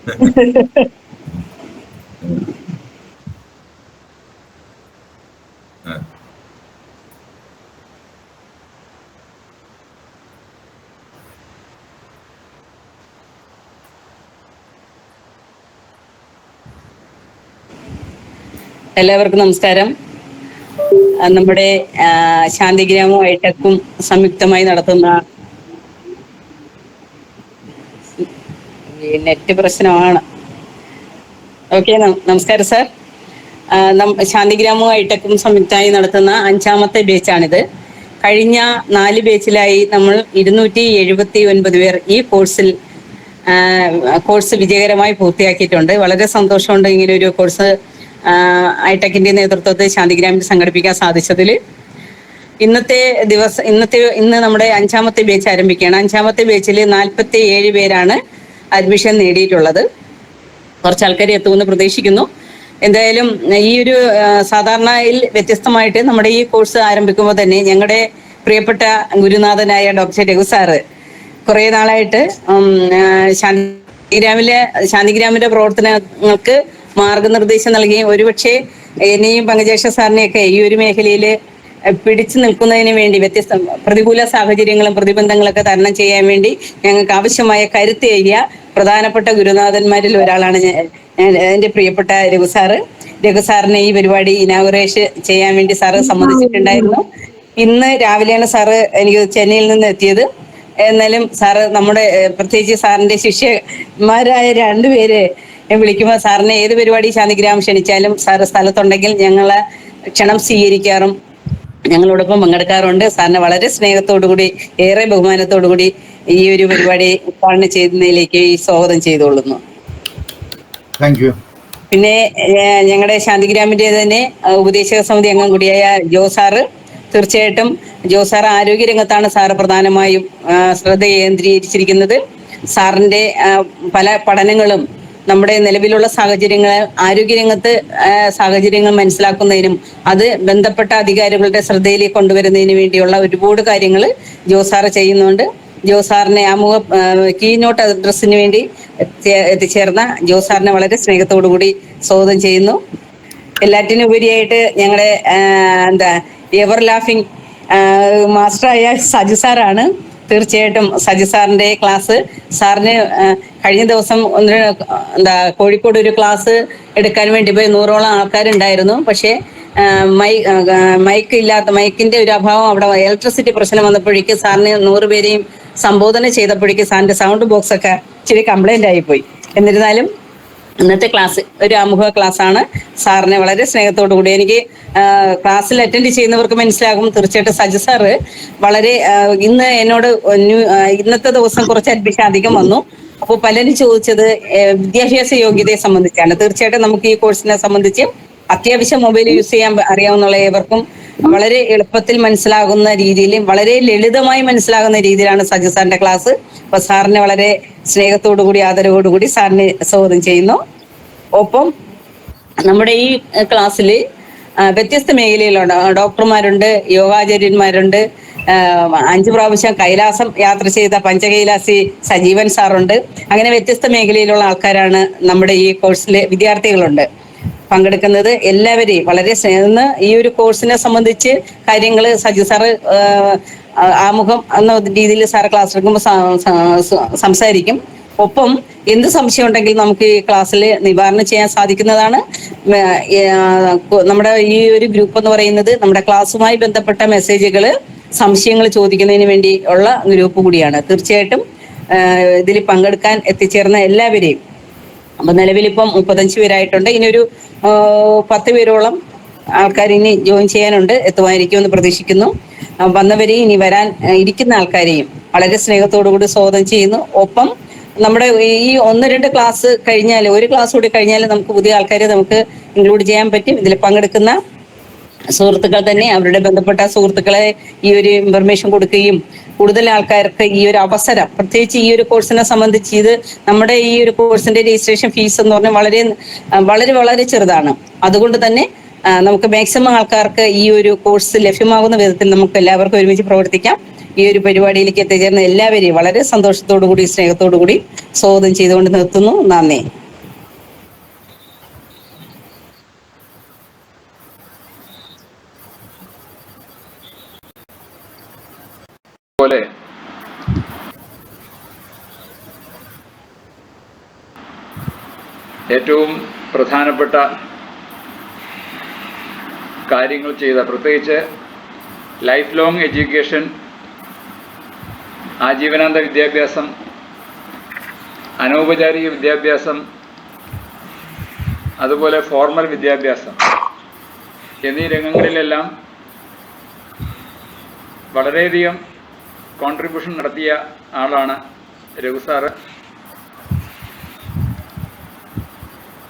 എല്ലാവർക്കും നമസ്കാരം. നമ്മുടെ ശാന്തിഗ്രാമവും ഐടെക്കും സംയുക്തമായി നടത്തുന്ന നെറ്റ് പ്രശ്നമാണ്. ഓക്കെ, നമസ്കാരം സാർ. ശാന്തിഗ്രാമവും ഐടെക്കും സംയുക്തമായി നടത്തുന്ന 5ാമത്തെ ബാച്ചാണിത്. കഴിഞ്ഞ 4 ബാച്ചിലായി നമ്മൾ 279 പേർ ഈ കോഴ്സ് വിജയകരമായി പൂർത്തിയാക്കിയിട്ടുണ്ട്. വളരെ സന്തോഷമുണ്ട് ഇങ്ങനെ ഒരു കോഴ്സ് ഐടെക്കിന്റെ നേതൃത്വത്തിൽ ശാന്തിഗ്രാമിൽ സംഘടിപ്പിക്കാൻ സാധിച്ചതിൽ. ഇന്ന് നമ്മുടെ 5ാമത്തെ ബാച്ച് ആരംഭിക്കുകയാണ്. 5ാമത്തെ ബാച്ചിൽ 47 പേരാണ് അഡ്മിഷൻ നേടിയിട്ടുള്ളത്. കുറച്ച് ആൾക്കാർ എത്തുമെന്ന് പ്രതീക്ഷിക്കുന്നു. എന്തായാലും ഈ ഒരു സാധാരണയിൽ വ്യത്യസ്തമായിട്ട് നമ്മുടെ ഈ കോഴ്സ് ആരംഭിക്കുമ്പോൾ തന്നെ ഞങ്ങളുടെ പ്രിയപ്പെട്ട ഗുരുനാഥനായ ഡോക്ടർ രഘു സാറ് കുറെ നാളായിട്ട് ശാന്തിഗ്രാമിന്റെ പ്രവർത്തനങ്ങൾക്ക് മാർഗനിർദ്ദേശം നൽകുകയും ഒരുപക്ഷെ എന്നെയും പങ്കജേഷ സാറിനെയൊക്കെ ഈ ഒരു മേഖലയിൽ പിടിച്ചു നിൽക്കുന്നതിന് വേണ്ടി വ്യത്യസ്ത പ്രതികൂല സാഹചര്യങ്ങളും പ്രതിബന്ധങ്ങളൊക്കെ തരണം ചെയ്യാൻ വേണ്ടി ഞങ്ങൾക്ക് ആവശ്യമായ കരുത്തേകിയ പ്രധാനപ്പെട്ട ഗുരുനാഥന്മാരിൽ ഒരാളാണ് എന്റെ പ്രിയപ്പെട്ട രഘു സാറിനെ ഈ പരിപാടി ഇനാഗുറേഷൻ ചെയ്യാൻ വേണ്ടി സാറ് സമ്മതിച്ചിട്ടുണ്ടായിരുന്നു. ഇന്ന് രാവിലെയാണ് സാറ് എനിക്ക് ചെന്നൈയിൽ നിന്ന് എത്തിയത്. എന്നാലും സാറ് നമ്മുടെ പ്രത്യേകിച്ച് സാറിന്റെ ശിഷ്യന്മാരായ 2 പേര് വിളിക്കുമ്പോൾ സാറിനെ ഏത് പരിപാടി ശാന്തിഗ്രാമം ക്ഷണിച്ചാലും സാറ് സ്ഥലത്തുണ്ടെങ്കിൽ ഞങ്ങളെ ക്ഷണം സ്വീകരിക്കാറും ഞങ്ങളോടൊപ്പം പങ്കെടുക്കാറുണ്ട്. സാറിനെ വളരെ സ്നേഹത്തോടുകൂടി ഏറെ ബഹുമാനത്തോടുകൂടി ഈ ഒരു പരിപാടി ഉദ്ഘാടനം ചെയ്യുന്നതിലേക്ക് സ്വാഗതം ചെയ്തുകൊള്ളുന്നു. പിന്നെ ഞങ്ങളുടെ ശാന്തിഗ്രാമിന്റെ തന്നെ ഉപദേശക സമിതി അംഗം കൂടിയായ ജോ സാറ്, തീർച്ചയായിട്ടും ജോ സാർ ആരോഗ്യരംഗത്താണ് സാറ് പ്രധാനമായും ശ്രദ്ധ കേന്ദ്രീകരിച്ചിരിക്കുന്നത്. സാറിന്റെ പല പഠനങ്ങളും നമ്മുടെ നിലവിലുള്ള ആരോഗ്യരംഗത്ത് സാഹചര്യങ്ങൾ മനസ്സിലാക്കുന്നതിനും അത് ബന്ധപ്പെട്ട അധികാരികളുടെ ശ്രദ്ധയിലേക്ക് കൊണ്ടുവരുന്നതിന് വേണ്ടിയുള്ള ഒരുപാട് കാര്യങ്ങൾ ജോ സാറ് ചെയ്യുന്നുണ്ട്. ജോ സാറിനെ കീനോട്ട് അഡ്രസ്സിന് വേണ്ടി എത്തിച്ചേർന്ന ജോ സാറിനെ വളരെ സ്നേഹത്തോടു കൂടി സ്വാഗതം ചെയ്യുന്നു. എല്ലാറ്റിനും ഉപരിയായിട്ട് ഞങ്ങളുടെ എവർ ലാഫിംഗ് മാസ്റ്ററായ സജു സാറാണ്. തീർച്ചയായിട്ടും സജു സാറിന്റെ ക്ലാസ് സാറിന് കഴിഞ്ഞ ദിവസം കോഴിക്കോട് ഒരു ക്ലാസ് എടുക്കാൻ വേണ്ടി പോയി 100ഓളം ആൾക്കാരുണ്ടായിരുന്നു. പക്ഷേ മൈക്കിന്റെ ഒരു അഭാവം, അവിടെ ഇലക്ട്രിസിറ്റി പ്രശ്നം വന്നപ്പോഴേക്ക് സാറിന് 100 പേരെയും സംബോധന ചെയ്തപ്പോഴേക്ക് സാറിന്റെ സൗണ്ട് ബോക്സ് ഒക്കെ ഇച്ചിരി കംപ്ലൈന്റ് ആയിപ്പോയി. എന്നിരുന്നാലും ഇന്നത്തെ ക്ലാസ് ഒരു ആമുഖ ക്ലാസ്സാണ്. സാറിനെ വളരെ സ്നേഹത്തോടു കൂടി എനിക്ക് ക്ലാസ്സിൽ അറ്റൻഡ് ചെയ്യുന്നവർക്ക് മനസ്സിലാകും. തീർച്ചയായിട്ടും സജു സാറ് വളരെ ഇന്ന് എന്നോട് ഇന്നത്തെ ദിവസം കുറച്ച് അഡ്മിഷൻ അധികം വന്നു. അപ്പോൾ പലരും ചോദിച്ചത് വിദ്യാഭ്യാസ യോഗ്യതയെ സംബന്ധിച്ചാണ്. തീർച്ചയായിട്ടും നമുക്ക് ഈ കോഴ്സിനെ സംബന്ധിച്ച് അത്യാവശ്യം മൊബൈൽ യൂസ് ചെയ്യാൻ അറിയാവുന്ന ഏവർക്കും വളരെ എളുപ്പത്തിൽ മനസ്സിലാകുന്ന രീതിയിൽ, വളരെ ലളിതമായി മനസ്സിലാകുന്ന രീതിയിലാണ് സജു സാറിന്റെ ക്ലാസ്. അപ്പൊ സാറിനെ വളരെ സ്നേഹത്തോടു കൂടി ആദരവോടുകൂടി സാറിനെ സ്വാഗതം ചെയ്യുന്നു. ഒപ്പം നമ്മുടെ ഈ ക്ലാസ്സിൽ വ്യത്യസ്ത മേഖലയിലുണ്ട്. ഡോക്ടർമാരുണ്ട്, യോഗാചാര്യന്മാരുണ്ട്, 5 പ്രാവശ്യം കൈലാസം യാത്ര ചെയ്ത പഞ്ചകൈലാസി സജീവൻ സാറുണ്ട്. അങ്ങനെ വ്യത്യസ്ത മേഖലയിലുള്ള ആൾക്കാരാണ് നമ്മുടെ ഈ കോഴ്സിലെ വിദ്യാർത്ഥികളുണ്ട് പങ്കെടുക്കുന്നത്. എല്ലാവരെയും വളരെ ഈ ഒരു കോഴ്സിനെ സംബന്ധിച്ച് കാര്യങ്ങൾ സജു സാറ് ആമുഖം എന്ന രീതിയിൽ സാറ് ക്ലാസ് എടുക്കുമ്പോൾ സംസാരിക്കും. ഒപ്പം എന്ത് സംശയം ഉണ്ടെങ്കിൽ നമുക്ക് ഈ ക്ലാസ്സിൽ നിവാരണം ചെയ്യാൻ സാധിക്കുന്നതാണ്. നമ്മുടെ ഈ ഒരു ഗ്രൂപ്പ് എന്ന് പറയുന്നത് നമ്മുടെ ക്ലാസ്സുമായി ബന്ധപ്പെട്ട മെസ്സേജുകൾ, സംശയങ്ങൾ ചോദിക്കുന്നതിന് വേണ്ടി ഉള്ള ഗ്രൂപ്പ് കൂടിയാണ്. തീർച്ചയായിട്ടും ഇതിൽ പങ്കെടുക്കാൻ എത്തിച്ചേർന്ന എല്ലാവരെയും, അപ്പൊ നിലവിലിപ്പം 35 പേരായിട്ടുണ്ട്. ഇനി ഒരു 10 പേരോളം ആൾക്കാർ ഇനി ജോയിൻ ചെയ്യാനുണ്ട്, എത്തുമായിരിക്കുമെന്ന് പ്രതീക്ഷിക്കുന്നു. വന്നവരെയും ഇനി വരാൻ ഇരിക്കുന്ന ആൾക്കാരെയും വളരെ സ്നേഹത്തോടുകൂടി സ്വാഗതം ചെയ്യുന്നു. ഒപ്പം നമ്മുടെ ഈ 1-2 ക്ലാസ് കഴിഞ്ഞാൽ, ഒരു ക്ലാസ് കൂടി കഴിഞ്ഞാൽ നമുക്ക് പുതിയ ആൾക്കാരെ നമുക്ക് ഇൻക്ലൂഡ് ചെയ്യാൻ പറ്റും. ഇതിൽ പങ്കെടുക്കുന്ന സുഹൃത്തുക്കൾ തന്നെ അവരുടെ ബന്ധപ്പെട്ട സുഹൃത്തുക്കളെ ഈ ഒരു ഇൻഫർമേഷൻ കൊടുക്കുകയും കൂടുതൽ ആൾക്കാർക്ക് ഈ ഒരു അവസരം, പ്രത്യേകിച്ച് ഈ ഒരു കോഴ്സിനെ സംബന്ധിച്ച് ഇത് നമ്മുടെ ഈ ഒരു കോഴ്സിന്റെ രജിസ്ട്രേഷൻ ഫീസ് എന്ന് പറഞ്ഞാൽ വളരെ വളരെ വളരെ ചെറുതാണ്. അതുകൊണ്ട് തന്നെ നമുക്ക് മാക്സിമം ആൾക്കാർക്ക് ഈ ഒരു കോഴ്സ് ലഭ്യമാകുന്ന വിധത്തിൽ നമുക്ക് എല്ലാവർക്കും ഒരുമിച്ച് പ്രവർത്തിക്കാം. ഈ ഒരു പരിപാടിയിലേക്ക് എത്തിച്ചേർന്ന എല്ലാവരെയും വളരെ സന്തോഷത്തോടു കൂടി സ്നേഹത്തോടു കൂടി സ്വാഗതം ചെയ്തുകൊണ്ട് നിർത്തുന്നു. നന്ദി. പോലെ ഏറ്റവും പ്രധാനപ്പെട്ട കാര്യങ്ങൾ ചെയ്ത, പ്രത്യേകിച്ച് ലൈഫ് ലോങ് എഡ്യൂക്കേഷൻ, ആജീവനാന്ത വിദ്യാഭ്യാസം, അനൗപചാരിക വിദ്യാഭ്യാസം, അതുപോലെ ഫോർമൽ വിദ്യാഭ്യാസം എന്നീ രംഗങ്ങളിലെല്ലാം വളരെയധികം കോൺട്രിബ്യൂഷൻ നടത്തിയ ആളാണ് Raghu sir.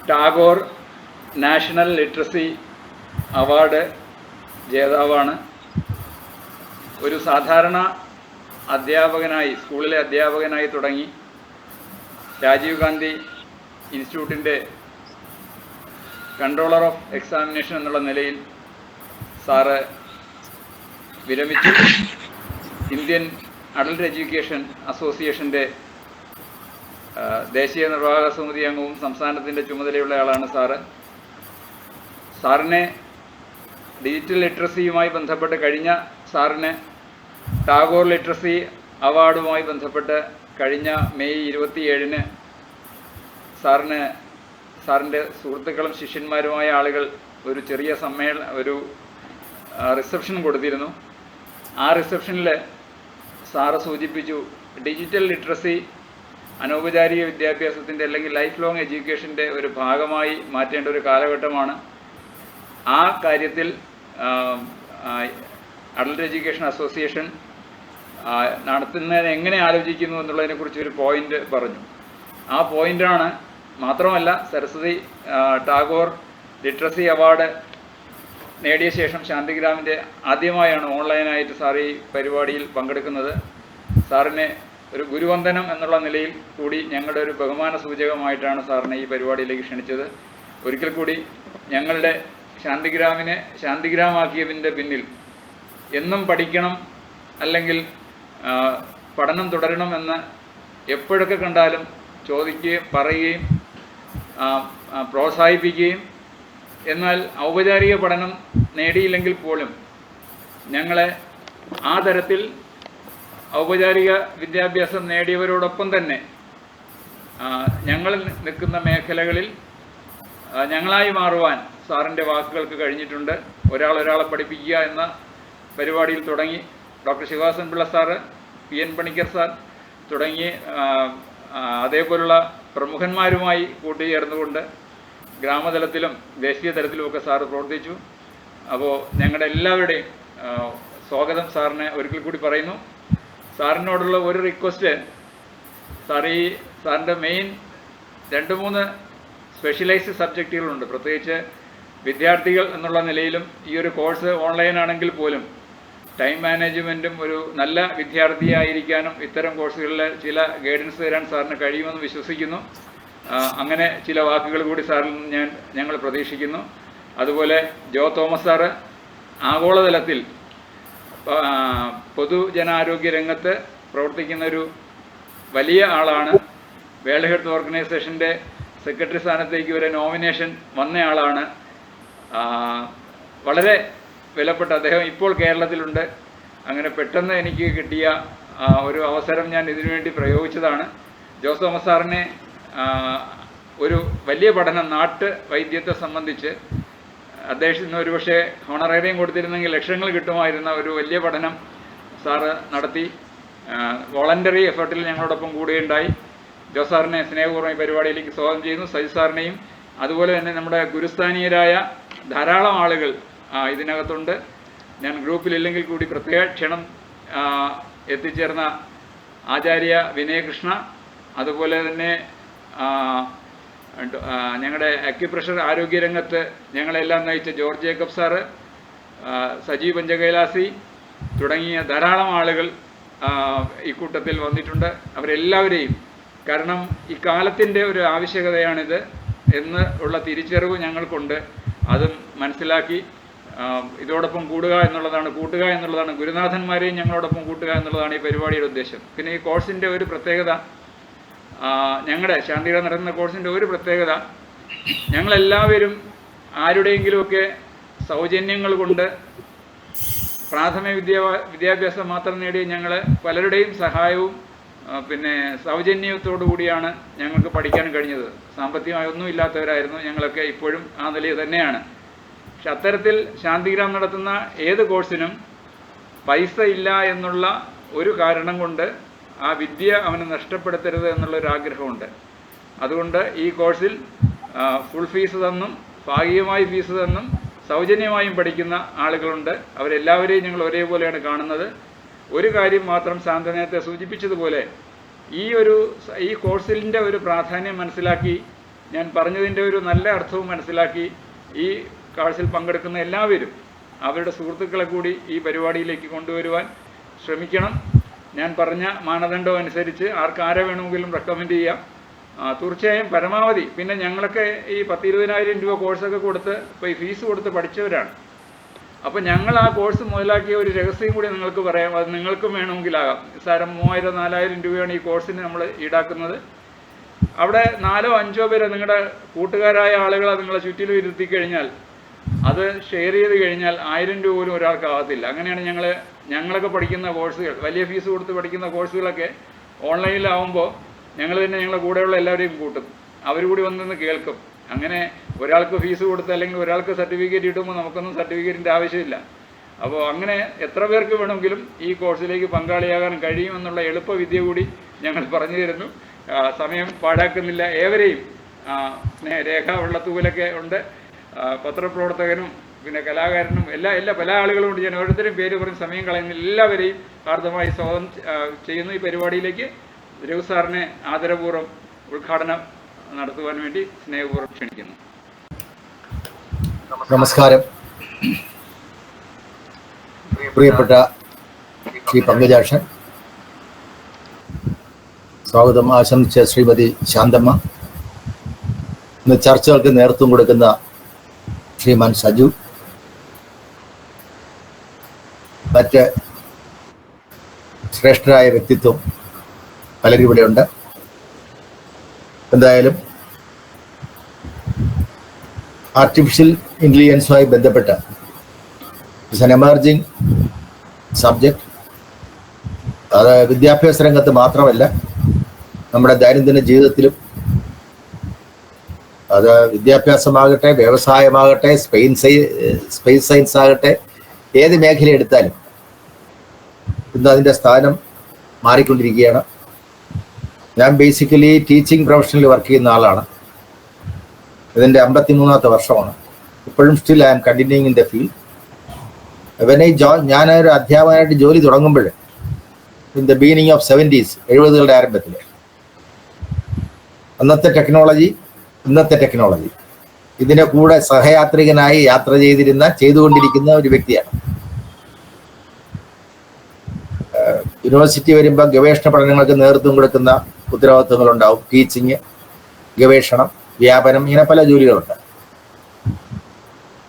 Tagore National Literacy Award ജേതാവാണ്. ഒരു സാധാരണ അധ്യാപകനായി, സ്കൂളിലെ അധ്യാപകനായി തുടങ്ങി രാജീവ് ഗാന്ധി ഇൻസ്റ്റിറ്റ്യൂട്ടിൻ്റെ കൺട്രോളർ ഓഫ് എക്സാമിനേഷൻ എന്നുള്ള നിലയിൽ സാറ് വിരമിച്ചു. ഇന്ത്യൻ അഡൽട്ട് എഡ്യൂക്കേഷൻ അസോസിയേഷൻ്റെ ദേശീയ നിർവാഹക സമിതി അംഗവും സംസ്ഥാനത്തിൻ്റെ ചുമതലയുള്ള ആളാണ് സാറ്. സാറിനെ ഡിജിറ്റൽ ലിറ്ററസിയുമായി ബന്ധപ്പെട്ട് കഴിഞ്ഞ സാറിന് ടാഗോർ ലിറ്ററസി അവാർഡുമായി ബന്ധപ്പെട്ട് കഴിഞ്ഞ മെയ് 27-ന് സാറിൻ്റെ സുഹൃത്തുക്കളും ശിഷ്യന്മാരുമായ ആളുകൾ ഒരു ചെറിയ ഒരു റിസപ്ഷൻ കൊടുത്തിരുന്നു. ആ റിസപ്ഷനിൽ സാറ് സൂചിപ്പിച്ചു, ഡിജിറ്റൽ ലിറ്ററസി അനൗപചാരിക വിദ്യാഭ്യാസത്തിൻ്റെ അല്ലെങ്കിൽ ലൈഫ് ലോങ് എഡ്യൂക്കേഷൻ്റെ ഒരു ഭാഗമായി മാറ്റേണ്ട ഒരു കാലഘട്ടമാണ്. ആ കാര്യത്തിൽ അഡൽട്ട് എഡ്യൂക്കേഷൻ അസോസിയേഷൻ നടത്തുന്നതിന് എങ്ങനെ ആലോചിക്കുന്നു എന്നുള്ളതിനെക്കുറിച്ച് ഒരു പോയിന്റ് പറഞ്ഞു. ആ പോയിന്റാണ്, മാത്രമല്ല സരസ്വതി ടാഗോർ ലിറ്ററസി അവാർഡ് നേടിയ ശേഷം ശാന്തിഗ്രാമിൻ്റെ ആദ്യമായാണ് ഓൺലൈനായിട്ട് സാർ ഈ പരിപാടിയിൽ പങ്കെടുക്കുന്നത്. സാറിനെ ഒരു ഗുരുവന്ദനം എന്നുള്ള നിലയിൽ കൂടി ഞങ്ങളുടെ ഒരു ബഹുമാന സൂചകമായിട്ടാണ് സാറിനെ ഈ പരിപാടിയിലേക്ക് ക്ഷണിച്ചത്. ഒരിക്കൽ കൂടി ഞങ്ങളുടെ ശാന്തിഗ്രാമാക്കിയതിൻ്റെ പിന്നിൽ എന്നും പഠിക്കണം, അല്ലെങ്കിൽ പഠനം തുടരണമെന്ന് എപ്പോഴൊക്കെ കണ്ടാലും ചോദിക്കുകയും പറയുകയും പ്രോത്സാഹിപ്പിക്കുകയും, എന്നാൽ ഔപചാരിക പഠനം നേടിയില്ലെങ്കിൽ പോലും ഞങ്ങളെ ആ തരത്തിൽ ഔപചാരിക വിദ്യാഭ്യാസം നേടിയവരോടൊപ്പം തന്നെ ഞങ്ങൾ നിൽക്കുന്ന മേഖലകളിൽ ഞങ്ങളായി മാറുവാൻ സാറിൻ്റെ വാക്കുകൾക്ക് കഴിഞ്ഞിട്ടുണ്ട്. ഒരാളെ പഠിപ്പിക്കുക എന്ന പരിപാടിയിൽ തുടങ്ങി doctor Sivadasan Pillai sir, PN Panicker sir തുടങ്ങി അതേപോലുള്ള പ്രമുഖന്മാരുമായി കൂട്ടുചേർന്നുകൊണ്ട് ഗ്രാമതലത്തിലും ദേശീയ തലത്തിലുമൊക്കെ സാറ് പ്രവർത്തിച്ചു. അപ്പോൾ ഞങ്ങളുടെ എല്ലാവരുടെയും സ്വാഗതം സാറിനെ ഒരിക്കൽ കൂടി പറയുന്നു. സാറിനോടുള്ള ഒരു റിക്വസ്റ്റ്, സാറിൻ്റെ മെയിൻ 2-3 സ്പെഷ്യലൈസ്ഡ് സബ്ജക്റ്റുകളുണ്ട്. പ്രത്യേകിച്ച് വിദ്യാർത്ഥികൾ എന്നുള്ള നിലയിലും ഈ ഒരു കോഴ്സ് ഓൺലൈൻ ആണെങ്കിൽ പോലും ടൈം മാനേജ്മെൻറ്റും ഒരു നല്ല വിദ്യാർത്ഥിയായിരിക്കാനും ഇത്തരം കോഴ്സുകളിൽ ചില ഗൈഡൻസ് തരാൻ സാറിന് കഴിയുമെന്ന് വിശ്വസിക്കുന്നു. അങ്ങനെ ചില വാക്കുകൾ കൂടി സാറിൽ ഞങ്ങൾ പ്രതീക്ഷിക്കുന്നു. അതുപോലെ ജോ തോമസ് സാറ് ആഗോളതലത്തിൽ പൊതുജനാരോഗ്യ രംഗത്ത് പ്രവർത്തിക്കുന്ന ഒരു വലിയ ആളാണ്. വേൾഡ് ഹെൽത്ത് ഓർഗനൈസേഷൻ്റെ സെക്രട്ടറി സ്ഥാനത്തേക്ക് ഒരു നോമിനേഷൻ വന്നയാളാണ്. വളരെ വിലപ്പെട്ട അദ്ദേഹം ഇപ്പോൾ കേരളത്തിലുണ്ട്. അങ്ങനെ പെട്ടെന്ന് എനിക്ക് കിട്ടിയ ഒരു അവസരം ഞാൻ ഇതിനുവേണ്ടി പ്രയോഗിച്ചതാണ്. ജോസ് തോമസ് സാറിനെ ഒരു വലിയ പഠനം നാട്ട് വൈദ്യത്തെ സംബന്ധിച്ച് അദ്ദേഹത്തിന് ഒരുപക്ഷെ ഹോണറേറിയം കൊടുത്തിരുന്നെങ്കിൽ ലക്ഷങ്ങൾ കിട്ടുമായിരുന്ന ഒരു വലിയ പഠനം സാറ് നടത്തി. വോളണ്ടറി എഫേർട്ടിൽ ഞങ്ങളോടൊപ്പം കൂടുകയുണ്ടായി. ജോസ് സാറിനെ സ്നേഹപൂർവ്വം ഈ പരിപാടിയിലേക്ക് സ്വാഗതം ചെയ്യുന്നു. സജി സാറിനെയും അതുപോലെ തന്നെ നമ്മുടെ ഗുരുസ്ഥാനീയരായ ധാരാളം ആളുകൾ ഇതിനകത്തുണ്ട്. ഞാൻ ഗ്രൂപ്പിലില്ലെങ്കിൽ കൂടി പ്രത്യേക ക്ഷണം എത്തിച്ചേർന്ന ആചാര്യ വിനയകൃഷ്ണ, അതുപോലെ തന്നെ ഞങ്ങളുടെ അക്യുപ്രഷർ ആരോഗ്യരംഗത്ത് ഞങ്ങളെല്ലാം നയിച്ച ജോർജ് ജേക്കബ് സാറ്, സജി പഞ്ചകൈലാസി തുടങ്ങിയ ധാരാളം ആളുകൾ ഈ കൂട്ടത്തിൽ വന്നിട്ടുണ്ട്. അവരെല്ലാവരെയും, കാരണം ഈ കാലത്തിൻ്റെ ഒരു ആവശ്യകതയാണിത് എന്ന് ഉള്ള തിരിച്ചറിവ് ഞങ്ങൾക്കുണ്ട്. അതും മനസ്സിലാക്കി ഇതോടൊപ്പം കൂട്ടുക എന്നുള്ളതാണ് ഗുരുനാഥന്മാരെയും ഞങ്ങളോടൊപ്പം കൂട്ടുക എന്നുള്ളതാണ് ഈ പരിപാടിയുടെ ഉദ്ദേശം. പിന്നെ ഈ കോഴ്സിൻ്റെ ഒരു പ്രത്യേകത, ഞങ്ങളുടെ ശാന്തിഗ്രാം നടത്തുന്ന കോഴ്സിൻ്റെ ഒരു പ്രത്യേകത, ഞങ്ങളെല്ലാവരും ആരുടെയെങ്കിലുമൊക്കെ സൗജന്യങ്ങൾ കൊണ്ട് പ്രാഥമിക വിദ്യാഭ്യാസം മാത്രം നേടിയ ഞങ്ങൾ പലരുടെയും സഹായവും പിന്നെ സൗജന്യത്തോടു കൂടിയാണ് ഞങ്ങൾക്ക് പഠിക്കാൻ കഴിഞ്ഞത്. സാമ്പത്തികമായി ഒന്നും ഇല്ലാത്തവരായിരുന്നു ഞങ്ങളൊക്കെ, ഇപ്പോഴും ആ നിലയിൽ തന്നെയാണ്. പക്ഷെ അത്തരത്തിൽ ശാന്തിഗ്രാം നടത്തുന്ന ഏത് കോഴ്സിനും പൈസ ഇല്ല എന്നുള്ള ഒരു കാരണം കൊണ്ട് ആ വിദ്യ അവന് നഷ്ടപ്പെടുത്തരുത് എന്നുള്ളൊരാഗ്രഹമുണ്ട്. അതുകൊണ്ട് ഈ കോഴ്സിൽ ഫുൾ ഫീസ് തന്നും ഭാഗികമായി ഫീസ് തന്നും സൗജന്യമായും പഠിക്കുന്ന ആളുകളുണ്ട്. അവരെല്ലാവരെയും ഞങ്ങൾ ഒരേപോലെയാണ് കാണുന്നത്. ഒരു കാര്യം മാത്രം ശാന്ത നേരത്തെ സൂചിപ്പിച്ചതുപോലെ ഈ കോഴ്സിൻ്റെ ഒരു പ്രാധാന്യം മനസ്സിലാക്കി, ഞാൻ പറഞ്ഞതിൻ്റെ ഒരു നല്ല അർത്ഥവും മനസ്സിലാക്കി, ഈ കോഴ്സിൽ പങ്കെടുക്കുന്ന എല്ലാവരും അവരുടെ സുഹൃത്തുക്കളെ കൂടി ഈ പരിപാടിയിലേക്ക് കൊണ്ടുവരുവാൻ ശ്രമിക്കണം. ഞാൻ പറഞ്ഞ മാനദണ്ഡം അനുസരിച്ച് ആരെ വേണമെങ്കിലും റെക്കമെൻഡ് ചെയ്യാം. തീർച്ചയായും പരമാവധി. പിന്നെ ഞങ്ങളൊക്കെ ഈ 10-20,000 രൂപ കോഴ്സൊക്കെ കൊടുത്ത് ഇപ്പോൾ ഈ ഫീസ് കൊടുത്ത് പഠിച്ചവരാണ്. അപ്പോൾ ഞങ്ങൾ ആ കോഴ്സ് മുതലാക്കിയ ഒരു രഹസ്യം കൂടി നിങ്ങൾക്ക് പറയാം. അത് നിങ്ങൾക്കും വേണമെങ്കിലാകാം. സാരം 3,000-4,000 രൂപയാണ് ഈ കോഴ്സിന് നമ്മൾ ഈടാക്കുന്നത്. അവിടെ 4-5 പേരെ നിങ്ങളുടെ കൂട്ടുകാരായ ആളുകളെ നിങ്ങളെ ചുറ്റിലും ഇരുത്തി കഴിഞ്ഞാൽ, അത് ഷെയർ ചെയ്ത് കഴിഞ്ഞാൽ 1000 രൂപ പോലും ഒരാൾക്കാകത്തില്ല. അങ്ങനെയാണ് ഞങ്ങളൊക്കെ പഠിക്കുന്ന കോഴ്സുകൾ, വലിയ ഫീസ് കൊടുത്ത് പഠിക്കുന്ന കോഴ്സുകളൊക്കെ ഓൺലൈനിലാവുമ്പോൾ ഞങ്ങൾ തന്നെ ഞങ്ങളുടെ കൂടെയുള്ള എല്ലാവരെയും കൂട്ടും. അവർ കൂടി വന്നിന്ന് കേൾക്കും. അങ്ങനെ ഒരാൾക്ക് ഫീസ് കൊടുത്ത് അല്ലെങ്കിൽ ഒരാൾക്ക് സർട്ടിഫിക്കറ്റ് കിട്ടുമ്പോൾ നമുക്കൊന്നും സർട്ടിഫിക്കറ്റിൻ്റെ ആവശ്യമില്ല. അപ്പോൾ അങ്ങനെ എത്ര പേർക്ക് വേണമെങ്കിലും ഈ കോഴ്സിലേക്ക് പങ്കാളിയാകാൻ കഴിയുമെന്നുള്ള എളുപ്പവിദ്യ കൂടി ഞങ്ങൾ പറഞ്ഞു തരുന്നു. സമയം പാഴാക്കുന്നില്ല. ഏവരെയും രേഖ വെള്ളത്തൂലൊക്കെ ഉണ്ട്, പത്രപ്രവർത്തകനും പിന്നെ കലാകാരനും എല്ലാ പല ആളുകളുമുണ്ട്. ഞാൻ ഓരോരുത്തരും പേര് പറഞ്ഞ് സമയം കളയുന്നില്ല. എല്ലാവരെയും ഹാർദമായി സ്വാഗതം ചെയ്യുന്നു. ഈ പരിപാടിയിലേക്ക് രഘു സാറിനെ ആദരപൂർവ്വം ഉദ്ഘാടനം നടത്തുവാൻ വേണ്ടി സ്നേഹപൂർവ്വം ക്ഷണിക്കുന്നു. നമസ്കാരം. പ്രിയപ്പെട്ട ശ്രീ പങ്കജാക്ഷൻ, സ്വാഗതം ആശംസിച്ച ശ്രീമതി ശാന്തമ്മ, ഇന്ന് ചർച്ചകൾക്ക് നേതൃത്വം കൊടുക്കുന്ന ശ്രീമാൻ സജു, മറ്റ് ശ്രേഷ്ഠരായ വ്യക്തിത്വം പലരും ഇവിടെയുണ്ട്. എന്തായാലും ആർട്ടിഫിഷ്യൽ ഇൻ്റലിജൻസുമായി ബന്ധപ്പെട്ട ഇറ്റ്സ് ആൻ എമർജിങ് സബ്ജക്റ്റ്. അത് വിദ്യാഭ്യാസ രംഗത്ത് മാത്രമല്ല, നമ്മുടെ ദൈനംദിന ജീവിതത്തിലും, അത് വിദ്യാഭ്യാസമാകട്ടെ, വ്യവസായമാകട്ടെ, സ്പേസ് സയൻസ് ആകട്ടെ, ഏത് മേഖല എടുത്താലും ഇന്ന് അതിൻ്റെ സ്ഥാനം മാറിക്കൊണ്ടിരിക്കുകയാണ്. ഞാൻ ബേസിക്കലി ടീച്ചിങ് പ്രൊഫഷനിൽ വർക്ക് ചെയ്യുന്ന ആളാണ്. ഇതിൻ്റെ 53ാമത്തെ വർഷമാണ്. ഇപ്പോഴും still I am continuing in the field. ഞാനൊരു അധ്യാപകനായിട്ട് ജോലി തുടങ്ങുമ്പോൾ in the beginning of 70s, 70കളുടെ ആരംഭത്തിൽ, അന്നത്തെ ടെക്നോളജി ഇന്നത്തെ ടെക്നോളജി ഇതിൻ്റെ കൂടെ സഹയാത്രികനായി യാത്ര ചെയ്തുകൊണ്ടിരിക്കുന്ന ഒരു വ്യക്തിയാണ്. യൂണിവേഴ്സിറ്റി വരുമ്പോൾ ഗവേഷണ പഠനങ്ങൾക്ക് നേതൃത്വം കൊടുക്കുന്ന ഉത്തരവാദിത്വങ്ങളുണ്ടാവും. ടീച്ചിങ്, ഗവേഷണം, വ്യാപനം, ഇങ്ങനെ പല ജോലികളുണ്ട്.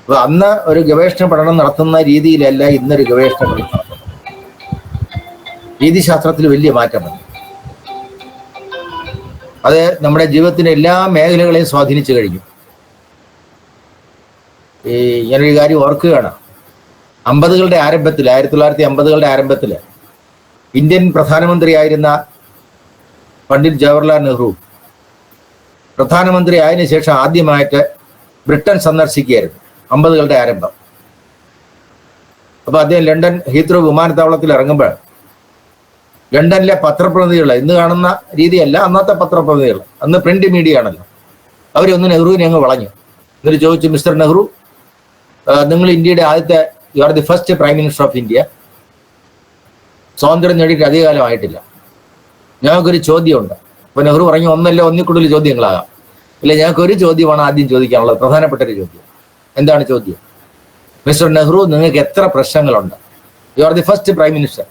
അപ്പോൾ അന്ന് ഒരു ഗവേഷണ പഠനം നടത്തുന്ന രീതിയിലല്ല ഇന്നൊരു ഗവേഷണ പഠനം നടത്തുന്നത്. രീതിശാസ്ത്രത്തിൽ വലിയ മാറ്റം വന്നു. അത് നമ്മുടെ ജീവിതത്തിൻ്റെ എല്ലാ മേഖലകളെയും സ്വാധീനിച്ചു കഴിഞ്ഞു. ഇങ്ങനൊരു കാര്യം ഓർക്കുകയാണ്. 50കളുടെ ആരംഭത്തിൽ, 1950കളുടെ ആരംഭത്തിൽ ഇന്ത്യൻ പ്രധാനമന്ത്രിയായിരുന്ന പണ്ഡിറ്റ് ജവഹർലാൽ നെഹ്റു പ്രധാനമന്ത്രി ആയതിനു ശേഷം ആദ്യമായിട്ട് ബ്രിട്ടൻ സന്ദർശിക്കുകയായിരുന്നു. 50കളുടെ ആരംഭം. അപ്പോൾ അദ്ദേഹം ലണ്ടൻ ഹീത്രോ വിമാനത്താവളത്തിൽ ഇറങ്ങുമ്പോൾ ലണ്ടനിലെ പത്രപ്രതിനിധികൾ, ഇന്ന് കാണുന്ന രീതിയല്ല, അന്നത്തെ പത്രപ്രതിനിധികൾ, അന്ന് പ്രിന്റ് മീഡിയ ആണല്ലോ, അവരൊന്ന് നെഹ്റുവിനെ അങ്ങ് വളഞ്ഞു. എന്നിട്ട് ചോദിച്ചു, മിസ്റ്റർ നെഹ്റു, നിങ്ങൾ ഇന്ത്യയുടെ ആദ്യത്തെ, you are the first prime minister of India, സ്വാതന്ത്ര്യം നേടിയിട്ട് അധികകാലമായിട്ടില്ല, ഞങ്ങൾക്കൊരു ചോദ്യമുണ്ട്. അപ്പോൾ നെഹ്റു പറഞ്ഞു, ഒന്നിൽ കൂടുതൽ ചോദ്യങ്ങളാകാം, ഇല്ല, ഞങ്ങൾക്കൊരു ചോദ്യമാണ് ആദ്യം ചോദിക്കാനുള്ളത്, പ്രധാനപ്പെട്ട ഒരു ചോദ്യം. എന്താണ് ചോദ്യം? മിസ്റ്റർ നെഹ്റു, നിങ്ങൾക്ക് എത്ര പ്രശ്നങ്ങളുണ്ട്? You are the first prime minister,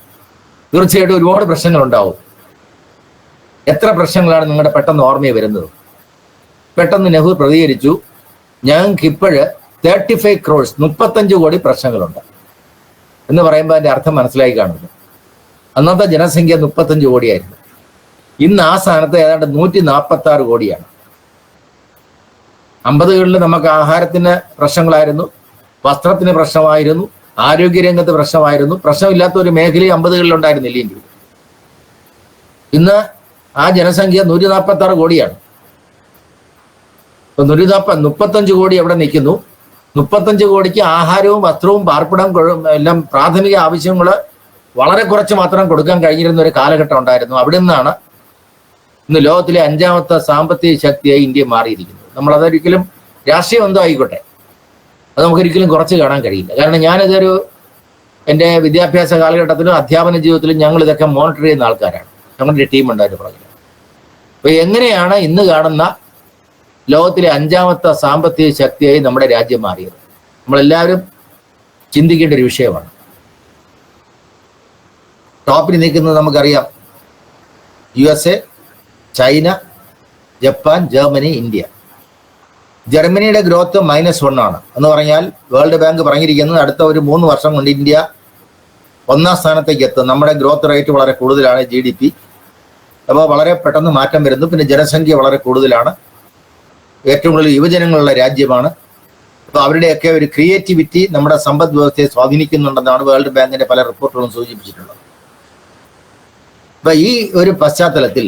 തീർച്ചയായിട്ടും ഒരുപാട് പ്രശ്നങ്ങളുണ്ടാവും. എത്ര പ്രശ്നങ്ങളാണ് നിങ്ങളുടെ പെട്ടെന്ന് ഓർമ്മയിൽ വരുന്നത്? പെട്ടെന്ന് നെഹ്റു പ്രതികരിച്ചു, ഞങ്ങൾക്ക് ഇപ്പോഴ് 35 crores 35 കോടി പ്രശ്നങ്ങളുണ്ട് എന്ന് പറയുമ്പോൾ അതിന്റെ അർത്ഥം മനസ്സിലായി കാണുന്നു. അന്നത്തെ ജനസംഖ്യ 35 കോടിയായിരുന്നു. ഇന്ന് ആ സ്ഥാനത്ത് ഏതാണ്ട് 146 കോടിയാണ്. 50കളിൽ നമുക്ക് ആഹാരത്തിന് പ്രശ്നങ്ങളായിരുന്നു, വസ്ത്രത്തിന് പ്രശ്നമായിരുന്നു, ആരോഗ്യരംഗത്ത് പ്രശ്നമായിരുന്നു. പ്രശ്നമില്ലാത്ത ഒരു മേഖലയും 50കളിൽ ഉണ്ടായിരുന്നില്ലെങ്കിൽ ഇന്ന് ആ ജനസംഖ്യ 146 കോടിയാണ്. 35 കോടി എവിടെ നിൽക്കുന്നു? 35 കോടിക്ക് ആഹാരവും വസ്ത്രവും പാർപ്പിടം എല്ലാം പ്രാഥമിക ആവശ്യങ്ങൾ വളരെ കുറച്ച് മാത്രം കൊടുക്കാൻ കഴിഞ്ഞിരുന്ന ഒരു കാലഘട്ടം ഉണ്ടായിരുന്നു. അവിടെ നിന്നാണ് ഇന്ന് ലോകത്തിലെ 5ാമത്തെ സാമ്പത്തിക ശക്തിയായി ഇന്ത്യ മാറിയിരിക്കുന്നത്. നമ്മൾ അതൊരിക്കലും രാഷ്ട്രീയം എന്തോ ആയിക്കോട്ടെ, അത് നമുക്കൊരിക്കലും കുറച്ച് കാണാൻ കഴിയില്ല. കാരണം ഞാനിതൊരു എൻ്റെ വിദ്യാഭ്യാസ കാലഘട്ടത്തിലും അധ്യാപന ജീവിതത്തിലും ഞങ്ങൾ ഇതൊക്കെ മോണിറ്റർ ചെയ്യുന്ന ആൾക്കാരാണ്. ഞങ്ങളുടെ ടീം ഉണ്ടായിട്ട് പറഞ്ഞത്. അപ്പൊ എങ്ങനെയാണ് ഇന്ന് കാണുന്ന ലോകത്തിലെ 5ാമത്തെ സാമ്പത്തിക ശക്തിയായി നമ്മുടെ രാജ്യം മാറിയത്? നമ്മളെല്ലാവരും ചിന്തിക്കേണ്ട ഒരു വിഷയമാണ്. ടോപ്പിൽ നിൽക്കുന്നത് നമുക്കറിയാം, USA, China, Japan, Germany, India. ജർമ്മനിയുടെ ഗ്രോത്ത് -1 ആണ് എന്ന് പറഞ്ഞാൽ വേൾഡ് ബാങ്ക് പറഞ്ഞിരിക്കുന്നത് അടുത്ത ഒരു 3 വർഷം കൊണ്ട് ഇന്ത്യ 1ാം സ്ഥാനത്തേക്ക് എത്തും. നമ്മുടെ ഗ്രോത്ത് റേറ്റ് വളരെ കൂടുതലാണ്, GDP. അപ്പോൾ വളരെ പെട്ടെന്ന് മാറ്റം വരുന്നു. പിന്നെ ജനസംഖ്യ വളരെ കൂടുതലാണ്, ഏറ്റവും കൂടുതൽ യുവജനങ്ങളുള്ള രാജ്യമാണ്. അപ്പോൾ അവരുടെയൊക്കെ ഒരു ക്രിയേറ്റിവിറ്റി നമ്മുടെ സമ്പദ് വ്യവസ്ഥയെ സ്വാധീനിക്കുന്നുണ്ടെന്നാണ് വേൾഡ് ബാങ്കിന്റെ പല റിപ്പോർട്ടുകളും സൂചിപ്പിച്ചിട്ടുള്ളത്. അപ്പൊ ഈ ഒരു പശ്ചാത്തലത്തിൽ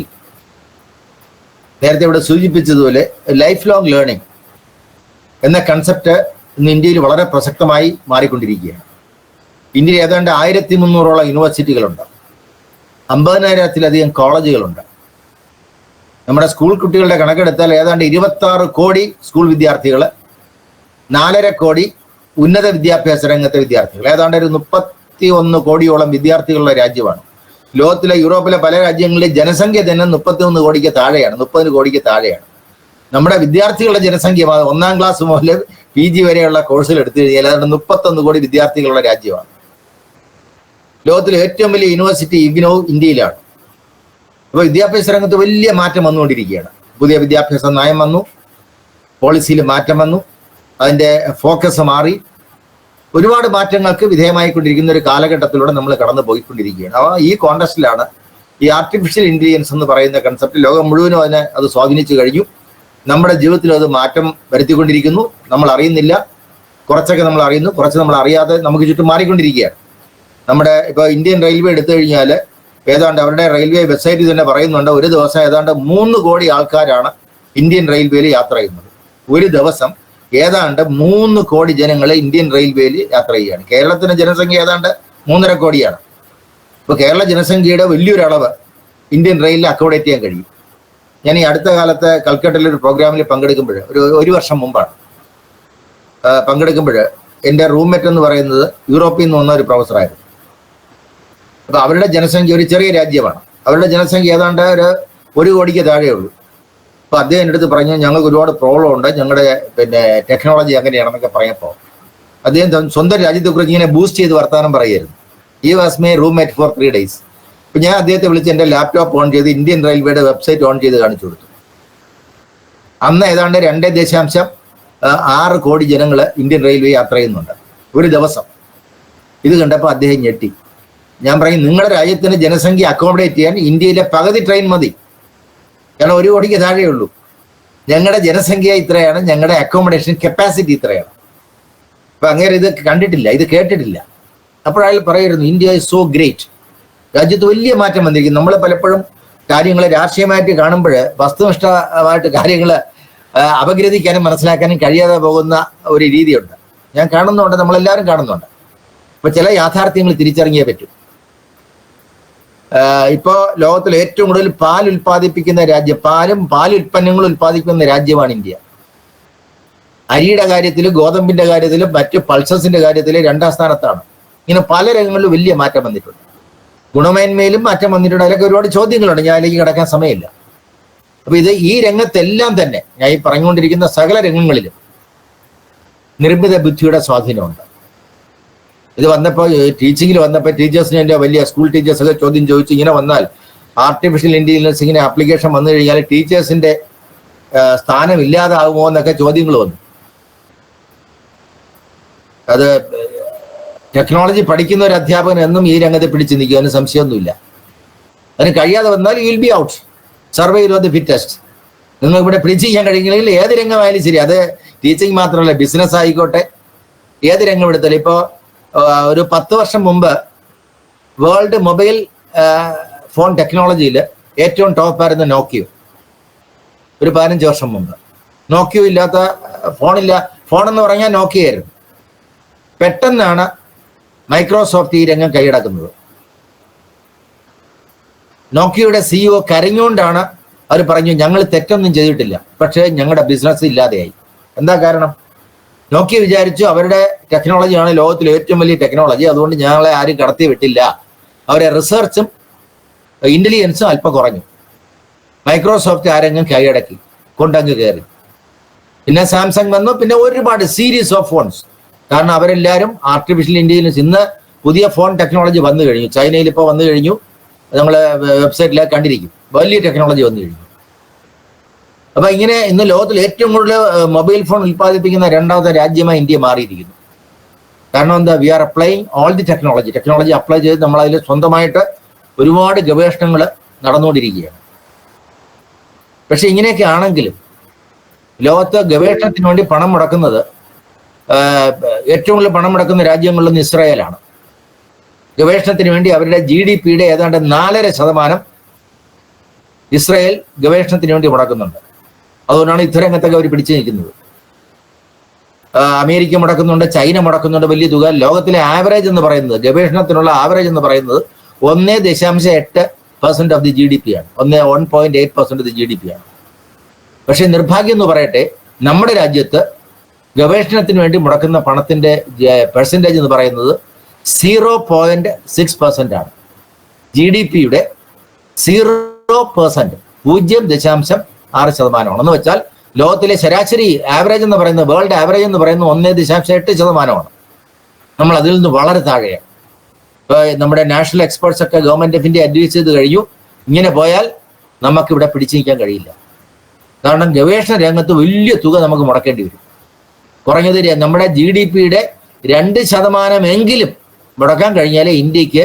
നേരത്തെ ഇവിടെ സൂചിപ്പിച്ചതുപോലെ ലൈഫ് ലോങ് ലേണിംഗ് എന്ന കൺസെപ്റ്റ് ഇന്ന് ഇന്ത്യയിൽ വളരെ പ്രസക്തമായി മാറിക്കൊണ്ടിരിക്കുകയാണ്. ഇന്ത്യയിൽ ഏതാണ്ട് 1300ഓളം യൂണിവേഴ്സിറ്റികളുണ്ട്, 50,000-ത്തിലധികം കോളേജുകളുണ്ട്. നമ്മുടെ സ്കൂൾ കുട്ടികളുടെ കണക്കെടുത്താൽ ഏതാണ്ട് 26 കോടി സ്കൂൾ വിദ്യാർത്ഥികൾ, 4.5 കോടി ഉന്നത വിദ്യാഭ്യാസ രംഗത്തെ വിദ്യാർത്ഥികൾ, ഏതാണ്ട് ഒരു 31 കോടിയോളം വിദ്യാർത്ഥികളുള്ള രാജ്യമാണ്. ലോകത്തിലെ യൂറോപ്പിലെ പല രാജ്യങ്ങളിലെ ജനസംഖ്യ തന്നെ 31 കോടിക്ക് താഴെയാണ്, 30 കോടിക്ക് താഴെയാണ്. നമ്മുടെ വിദ്യാർത്ഥികളുടെ ജനസംഖ്യ 1ാം ക്ലാസ് മുതൽ PG വരെയുള്ള കോഴ്സുകൾ എടുത്തു കഴിഞ്ഞാൽ ഏതാണ്ട് 31 കോടി വിദ്യാർത്ഥികളുള്ള രാജ്യമാണ്. ലോകത്തിലെ ഏറ്റവും വലിയ യൂണിവേഴ്സിറ്റി ഇഗ്നോ ഇന്ത്യയിലാണ്. അപ്പോൾ വിദ്യാഭ്യാസ രംഗത്ത് വലിയ മാറ്റം വന്നുകൊണ്ടിരിക്കുകയാണ്. പുതിയ വിദ്യാഭ്യാസ നയം വന്നു, പോളിസിയിൽ മാറ്റം വന്നു, അതിൻ്റെ ഫോക്കസ് മാറി, ഒരുപാട് മാറ്റങ്ങൾക്ക് വിധേയമായിക്കൊണ്ടിരിക്കുന്ന ഒരു കാലഘട്ടത്തിലൂടെ നമ്മൾ കടന്നു പോയിക്കൊണ്ടിരിക്കുകയാണ്. അപ്പോൾ ഈ കോണ്ടക്സ്റ്റിലാണ് ഈ ആർട്ടിഫിഷ്യൽ ഇന്റലിജൻസ് എന്ന് പറയുന്ന കൺസെപ്റ്റ് ലോകം മുഴുവനും അത് സ്വാധീനിച്ചു കഴിഞ്ഞു. നമ്മുടെ ജീവിതത്തിൽ അത് മാറ്റം വരുത്തിക്കൊണ്ടിരിക്കുന്നു. നമ്മൾ അറിയുന്നില്ല, കുറച്ചൊക്കെ നമ്മൾ അറിയുന്നു, കുറച്ച് നമ്മൾ അറിയാതെ നമുക്ക് ചുറ്റും മാറിക്കൊണ്ടിരിക്കുകയാണ്. നമ്മുടെ ഇപ്പോൾ ഇന്ത്യൻ റെയിൽവേ എടുത്തു കഴിഞ്ഞാൽ ഏതാണ്ട് അവരുടെ റെയിൽവേ വെബ്സൈറ്റിൽ തന്നെ പറയുന്നുണ്ട്, ഒരു ദിവസം ഏതാണ്ട് 3 കോടി ആൾക്കാരാണ് ഇന്ത്യൻ റെയിൽവേയിൽ യാത്ര ചെയ്യുന്നത്. ഒരു ദിവസം ഏതാണ്ട് 3 കോടി ജനങ്ങൾ ഇന്ത്യൻ റെയിൽവേയിൽ യാത്ര ചെയ്യുകയാണ്. കേരളത്തിന്റെ ജനസംഖ്യ ഏതാണ്ട് 3.5 കോടിയാണ്. ഇപ്പോൾ കേരള ജനസംഖ്യയുടെ വലിയൊരു അളവ് ഇന്ത്യൻ റെയിലിൽ അക്കോമഡേറ്റ് ചെയ്യാൻ കഴിയും. ഞാൻ ഈ അടുത്ത കാലത്ത് കൽക്കട്ടയിൽ ഒരു പ്രോഗ്രാമിൽ പങ്കെടുക്കുമ്പോൾ, ഒരു വർഷം മുമ്പാണ് പങ്കെടുക്കുമ്പോൾ, എൻ്റെ റൂംമേറ്റ് എന്ന് പറയുന്നത് യൂറോപ്പിൽ നിന്ന് വന്ന ഒരു പ്രൊഫസറായിരുന്നു. അപ്പൊ അവരുടെ ജനസംഖ്യ ഒരു ചെറിയ രാജ്യമാണ്, അവരുടെ ജനസംഖ്യ ഏതാണ്ട് ഒരു 1 കോടിക്ക് താഴെയുള്ളൂ. അപ്പൊ അദ്ദേഹം എൻ്റെ അടുത്ത് പറഞ്ഞു, ഞങ്ങൾക്ക് ഒരുപാട് പ്രോബ്ലം ഉണ്ട്, ഞങ്ങളുടെ ടെക്നോളജി അങ്ങനെയാണെന്നൊക്കെ പറഞ്ഞപ്പോൾ അദ്ദേഹം സ്വന്തം രാജ്യത്തെ കുറിച്ച് ഇങ്ങനെ ബൂസ്റ്റ് ചെയ്ത് വർത്തമാനം പറയുമായിരുന്നു. He was my roommate for 3 days. അപ്പൊ ഞാൻ അദ്ദേഹത്തെ വിളിച്ച് എൻ്റെ ലാപ്ടോപ്പ് ഓൺ ചെയ്ത് ഇന്ത്യൻ റെയിൽവേയുടെ വെബ്സൈറ്റ് ഓൺ ചെയ്ത് കാണിച്ചു കൊടുത്തു. അന്ന് ഏതാണ്ട് 2.6 കോടി ജനങ്ങൾ ഇന്ത്യൻ റെയിൽവേ യാത്ര ചെയ്യുന്നുണ്ട് ഒരു ദിവസം. ഇത് കണ്ടപ്പോൾ അദ്ദേഹം ഞെട്ടി. ഞാൻ പറയും, നിങ്ങളുടെ രാജ്യത്തിന് ജനസംഖ്യ അക്കോമഡേറ്റ് ചെയ്യാൻ ഇന്ത്യയിലെ പകുതി ട്രെയിൻ മതി, കാരണം 1 കോടിക്ക് താഴെയുള്ളൂ. ഞങ്ങളുടെ ജനസംഖ്യ ഇത്രയാണ്, ഞങ്ങളുടെ അക്കോമഡേഷൻ കപ്പാസിറ്റി ഇത്രയാണ്. അപ്പൊ അങ്ങനെ ഇത് കണ്ടിട്ടില്ല, ഇത് കേട്ടിട്ടില്ല. അപ്പോഴയാൾ പറയുന്നു, ഇന്ത്യ ഈസ് സോ ഗ്രേറ്റ്. രാജ്യത്ത് വലിയ മാറ്റം വന്നിരിക്കുന്നു. നമ്മൾ പലപ്പോഴും കാര്യങ്ങളെ രാഷ്ട്രീയമായിട്ട് കാണുമ്പോൾ വസ്തുനിഷ്ഠമായിട്ട് കാര്യങ്ങൾ അപഗ്രഥിക്കാനും മനസ്സിലാക്കാനും കഴിയാതെ പോകുന്ന ഒരു രീതിയുണ്ട്. ഞാൻ കാണുന്നുണ്ട്, നമ്മളെല്ലാവരും കാണുന്നുണ്ട്. അപ്പൊ ചില യാഥാർത്ഥ്യങ്ങൾ തിരിച്ചറിഞ്ഞേ പറ്റും. ഇപ്പോൾ ലോകത്തിൽ ഏറ്റവും കൂടുതൽ പാൽ ഉൽപ്പാദിപ്പിക്കുന്ന രാജ്യം, പാലുൽപ്പന്നങ്ങൾ ഉൽപ്പാദിപ്പിക്കുന്ന രാജ്യമാണ് ഇന്ത്യ. അരിയുടെ കാര്യത്തിലും ഗോതമ്പിന്റെ കാര്യത്തിലും മറ്റ് പൾസസിന്റെ കാര്യത്തിലും 2ാം സ്ഥാനത്താണ്. ഇങ്ങനെ പല രംഗങ്ങളിലും വലിയ മാറ്റം വന്നിട്ടുണ്ട്. ഗുണമേന്മയിലും മാറ്റം വന്നിട്ടുണ്ട്. അതിലൊക്കെ ഒരുപാട് ചോദ്യങ്ങളുണ്ട്, ഞാൻ അതിലേക്ക് കിടക്കാൻ സമയമില്ല. അപ്പൊ ഈ രംഗത്തെല്ലാം തന്നെ, ഞാൻ ഈ പറഞ്ഞുകൊണ്ടിരിക്കുന്ന സകല രംഗങ്ങളിലും നിർമ്മിത ബുദ്ധിയുടെ സ്വാധീനമുണ്ട്. ഇത് വന്നപ്പോൾ ടീച്ചിങ്ങിൽ വന്നപ്പോൾ ടീച്ചേഴ്സിന് എൻ്റെ വലിയ സ്കൂൾ ടീച്ചേഴ്സൊക്കെ ചോദ്യം ചോദിച്ചു, ഇങ്ങനെ വന്നാൽ ആർട്ടിഫിഷ്യൽ ഇന്റലിജൻസ് ഇങ്ങനെ ആപ്ലിക്കേഷൻ വന്നു കഴിഞ്ഞാൽ ടീച്ചേഴ്സിന്റെ സ്ഥാനം ഇല്ലാതാകുമോ എന്നൊക്കെ ചോദ്യങ്ങൾ വന്നു. അത് ടെക്നോളജി പഠിക്കുന്ന ഒരു അധ്യാപകൻ എന്നും ഈ രംഗത്ത് പിടിച്ചു നിൽക്കും, അതിന് സംശയമൊന്നുമില്ല. അതിന് കഴിയാതെ വന്നാൽ you will be out. Survival of the fittest. നിങ്ങൾ ഇവിടെ പിടിച്ചു ചെയ്യാൻ കഴിയുമെങ്കിൽ ഏത് രംഗമായാലും ശരി, അത് ടീച്ചിങ് മാത്രമല്ല, ബിസിനസ് ആയിക്കോട്ടെ, ഏത് രംഗം എടുത്താലും. ഇപ്പോൾ ഒരു 10 വർഷം മുമ്പ് വേൾഡ് മൊബൈൽ ഫോൺ ടെക്നോളജിയിൽ ഏറ്റവും ടോപ്പായിരുന്നു നോക്കിയോ. ഒരു 15 വർഷം മുമ്പ് നോക്കിയോ ഇല്ലാത്ത ഫോണെന്ന് പറഞ്ഞാൽ നോക്കിയായിരുന്നു. പെട്ടെന്നാണ് മൈക്രോസോഫ്റ്റ് ഈ രംഗം കൈയടക്കുന്നത്. നോക്കിയയുടെ CEO കരഞ്ഞുകൊണ്ടാണ് അവർ പറഞ്ഞു, ഞങ്ങൾ തെറ്റൊന്നും ചെയ്തിട്ടില്ല, പക്ഷേ ഞങ്ങളുടെ ബിസിനസ് ഇല്ലാതെയായി. എന്താ കാരണം? നോക്കിയ വിചാരിച്ചു അവരുടെ ടെക്നോളജിയാണ് ലോകത്തിലെ ഏറ്റവും വലിയ ടെക്നോളജി, അതുകൊണ്ട് ഞങ്ങളെ ആരും കടത്തി വിട്ടില്ല. അവരെ റിസർച്ചും ഇന്റലിജൻസും അല്പം കുറഞ്ഞു. മൈക്രോസോഫ്റ്റ് ആ രംഗം കൈയടക്കി, കൊണ്ടങ്ങ് കയറി. പിന്നെ സാംസങ് വന്നു, പിന്നെ ഒരുപാട് സീരീസ് ഓഫ് ഫോൺസ്. കാരണം അവരെല്ലാവരും ആർട്ടിഫിഷ്യൽ ഇന്റലിജൻസ്, ഇന്ന് പുതിയ ഫോൺ ടെക്നോളജി വന്നു കഴിഞ്ഞു. ചൈനയിൽ ഇപ്പോൾ വന്നു കഴിഞ്ഞു, നമ്മൾ വെബ്സൈറ്റിലേക്ക് കണ്ടിരിക്കും, വലിയ ടെക്നോളജി വന്നു കഴിഞ്ഞു. അപ്പൊ ഇങ്ങനെ ഇന്ന് ലോകത്തിൽ ഏറ്റവും കൂടുതൽ മൊബൈൽ ഫോൺ ഉൽപ്പാദിപ്പിക്കുന്ന 2ാമത്തെ രാജ്യമായി ഇന്ത്യ മാറിയിരിക്കുന്നു. കാരണം എന്താ? We are applying all the technology apply ചെയ്ത് നമ്മൾ അതിൽ സ്വന്തമായിട്ട് ഒരുപാട് ഗവേഷണങ്ങൾ നടന്നുകൊണ്ടിരിക്കുകയാണ്. പക്ഷെ ഇങ്ങനെയൊക്കെ ആണെങ്കിലും ലോകത്ത് ഗവേഷണത്തിന് വേണ്ടി പണം മുടക്കുന്നത്, ഏറ്റവും കൂടുതൽ പണം മുടക്കുന്ന രാജ്യങ്ങളിലൊന്ന് ഇസ്രായേലാണ്. ഗവേഷണത്തിന് വേണ്ടി അവരുടെ GDPയുടെ ഏതാണ്ട് 4.5% ഇസ്രായേൽ ഗവേഷണത്തിന് വേണ്ടി മുടക്കുന്നുണ്ട്. അതുകൊണ്ടാണ് ഇത്തരംഗത്തൊക്കെ അവർ പിടിച്ചു നിൽക്കുന്നത്. അമേരിക്ക മുടക്കുന്നുണ്ട്, ചൈന മുടക്കുന്നുണ്ട് വലിയ തുക. ലോകത്തിലെ ആവറേജ് എന്ന് പറയുന്നത്, ഗവേഷണത്തിനുള്ള ആവറേജ് എന്ന് പറയുന്നത് 1.8% ഓഫ് ദി GDP ആണ്. 1.8% ഓഫ് ദി GDP ആണ്. പക്ഷെ നിർഭാഗ്യം എന്ന് പറയട്ടെ, നമ്മുടെ രാജ്യത്ത് ഗവേഷണത്തിന് വേണ്ടി മുടക്കുന്ന പണത്തിന്റെ പെർസെൻറ്റേജ് എന്ന് പറയുന്നത് 0.6% ആണ്. GDPയുടെ 0%, 0.6%. എന്ന് വെച്ചാൽ ലോകത്തിലെ ശരാശരി ആവറേജ് എന്ന് പറയുന്നത്, വേൾഡ് ആവറേജ് എന്ന് പറയുന്നത് 1.8%. നമ്മൾ അതിൽ നിന്ന് വളരെ താഴെയാണ്. നമ്മുടെ നാഷണൽ എക്സ്പേർട്സ് ഒക്കെ ഗവൺമെന്റ് ഓഫ് ഇന്ത്യ അഡ്വൈസ് ചെയ്ത് കഴിഞ്ഞു, ഇങ്ങനെ പോയാൽ നമുക്കിവിടെ പിടിച്ചു നിൽക്കാൻ കഴിയില്ല. കാരണം ഗവേഷണ രംഗത്ത് വലിയ തുക നമുക്ക് മുടക്കേണ്ടി വരും. കുറഞ്ഞത് നമ്മുടെ GDPയുടെ 2% മുടക്കാൻ കഴിഞ്ഞാലേ ഇന്ത്യക്ക്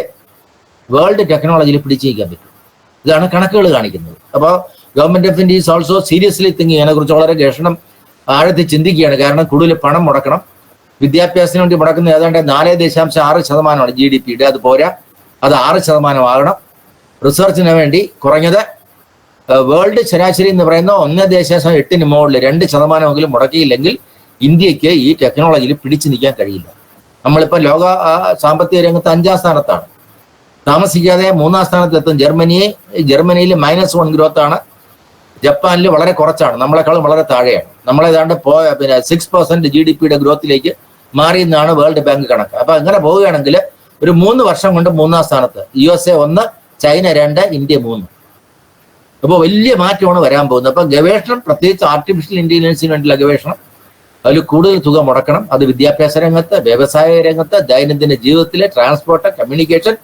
വേൾഡ് ടെക്നോളജിയിൽ പിടിച്ചു നിൽക്കാൻ പറ്റും. ഇതാണ് കണക്കുകൾ കാണിക്കുന്നത്. അപ്പോൾ government of India is also seriously thinking, അതിനെക്കുറിച്ച് വളരെ ഗവേഷണം ആഴത്തിൽ ചിന്തിക്കുകയാണ്. കാരണം കൂടുതൽ പണം മുടക്കണം. വിദ്യാഭ്യാസത്തിന് വേണ്ടി മുടക്കുന്ന ഏതാണ്ട് 4.6% GDPയുടെ. അത് പോരാ, അത് 6% ആകണം. റിസർച്ചിന് വേണ്ടി കുറഞ്ഞത് വേൾഡ് ശരാശരി എന്ന് പറയുന്ന 1.8 മുകളിൽ 2% മുടക്കിയില്ലെങ്കിൽ ഇന്ത്യക്ക് ഈ ടെക്നോളജിയിൽ പിടിച്ചു നിൽക്കാൻ കഴിയില്ല. നമ്മളിപ്പോൾ ലോക സാമ്പത്തിക രംഗത്ത് 5ാം സ്ഥാനത്താണ്. താമസിക്കാതെ 3ാം സ്ഥാനത്തെത്തും. ജർമ്മനിയിൽ -1 ഗ്രോത്ത് ആണ്. ജപ്പാനിൽ വളരെ കുറച്ചാണ്, നമ്മളെക്കാളും വളരെ താഴെയാണ്. നമ്മളേതാണ്ട് 6% GDPയുടെ ഗ്രോത്തിലേക്ക് മാറി എന്നാണ് വേൾഡ് ബാങ്ക് കണക്ക്. അപ്പൊ അങ്ങനെ പോവുകയാണെങ്കിൽ ഒരു 3 വർഷം കൊണ്ട് 3ാം സ്ഥാനത്ത്. USA 1, China 2, India 3. അപ്പോൾ വലിയ മാറ്റമാണ് വരാൻ പോകുന്നത്. അപ്പൊ ഗവേഷണം, പ്രത്യേകിച്ച് ആർട്ടിഫിഷ്യൽ ഇന്റലിജൻസിന് വേണ്ടിയുള്ള ഗവേഷണം, അതിൽ കൂടുതൽ തുക മുടക്കണം. അത് വിദ്യാഭ്യാസ രംഗത്ത്, വ്യവസായ രംഗത്ത്, ദൈനംദിന ജീവിതത്തിലെ ട്രാൻസ്പോർട്ട്, കമ്മ്യൂണിക്കേഷൻ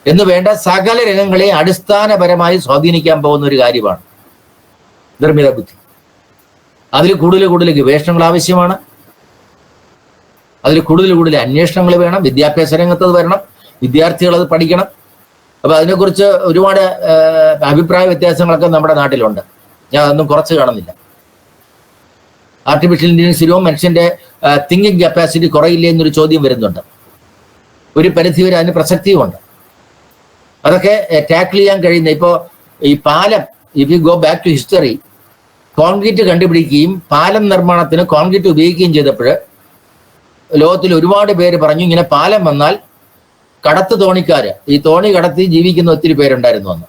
എന്ന് വേണ്ട സകല രംഗങ്ങളെ അടിസ്ഥാനപരമായി സ്വാധീനിക്കാൻ പോകുന്ന ഒരു കാര്യമാണ് നിർമ്മിത ബുദ്ധി. അതിൽ കൂടുതൽ ഗവേഷണങ്ങൾ ആവശ്യമാണ്. അതിൽ കൂടുതൽ അന്വേഷണങ്ങൾ വേണം. വിദ്യാഭ്യാസ രംഗത്ത് അത് വരണം. വിദ്യാർത്ഥികൾ അത് പഠിക്കണം. അപ്പൊ അതിനെക്കുറിച്ച് ഒരുപാട് അഭിപ്രായ വ്യത്യാസങ്ങളൊക്കെ നമ്മുടെ നാട്ടിലുണ്ട്. ഞാൻ അതൊന്നും കുറച്ച് കാണുന്നില്ല. ആർട്ടിഫിഷ്യൽ ഇന്റലിജൻസിലും മനുഷ്യന്റെ തിങ്കിങ് കപ്പാസിറ്റി കുറയില്ലേ എന്നൊരു ചോദ്യം വരുന്നുണ്ട്. ഒരു പരിധിവരെ അതിന് പ്രസക്തിയുമുണ്ട്. അതൊക്കെ ടാക്കിൾ ചെയ്യാൻ കഴിയുന്ന, ഇപ്പോൾ ഈ പാലം, if you go back to history, concrete കണ്ടുപിടിക്കുകയും പാലം നിർമ്മാണത്തിന് കോൺക്രീറ്റ് ഉപയോഗിക്കുകയും ചെയ്തപ്പോൾ ലോകത്തിൽ ഒരുപാട് പേര് പറഞ്ഞു, ഇങ്ങനെ പാലം വന്നാൽ കടത്ത് തോണിക്കാര്, ഈ തോണി കടത്തി ജീവിക്കുന്ന ഒത്തിരി പേരുണ്ടായിരുന്നു അന്ന്,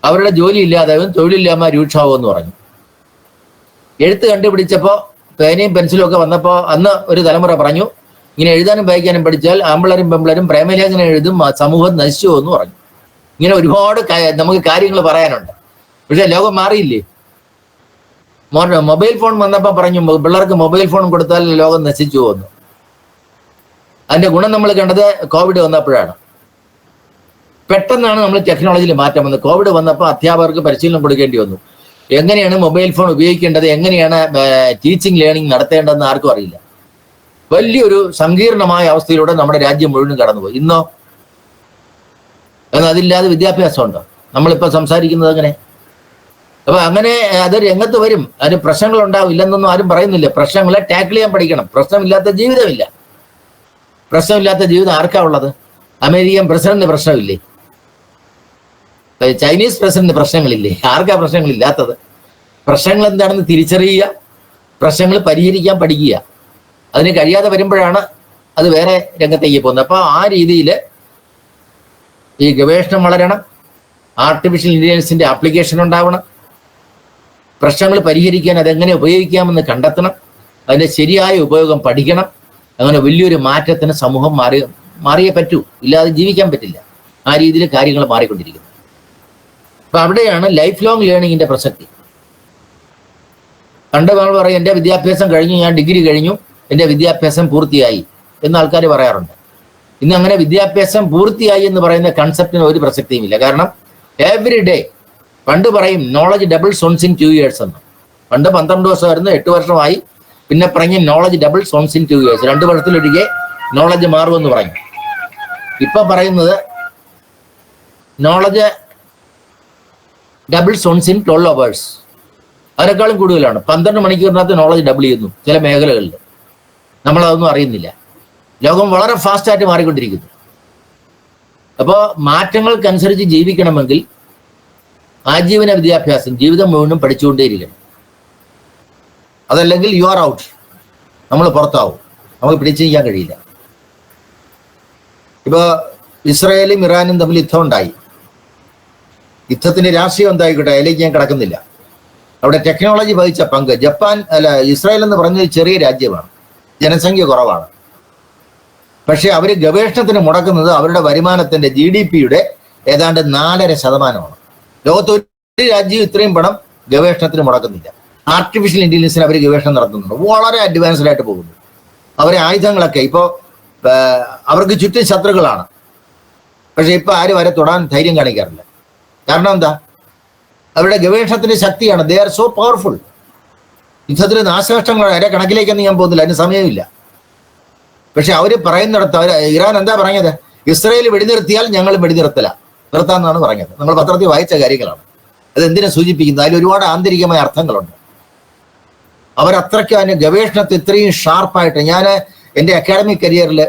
അവരുടെ ജോലി ഇല്ലാതാവും, തൊഴിലില്ലായ്മ രൂക്ഷമാവും എന്ന് പറഞ്ഞു. എഴുത്ത് കണ്ടുപിടിച്ചപ്പോൾ പേനയും പെൻസിലും ഒക്കെ വന്നപ്പോൾ അന്ന് ഒരു തലമുറ പറഞ്ഞു, ഇങ്ങനെ എഴുതാനും വായിക്കാനും പഠിച്ചാൽ ആമ്പിളരും പെമ്പിളരും പ്രേമലേഖനം എഴുതും, സമൂഹം നശിച്ചു എന്ന് പറഞ്ഞു. ഇങ്ങനെ ഒരുപാട് നമുക്ക് കാര്യങ്ങൾ പറയാനുണ്ട്. പക്ഷെ ലോകം മാറിയില്ലേ? മൊബൈൽ ഫോൺ വന്നപ്പോൾ പറഞ്ഞു പിള്ളേർക്ക് മൊബൈൽ ഫോൺ കൊടുത്താൽ ലോകം നശിച്ചു പോകുന്നു. അതിന്റെ ഗുണം നമ്മൾ കണ്ടത് കോവിഡ് വന്നപ്പോഴാണ്. പെട്ടെന്നാണ് നമ്മൾ ടെക്നോളജിയിൽ മാറ്റം വന്നത്. കോവിഡ് വന്നപ്പോൾ അധ്യാപകർക്ക് പരിശീലനം കൊടുക്കേണ്ടി വന്നു. എങ്ങനെയാണ് മൊബൈൽ ഫോൺ ഉപയോഗിക്കേണ്ടത്, എങ്ങനെയാണ് ടീച്ചിങ് ലേണിംഗ് നടത്തേണ്ടതെന്ന് ആർക്കും അറിയില്ല. വലിയൊരു സങ്കീർണമായ അവസ്ഥയിലൂടെ നമ്മുടെ രാജ്യം മുഴുവൻ കടന്നുപോയി. ഇന്നോ എന്നാൽ അതില്ലാതെ വിദ്യാഭ്യാസം ഉണ്ടോ? നമ്മളിപ്പോൾ സംസാരിക്കുന്നത് അങ്ങനെ. അപ്പൊ അങ്ങനെ അത് രംഗത്ത് വരും. അതിന് പ്രശ്നങ്ങൾ ഉണ്ടാവും, ഇല്ലെന്നൊന്നും ആരും പറയുന്നില്ല. പ്രശ്നങ്ങളെ ടാക്കിൾ ചെയ്യാൻ പഠിക്കണം. പ്രശ്നമില്ലാത്ത ജീവിതമില്ല. പ്രശ്നമില്ലാത്ത ജീവിതം ആർക്കാ ഉള്ളത്? അമേരിക്കൻ പ്രസിഡന്റിന് പ്രശ്നമില്ലേ? ചൈനീസ് പ്രസിഡന്റിന് പ്രശ്നങ്ങളില്ലേ? ആർക്കാ പ്രശ്നങ്ങളില്ലാത്തത്? പ്രശ്നങ്ങൾ എന്താണെന്ന് തിരിച്ചറിയുക, പ്രശ്നങ്ങൾ പരിഹരിക്കാൻ പഠിക്കുക. അതിന് കഴിയാതെ വരുമ്പോഴാണ് അത് വേറെ രംഗത്തേക്ക് പോകുന്നത്. അപ്പോൾ ആ രീതിയിൽ ഈ ഗവേഷണം വളരണം, ആർട്ടിഫിഷ്യൽ ഇന്റലിജൻസിന്റെ ആപ്ലിക്കേഷൻ ഉണ്ടാവണം, പ്രശ്നങ്ങൾ പരിഹരിക്കാൻ അതെങ്ങനെ ഉപയോഗിക്കാമെന്ന് കണ്ടെത്തണം, അതിന്റെ ശരിയായ ഉപയോഗം പഠിക്കണം. അങ്ങനെ വലിയൊരു മാറ്റത്തിന് സമൂഹം മാറിയേ പറ്റൂ, ഇല്ലാതെ ജീവിക്കാൻ പറ്റില്ല. ആ രീതിയിൽ കാര്യങ്ങൾ മാറിക്കൊണ്ടിരിക്കുന്നു. അപ്പൊ അവിടെയാണ് ലൈഫ് ലോങ് ലേണിങ്ങിന്റെ പ്രസക്തി. പണ്ട് നമ്മൾ പറയും എൻ്റെ വിദ്യാഭ്യാസം കഴിഞ്ഞു, ഞാൻ ഡിഗ്രി കഴിഞ്ഞു, എൻ്റെ വിദ്യാഭ്യാസം പൂർത്തിയായി എന്ന് ആൾക്കാർ പറയാറുണ്ട്. ഇന്ന് അങ്ങനെ വിദ്യാഭ്യാസം പൂർത്തിയായി എന്ന് പറയുന്ന കൺസെപ്റ്റിന് ഒരു പ്രസക്തിയുമില്ല. കാരണം എവറി ഡേ പണ്ട് പറയും knowledge doubles once in 2 years എന്ന്. പണ്ട് 12 വർഷമായിരുന്നു, 8 വർഷമായി. പിന്നെ പറഞ്ഞ് knowledge doubles once in 2 years, 2 വർഷത്തിലൊരികെ നോളജ് മാറുമെന്ന് പറഞ്ഞു. ഇപ്പൊ പറയുന്നത് knowledge doubles once in 12 hours. അതിനേക്കാളും കൂടുതലാണ്. 12 മണിക്കൂറിനകത്ത് നോളജ് ഡബിൾ ചെയ്യുന്നു ചില മേഖലകളിൽ. നമ്മളതൊന്നും അറിയുന്നില്ല. ലോകം വളരെ ഫാസ്റ്റായിട്ട് മാറിക്കൊണ്ടിരിക്കുന്നു. അപ്പോൾ മാറ്റങ്ങൾക്കനുസരിച്ച് ജീവിക്കണമെങ്കിൽ ആജീവന വിദ്യാഭ്യാസം ജീവിതം മുഴുവനും പഠിച്ചുകൊണ്ടേയിരിക്കണം. അതല്ലെങ്കിൽ യു ആർ ഔട്ട്, നമ്മൾ പുറത്താവും, നമുക്ക് പിടിച്ചു നിൽക്കാൻ കഴിയില്ല. ഇപ്പോൾ ഇസ്രായേലും ഇറാനും തമ്മിൽ യുദ്ധം ഉണ്ടായി. യുദ്ധത്തിന്റെ രാഷ്ട്രീയം എന്തായിക്കോട്ടെ, അതിലേക്ക് ഞാൻ കിടക്കുന്നില്ല. അവിടെ ടെക്നോളജി വഹിച്ച പങ്ക് ഇസ്രായേൽ എന്ന് പറഞ്ഞത് ചെറിയ രാജ്യമാണ്, ജനസംഖ്യ കുറവാണ്. പക്ഷെ അവർ ഗവേഷണത്തിന് മുടക്കുന്നത് അവരുടെ വരുമാനത്തിന്റെ GDP-യുടെ ഏതാണ്ട് 4.5%. ലോകത്ത് ഒരു രാജ്യം ഇത്രയും പണം ഗവേഷണത്തിന് മുടക്കുന്നില്ല. ആർട്ടിഫിഷ്യൽ ഇന്റലിജൻസിന് അവർ ഗവേഷണം നടത്തുന്നുണ്ട്, വളരെ അഡ്വാൻസ്ഡ് ആയിട്ട് പോകുന്നു. അവരെ ആയുധങ്ങളൊക്കെ ഇപ്പോൾ അവർക്ക് ചുറ്റും ശത്രുക്കളാണ്. പക്ഷെ ഇപ്പൊ ആരും വരെ തൊടാൻ ധൈര്യം കാണിക്കാറില്ല. കാരണം എന്താ? അവരുടെ ഗവേഷണത്തിന്റെ ശക്തിയാണ്. They are so powerful. യുദ്ധത്തിന് നാശനഷ്ടങ്ങൾ വരെ കണക്കിലേക്കൊന്നും ഞാൻ പോകുന്നില്ല, അതിന് സമയമില്ല. പക്ഷെ അവര് പറയുന്നിടത്ത് ഇറാൻ എന്താ പറഞ്ഞത്? ഇസ്രായേൽ വെടിനിർത്തിയാൽ ഞങ്ങൾ നിർത്താമെന്നാണ് പറഞ്ഞത്. നമ്മൾ പത്രത്തിൽ വായിച്ച കാര്യങ്ങളാണ്. അത് എന്തിനെ സൂചിപ്പിക്കുന്നത്? അതിൽ ഒരുപാട് ആന്തരികമായ അർത്ഥങ്ങളുണ്ട്. അവരത്രയ്ക്ക് അതിന് ഗവേഷണത്തെ ഇത്രയും ഷാർപ്പായിട്ട്. ഞാൻ എൻ്റെ അക്കാഡമിക് കരിയറിൽ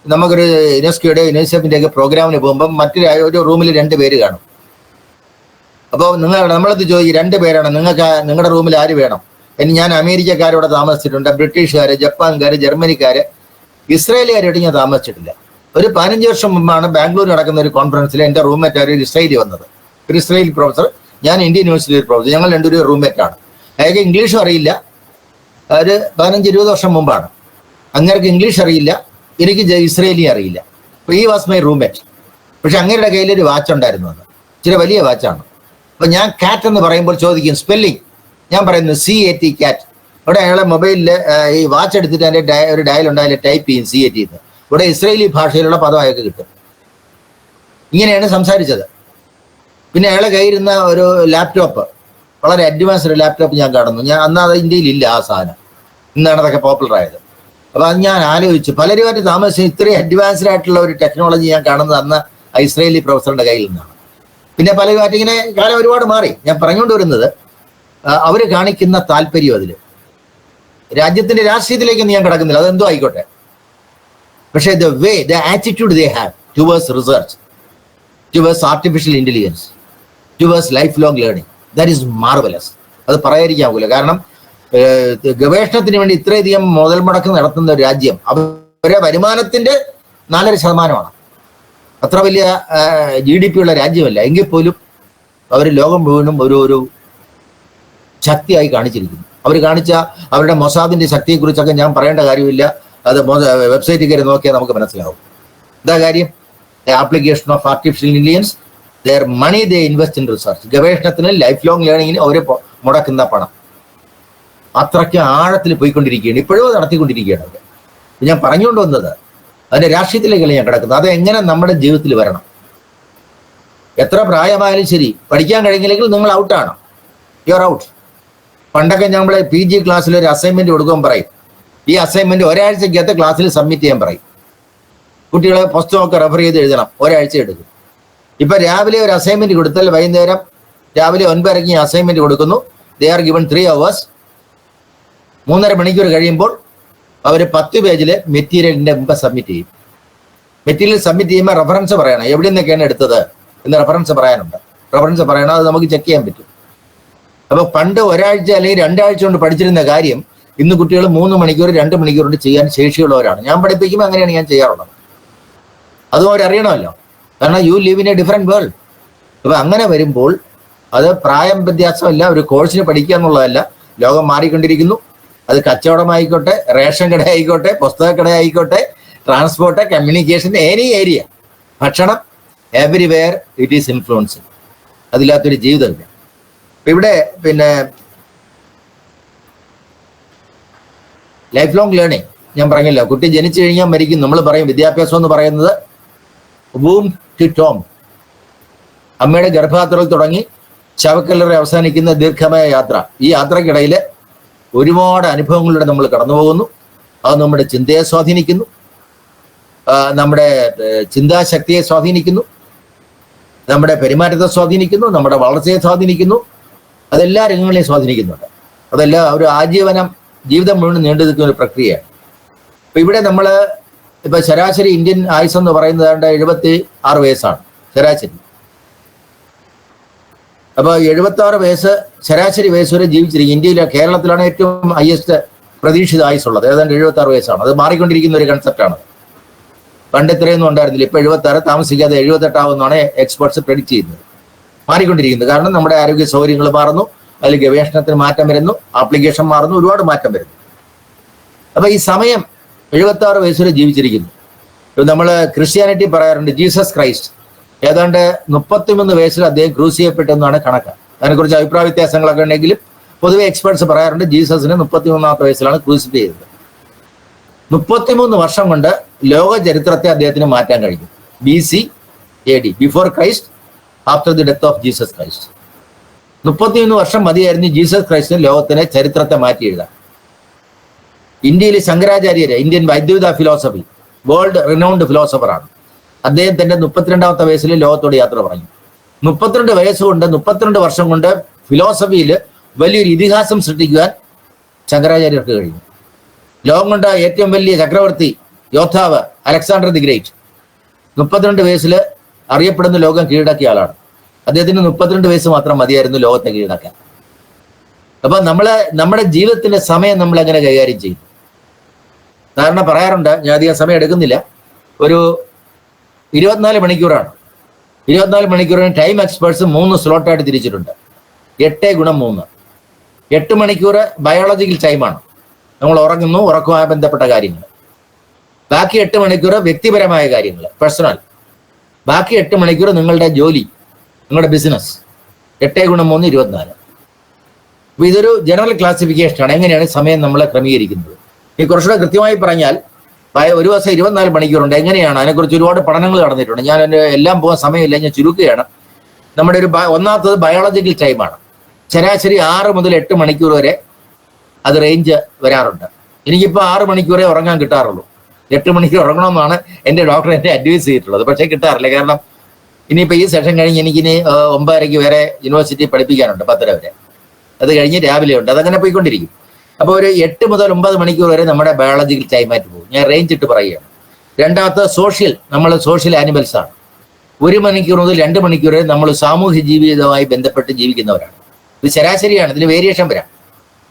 നമുക്കൊരു യുനെസ്കോയുടെ യുനിസെഫിൻ്റെ ഒക്കെ പ്രോഗ്രാമിന് പോകുമ്പം ഒരു റൂമിൽ 2 പേര് കാണും. അപ്പോൾ നമ്മളത് ചോദിക്കും, 2 പേരാണ് നിങ്ങളുടെ റൂമിൽ ആര് വേണം? ഞാൻ അമേരിക്കക്കാരോടെ താമസിച്ചിട്ടുണ്ട്, ബ്രിട്ടീഷുകാര്, ജപ്പാൻകാര്, ജർമ്മനിക്കാര്, ഇസ്രായേലുകാരായിട്ട് ഞാൻ താമസിച്ചിട്ടില്ല. ഒരു 15 വർഷം മുമ്പാണ് ബാംഗ്ലൂർ നടക്കുന്ന ഒരു കോൺഫറൻസിൽ എൻ്റെ റൂംമേറ്റ് ഒരു ഇസ്രായേലി വന്നത്. ഒരു ഇസ്രായേലി പ്രൊഫസർ, ഞാൻ ഇന്ത്യൻ യൂണിവേഴ്സിറ്റി പ്രൊഫസർ. ഞങ്ങൾ 2 റൂംമേറ്റാണ്. അയാൾക്ക് ഇംഗ്ലീഷും അറിയില്ല. ഒരു 15-20 വർഷം മുമ്പാണ്. അങ്ങേർക്ക് ഇംഗ്ലീഷ് അറിയില്ല, എനിക്ക് ഇസ്രായേലി അറിയില്ല. അപ്പോൾ ഈ വാസ് മൈ റൂംമേറ്റ്. പക്ഷെ അങ്ങേരുടെ കയ്യിൽ ഒരു വാച്ച് ഉണ്ടായിരുന്നു. അത് ഇച്ചിരി വലിയ വാച്ചാണ്. അപ്പം ഞാൻ കാറ്റ് എന്ന് പറയുമ്പോൾ ചോദിക്കും സ്പെല്ലിംഗ്. ഞാൻ പറയുന്നു CAT കാറ്റ്. ഇവിടെ അയാളെ മൊബൈലിൽ ഈ വാച്ച് എടുത്തിട്ട് അതിൻ്റെ ഒരു ഡയൽ ഉണ്ടായാലും ടൈപ്പ് ചെയ്യും CAT എന്ന്. ഇവിടെ ഇസ്രായേലി ഭാഷയിലുള്ള പദം അയാൾക്ക് കിട്ടും. ഇങ്ങനെയാണ് സംസാരിച്ചത്. പിന്നെ അയാളെ കയ്യിരുന്ന ഒരു ലാപ്ടോപ്പ്, വളരെ അഡ്വാൻസ്ഡ് ലാപ്ടോപ്പ് ഞാൻ കാണുന്നു. അന്ന് അത് ഇന്ത്യയിൽ ഇല്ല ആ സാധനം. ഇന്നാണ് അതൊക്കെ പോപ്പുലർ ആയത്. അപ്പോൾ അത് ഞാൻ ആലോചിച്ചു, പലരുമായിട്ട് താമസിച്ച് ഇത്രയും അഡ്വാൻസ്ഡ് ആയിട്ടുള്ള ഒരു ടെക്നോളജി ഞാൻ കാണുന്നത് അന്ന് ഇസ്രായേലി പ്രൊഫസറുടെ കയ്യിൽ നിന്നാണ്. പിന്നെ പലരുമായിട്ട് ഇങ്ങനെ കാലം ഒരുപാട് മാറി. ഞാൻ പറഞ്ഞുകൊണ്ട് വരുന്നത് അവർ കാണിക്കുന്ന താല്പര്യം, അതിൽ രാജ്യത്തിന്റെ രാഷ്ട്രീയത്തിലേക്കൊന്നും ഞാൻ കിടക്കുന്നില്ല, അതെന്തോ ആയിക്കോട്ടെ. പക്ഷേ the attitude they have towards research, towards artificial intelligence, towards lifelong learning, that is marvelous. അത് പറയാതിരിക്കാവില്ല. കാരണം ഗവേഷണത്തിന് വേണ്ടി ഇത്രയധികം മുതൽ മുടക്ക് നടത്തുന്ന ഒരു രാജ്യം, അവരുടെ വരുമാനത്തിന്റെ 4.5%. അത്ര വലിയ GDP ഉള്ള രാജ്യമല്ല. എങ്കിൽ പോലും അവർ ലോകം മുഴുവനും ഒരു ശക്തിയായി കാണിച്ചിരിക്കുന്നു. അവർ കാണിച്ച അവരുടെ മൊസാദിന്റെ ശക്തിയെക്കുറിച്ചൊക്കെ ഞാൻ പറയേണ്ട കാര്യമില്ല. അത് വെബ്സൈറ്റിൽ കയറി നോക്കിയാൽ നമുക്ക് മനസ്സിലാവും. എന്താ കാര്യം? Application of artificial intelligence, there money they invest in research. ഗവേഷണത്തിന്, ലൈഫ് ലോങ് ലേണിങ്ങിന് അവർ മുടക്കുന്ന പണം അത്രയ്ക്ക് ആഴത്തിൽ പോയിക്കൊണ്ടിരിക്കുകയാണ്. ഇപ്പോഴും നടത്തിക്കൊണ്ടിരിക്കുകയാണ് അവർ. ഞാൻ പറഞ്ഞുകൊണ്ട് വന്നത് അതിന്റെ രാഷ്ട്രീയത്തിലേക്കല്ല ഞാൻ കിടക്കുന്നത്. അത് എങ്ങനെ നമ്മുടെ ജീവിതത്തിൽ വരണം. എത്ര പ്രായമായാലും ശരി, പഠിക്കാൻ കഴിഞ്ഞില്ലെങ്കിൽ നിങ്ങൾ ഔട്ടാണ്, യു ആർ ഔട്ട്. പണ്ടൊക്കെ നമ്മൾ PG ക്ലാസ്സിൽ ഒരു അസൈൻമെന്റ് കൊടുക്കുമ്പോൾ പറയും, ഈ അസൈൻമെന്റ് ഒരാഴ്ചക്കകത്ത് ക്ലാസ്സിൽ സബ്മിറ്റ് ചെയ്യാൻ പറയും. കുട്ടികളെ പുസ്തകമൊക്കെ റെഫർ ചെയ്ത് എഴുതണം, ഒരാഴ്ച എടുക്കും. ഇപ്പൊ രാവിലെ ഒരു അസൈൻമെന്റ് കൊടുത്താൽ വൈകുന്നേരം രാവിലെ 9:30 അസൈൻമെന്റ് കൊടുക്കുന്നു. They are given 3 hours. 3.5 മണിക്കൂർ കഴിയുമ്പോൾ അവർ 10 പേജില് മെറ്റീരിയലിന്റെ മുമ്പ് സബ്മിറ്റ് ചെയ്യും. മെറ്റീരിയൽ സബ്മിറ്റ് ചെയ്യുമ്പോൾ റെഫറൻസ് പറയണം, എവിടെ നിന്നൊക്കെയാണ് എടുത്തത് എന്ന് റെഫറൻസ് പറയാനുണ്ട്. റെഫറൻസ് പറയണം, അത് നമുക്ക് ചെക്ക് ചെയ്യാൻ പറ്റും. അപ്പൊ പണ്ട് ഒരാഴ്ച അല്ലെങ്കിൽ 2 ആഴ്ച കൊണ്ട് പഠിച്ചിരുന്ന കാര്യം ഇന്ന് കുട്ടികൾ 3 മണിക്കൂർ 2 മണിക്കൂർ കൊണ്ട് ചെയ്യാൻ ശേഷിയുള്ളവരാണ്. ഞാൻ പഠിപ്പിക്കുമ്പോൾ അങ്ങനെയാണ് ഞാൻ ചെയ്യാറുള്ളത്. അതും അവരറിയണമല്ലോ, കാരണം you live in A different world. അപ്പൊ അങ്ങനെ വരുമ്പോൾ അത് പ്രായം വ്യത്യാസമല്ല, ഒരു കോഴ്സിന് പഠിക്കുക എന്നുള്ളതല്ല. ലോകം മാറിക്കൊണ്ടിരിക്കുന്നു. അത് കച്ചവടമായിക്കോട്ടെ, റേഷൻ കട ആയിക്കോട്ടെ, പുസ്തകക്കട ആയിക്കോട്ടെ, ട്രാൻസ്പോർട്ട്, കമ്മ്യൂണിക്കേഷൻ, എനി ഏരിയ, ഭക്ഷണം, എവരിവെയർ ഇറ്റ് ഈസ് ഇൻഫ്ലുവൻസിങ്. അതില്ലാത്തൊരു ജീവിതമില്ല. ഇവിടെ പിന്നെ ലൈഫ് ലോങ് ലേണിംഗ് ഞാൻ പറഞ്ഞല്ലോ, കുട്ടി ജനിച്ചു കഴിഞ്ഞാൽ മരിക്കും. നമ്മൾ പറയും വിദ്യാഭ്യാസം എന്ന് പറയുന്നത് വൂം ടു ടോം, അമ്മയുടെ ഗർഭാത്രത്തിൽ തുടങ്ങി ശവക്കല്ലറ അവസാനിക്കുന്ന ദീർഘമായ യാത്ര. ഈ യാത്രക്കിടയിൽ ഒരുപാട് അനുഭവങ്ങളിലൂടെ നമ്മൾ കടന്നു പോകുന്നു. അത് നമ്മുടെ ചിന്തയെ സ്വാധീനിക്കുന്നു, നമ്മുടെ ചിന്താശക്തിയെ സ്വാധീനിക്കുന്നു, നമ്മുടെ പെരുമാറ്റത്തെ സ്വാധീനിക്കുന്നു, നമ്മുടെ വളർച്ചയെ സ്വാധീനിക്കുന്നു. അതെല്ലാ രംഗങ്ങളെയും സ്വാധീനിക്കുന്നുണ്ട്. അതെല്ലാം ഒരു ജീവിതം മുഴുവൻ നീണ്ടു നിൽക്കുന്ന ഒരു പ്രക്രിയയാണ്. അപ്പൊ ഇവിടെ നമ്മൾ ഇപ്പൊ ശരാശരി ഇന്ത്യൻ ആയുസ് എന്ന് പറയുന്നത് 76 വയസ്സാണ് ശരാശരി. അപ്പൊ 76 വയസ്സ് ശരാശരി വയസ്സ് വരെ ജീവിച്ചിരിക്കും. ഇന്ത്യയിലെ കേരളത്തിലാണ് ഏറ്റവും ഹയസ്റ്റ് പ്രതീക്ഷിത ആയുസുള്ളത്, ഏതാണ്ട് 76 വയസ്സാണ്. അത് മാറിക്കൊണ്ടിരിക്കുന്ന ഒരു കൺസെപ്റ്റാണ്. പണ്ട് ഇത്രയൊന്നും ഉണ്ടായിരുന്നില്ല. ഇപ്പൊ 76, താമസിക്കാതെ 78 ആവുമെന്നാണ് എക്സ്പെർട്സ് പ്രെഡിക്റ്റ് ചെയ്യുന്നത്. മാറിക്കൊണ്ടിരിക്കുന്നത് കാരണം നമ്മുടെ ആരോഗ്യ സൗകര്യങ്ങൾ മാറുന്നു, അതിൽ ഗവേഷണത്തിന് മാറ്റം വരുന്നു, ആപ്ലിക്കേഷൻ മാറുന്നു, ഒരുപാട് മാറ്റം വരുന്നു. അപ്പൊ ഈ സമയം 76 വയസ്സ് വരെ ജീവിച്ചിരിക്കുന്നു. നമ്മൾ ക്രിസ്ത്യാനിറ്റി പറയാറുണ്ട് ജീസസ് ക്രൈസ്റ്റ് ഏതാണ്ട് 33 വയസ്സിൽ അദ്ദേഹം ക്രൂസ് ചെയ്യപ്പെട്ടെന്നാണ് കണക്ക്. അതിനെക്കുറിച്ച് അഭിപ്രായ വ്യത്യാസങ്ങളൊക്കെ ഉണ്ടെങ്കിലും പൊതുവെ എക്സ്പെർട്സ് പറയാറുണ്ട് ജീസസിന് 33ാമത്തെ വയസ്സിലാണ് ക്രൂസിഫൈ ചെയ്തത്. 33 വർഷം കൊണ്ട് ലോക ചരിത്രത്തെ അദ്ദേഹത്തിന് മാറ്റാൻ കഴിഞ്ഞു. BC AD, before Christ, after the death of Jesus Christ. 33 വർഷം മതിയായിരുന്നു ജീസസ് ക്രൈസ്റ്റിന് ലോകത്തിനെ ചരിത്രത്തെ മാറ്റി എഴുതാൻ. ഇന്ത്യയിൽ ശങ്കരാചാര്യര്, ഇന്ത്യൻ വൈദ്യുത ഫിലോസഫി വേൾഡ് റിനൗണ്ട് ഫിലോസഫറാണ്. അദ്ദേഹം തന്റെ 32ാമത്തെ വയസ്സിൽ ലോകത്തോട് യാത്ര പറഞ്ഞു. 32 വയസ്സുകൊണ്ട് 32 വർഷം കൊണ്ട് ഫിലോസഫിയിൽ വലിയൊരു ഇതിഹാസം സൃഷ്ടിക്കുവാൻ ശങ്കരാചാര്യർക്ക് കഴിഞ്ഞു. ലോകം കൊണ്ട ഏറ്റവും വലിയ ചക്രവർത്തി യോദ്ധാവ് അലക്സാണ്ടർ ദി ഗ്രേറ്റ് 32 വയസ്സിൽ അറിയപ്പെടുന്ന ലോകം കീഴടക്കിയ ആളാണ്. അദ്ദേഹത്തിന് 32 വയസ്സ് മാത്രം മതിയായിരുന്നു ലോകത്തെ കീഴടക്കാൻ. അപ്പൊ നമ്മുടെ ജീവിതത്തിന്റെ സമയം നമ്മൾ എങ്ങനെ കൈകാര്യം ചെയ്യും? സാധാരണ പറയാറുണ്ട്, ഞാൻ അധികം സമയം എടുക്കുന്നില്ല, ഒരു 24 മണിക്കൂറാണ്. 24 മണിക്കൂറിന് ടൈം എക്സ്പേർട്സ് 3 സ്ലോട്ടായിട്ട് തിരിച്ചിട്ടുണ്ട്. 8x3. 8 മണിക്കൂർ ബയോളജിക്കൽ ടൈമാണ്, നമ്മൾ ഉറങ്ങുന്നു, ഉറക്കവുമായി ബന്ധപ്പെട്ട കാര്യങ്ങൾ. ബാക്കി 8 മണിക്കൂർ വ്യക്തിപരമായ കാര്യങ്ങൾ, പേഴ്സണൽ. ബാക്കി 8 മണിക്കൂർ നിങ്ങളുടെ ജോലി, നിങ്ങളുടെ ബിസിനസ്. 8x3 24. അപ്പൊ ഇതൊരു ജനറൽ ക്ലാസിഫിക്കേഷനാണ്, എങ്ങനെയാണ് സമയം നമ്മൾ ക്രമീകരിക്കുന്നത്. ഈ കുറച്ചുകൂടെ കൃത്യമായി പറഞ്ഞാൽ ഒരു ദിവസം 24 മണിക്കൂറുണ്ട്. എങ്ങനെയാണ് അതിനെക്കുറിച്ച് ഒരുപാട് പഠനങ്ങൾ നടന്നിട്ടുണ്ട്. ഞാൻ എൻ്റെ എല്ലാം പോകാൻ സമയമില്ല, ഞാൻ ചുരുക്കുകയാണ്. നമ്മുടെ ഒന്നാമത്തത് ബയോളജിക്കൽ ടൈമാണ്. ശരാശരി 6 മുതൽ 8 മണിക്കൂർ വരെ അത് റേഞ്ച് വരാറുണ്ട്. എനിക്കിപ്പോൾ 6 മണിക്കൂറേ ഉറങ്ങാൻ കിട്ടാറുള്ളൂ. 8 മണിക്കൂർ ഉറങ്ങണമെന്നാണ് എൻ്റെ ഡോക്ടർ എന്നെ അഡ്വൈസ് ചെയ്തിട്ടുള്ളത്. പക്ഷേ കിട്ടാറില്ല. കാരണം ഇനിയിപ്പോൾ ഈ സെഷൻ കഴിഞ്ഞ് എനിക്കിനി 9:30 വരെ യൂണിവേഴ്സിറ്റി പഠിപ്പിക്കാനുണ്ട്, 10:30 വരെ. അത് കഴിഞ്ഞ് രാവിലെ ഉണ്ട്. അതങ്ങനെ പോയിക്കൊണ്ടിരിക്കും. അപ്പോൾ ഒരു 8 മുതൽ 9 മണിക്കൂർ വരെ നമ്മുടെ ബയോളജിക്കൽ ടൈമായിട്ട് പോകും. ഞാൻ റേഞ്ച് ഇട്ട് പറയുകയാണ്. രണ്ടാമത്തെ സോഷ്യൽ, നമ്മൾ സോഷ്യൽ ആനിമൽസ് ആണ്. 1 മണിക്കൂർ മുതൽ 2 മണിക്കൂർ വരെ നമ്മൾ സാമൂഹ്യ ജീവിതവുമായി ബന്ധപ്പെട്ട് ജീവിക്കുന്നവരാണ്. ഇത് ശരാശരിയാണ്, ഇതിൽ വേരിയേഷൻ വരാം.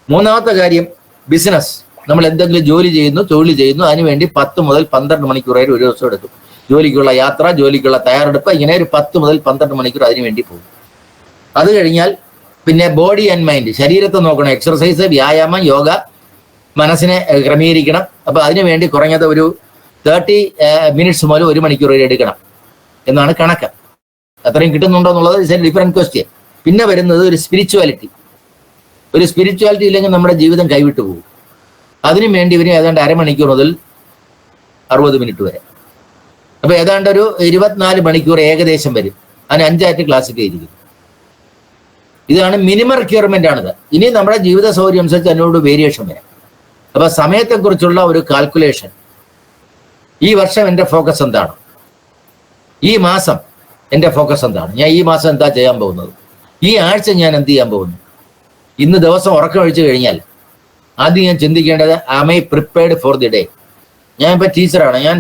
മൂന്നാമത്തെ കാര്യം ബിസിനസ്. നമ്മൾ എന്തെങ്കിലും ജോലി ചെയ്യുന്നു, തൊഴിൽ ചെയ്യുന്നു, അതിനുവേണ്ടി 10 മുതൽ 12 മണിക്കൂർ വരെ ഒരു ദിവസം എടുക്കും. ജോലിക്കുള്ള യാത്ര, ജോലിക്കുള്ള തയ്യാറെടുപ്പ്, ഇങ്ങനെ ഒരു 10 മുതൽ 12 മണിക്കൂർ അതിനുവേണ്ടി പോകും. അത് കഴിഞ്ഞാൽ പിന്നെ ബോഡി ആൻഡ് മൈൻഡ്, ശരീരത്തെ നോക്കണം, എക്സർസൈസ്, വ്യായാമം, യോഗ, മനസ്സിനെ ക്രമീകരിക്കണം. അപ്പൊ അതിനുവേണ്ടി കുറഞ്ഞത് ഒരു 30 മിനിറ്റ്സ് മുതൽ 1 മണിക്കൂർ വരെ എടുക്കണം എന്നാണ് കണക്ക്. അത്രയും കിട്ടുന്നുണ്ടോ എന്നുള്ളത് ഇറ്റ്സ് എ ഡിഫറെന്റ് ക്വസ്റ്റ്യൻ. പിന്നെ വരുന്നത് ഒരു സ്പിരിച്വാലിറ്റി. ഒരു സ്പിരിച്വാലിറ്റി ഇല്ലെങ്കിൽ നമ്മുടെ ജീവിതം കൈവിട്ടു പോകും. അതിനു വേണ്ടി ഇവര് ഏതാണ്ട് 1/2 മണിക്കൂർ മുതൽ 60 മിനിറ്റ് വരെ. അപ്പൊ ഏതാണ്ട് ഒരു 24 മണിക്കൂർ ഏകദേശം വരും. അതിന് 5ആയിട്ട് ക്ലാസിഫൈ ചെയ്തിരിക്കും. ഇതാണ് മിനിമം റിക്വയർമെന്റ് ആണിത്. ഇനി നമ്മുടെ ജീവിത സൗകര്യം അനുസരിച്ച് അതിനോട് വേരിയേഷൻ വരാം. അപ്പൊ സമയത്തെക്കുറിച്ചുള്ള ഒരു കാൽക്കുലേഷൻ, ഈ വർഷം എൻ്റെ ഫോക്കസ് എന്താണ്, ഈ മാസം എൻ്റെ ഫോക്കസ് എന്താണ്, ഞാൻ ഈ മാസം എന്താ ചെയ്യാൻ പോകുന്നത്, ഈ ആഴ്ച ഞാൻ എന്ത് ചെയ്യാൻ പോകുന്നു. ഇന്ന് ദിവസം ഉറക്കം ഒഴിച്ചു കഴിഞ്ഞാൽ ആദ്യം ഞാൻ ചിന്തിക്കേണ്ടത് am I prepared for the day. ഞാൻ ഇപ്പൊ ടീച്ചറാണ്, ഞാൻ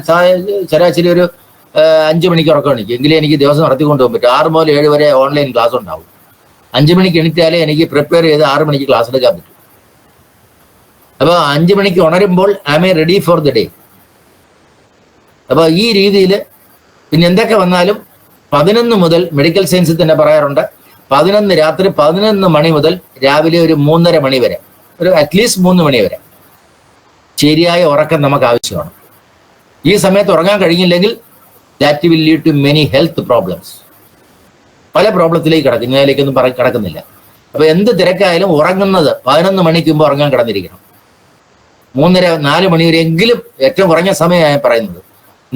ശരാശരി ഒരു 5 മണിക്ക് ഉറക്കം എണീക്കും, എങ്കിലും എനിക്ക് ദിവസം നടത്തിക്കൊണ്ടു പോകാൻ പറ്റും. 6 മുതൽ 7 വരെ ഓൺലൈൻ ക്ലാസ് ഉണ്ടാവും. 5 മണിക്ക് എണീറ്റാലേ എനിക്ക് പ്രിപ്പയർ ചെയ്ത് 6 മണിക്ക് ക്ലാസ് എടുക്കാൻ പറ്റും. അപ്പൊ 5 മണിക്ക് ഉണരുമ്പോൾ am I ready for the day. അപ്പൊ ഈ രീതിയിൽ പിന്നെ എന്തൊക്കെ വന്നാലും 11 മുതൽ മെഡിക്കൽ സയൻസിൽ തന്നെ പറയാറുണ്ട്, രാത്രി 11 മണി മുതൽ രാവിലെ ഒരു 3:30 മണി വരെ, ഒരു അറ്റ്ലീസ്റ്റ് 3 മണി വരെ ശരിയായ ഉറക്കം നമുക്ക് ആവശ്യമാണ്. ഈ സമയത്ത് ഉറങ്ങാൻ കഴിഞ്ഞില്ലെങ്കിൽ that will lead to many health problems. പല പ്രോബ്ലത്തിലേക്ക് കിടക്കും, ഞാൻ അതിലേക്കൊന്നും കിടക്കുന്നില്ല. അപ്പൊ എന്ത് തിരക്കായാലും ഉറങ്ങുന്നത് 11 മണിക്ക് മുമ്പ് ഉറങ്ങാൻ കിടന്നിരിക്കണം. 3:30-4 മണി വരെ എങ്കിലും ഏറ്റവും കുറഞ്ഞ സമയമാണ് പറയുന്നത്.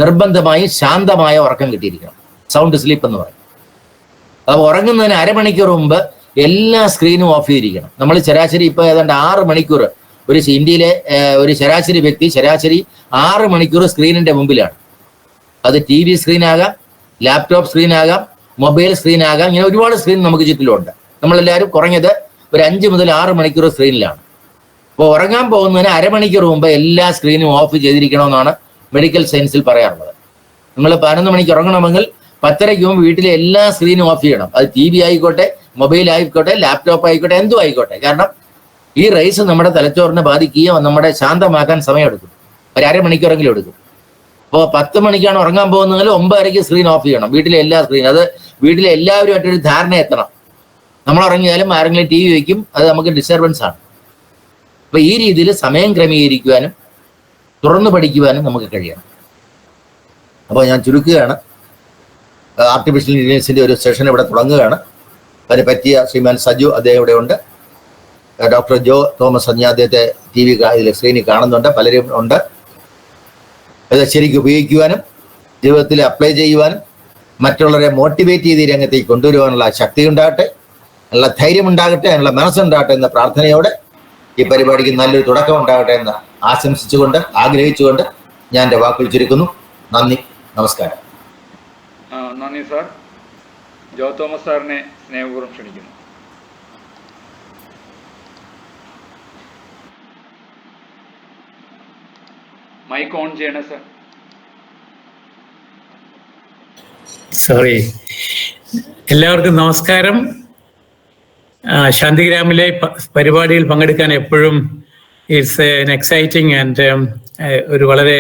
നിർബന്ധമായി ശാന്തമായ ഉറക്കം കിട്ടിയിരിക്കണം, സൗണ്ട് സ്ലീപ്പ് എന്ന് പറയും. അപ്പോൾ ഉറങ്ങുന്നതിന് അരമണിക്കൂർ മുമ്പ് എല്ലാ സ്ക്രീനും ഓഫ് ചെയ്തിരിക്കണം. നമ്മൾ ശരാശരി ഇപ്പോൾ ഏതാണ്ട് 6 മണിക്കൂർ, ഒരു ഇന്ത്യയിലെ ഒരു ശരാശരി വ്യക്തി ശരാശരി 6 മണിക്കൂർ സ്ക്രീനിന്റെ മുമ്പിലാണ്. അത് TV സ്ക്രീനാകാം, ലാപ്ടോപ്പ് സ്ക്രീനാകാം, മൊബൈൽ സ്ക്രീനാകാം, ഇങ്ങനെ ഒരുപാട് സ്ക്രീൻ നമുക്ക് ചുറ്റിലുണ്ട്. നമ്മളെല്ലാവരും കുറഞ്ഞത് ഒരു 5 മുതൽ 6 മണിക്കൂർ സ്ക്രീനിലാണ്. അപ്പോൾ ഉറങ്ങാൻ പോകുന്നതിന് അരമണിക്കൂർ മുമ്പ് എല്ലാ സ്ക്രീനും ഓഫ് ചെയ്തിരിക്കണമെന്നാണ് മെഡിക്കൽ സയൻസിൽ പറയാറുള്ളത്. നിങ്ങൾ 11 മണിക്ക് ഉറങ്ങണമെങ്കിൽ 10:30 മുമ്പ് വീട്ടിലെ എല്ലാ സ്ക്രീനും ഓഫ് ചെയ്യണം. അത് TV ആയിക്കോട്ടെ, മൊബൈൽ ആയിക്കോട്ടെ, ലാപ്ടോപ്പ് ആയിക്കോട്ടെ, എന്തും ആയിക്കോട്ടെ. കാരണം ഈ റൈസ് നമ്മുടെ തലച്ചോറിനെ ബാധിക്കുകയും നമ്മുടെ ശാന്തമാക്കാൻ സമയമെടുക്കും, ഒരു അരമണിക്കൂറെങ്കിലും എടുക്കും. അപ്പോൾ 10 മണിക്കാണ് ഉറങ്ങാൻ പോകുന്നതെങ്കിൽ 9:30 സ്ക്രീൻ ഓഫ് ചെയ്യണം, വീട്ടിലെ എല്ലാ സ്ക്രീൻ. അത് വീട്ടിലെ എല്ലാവരുമായിട്ടൊരു ധാരണ എത്തണം. നമ്മൾ ഉറങ്ങിയാലും ആരെങ്കിലും TV വയ്ക്കും, അത് നമുക്ക് ഡിസ്റ്റർബൻസ് ആണ്. അപ്പൊ ഈ രീതിയിൽ സമയം ക്രമീകരിക്കുവാനും തുറന്നു പഠിക്കുവാനും നമുക്ക് കഴിയണം. അപ്പോൾ ഞാൻ ചുരുക്കുകയാണ്, ആർട്ടിഫിഷ്യൽ ഇന്റലിജൻസിന്റെ ഒരു സെഷൻ ഇവിടെ തുടങ്ങുകയാണ്. അതിനെ പറ്റിയ ശ്രീമാൻ സജു അദ്ദേഹം ഇവിടെ ഉണ്ട്, ഡോക്ടർ ജോ തോമസ് അദ്ദേഹത്തെ TV സ്ക്രീനിൽ കാണുന്നുണ്ട്, പലരും ഉണ്ട്. ഇത് ശരിക്കും ഉപയോഗിക്കുവാനും ജീവിതത്തിൽ അപ്ലൈ ചെയ്യുവാനും മറ്റുള്ളവരെ മോട്ടിവേറ്റ് ചെയ്ത് ഈ രംഗത്തേക്ക് കൊണ്ടുവരുവാനുള്ള ശക്തി ഉണ്ടാകട്ടെ, നല്ല ധൈര്യം ഉണ്ടാകട്ടെ, അതിനുള്ള മനസ്സുണ്ടാകട്ടെ എന്ന പ്രാർത്ഥനയോടെ ഈ പരിപാടിക്ക് നല്ലൊരു തുടക്കം ഉണ്ടാകട്ടെ എന്ന് ആശംസിച്ചുകൊണ്ട് ആഗ്രഹിച്ചുകൊണ്ട് ഞാൻ എൻ്റെ വാക്കുകൾ ചുരുക്കുന്നു. നന്ദി, നമസ്കാരം. നന്ദി സാർ. ജോ തോമസ് സാറിനെ സ്നേഹപൂർവ്വം ക്ഷണിക്കുന്നു. മൈക്ക് ഓൺ ചെയ്യണേ സാർ. സോറി. എല്ലാവർക്കും നമസ്കാരം. ശാന്തിഗ്രാമിലെ പരിപാടിയിൽ പങ്കെടുക്കാൻ എപ്പോഴും ഇറ്റ്സ് എൻ എക്സൈറ്റിംഗ് ആൻഡ് ഒരു വളരെ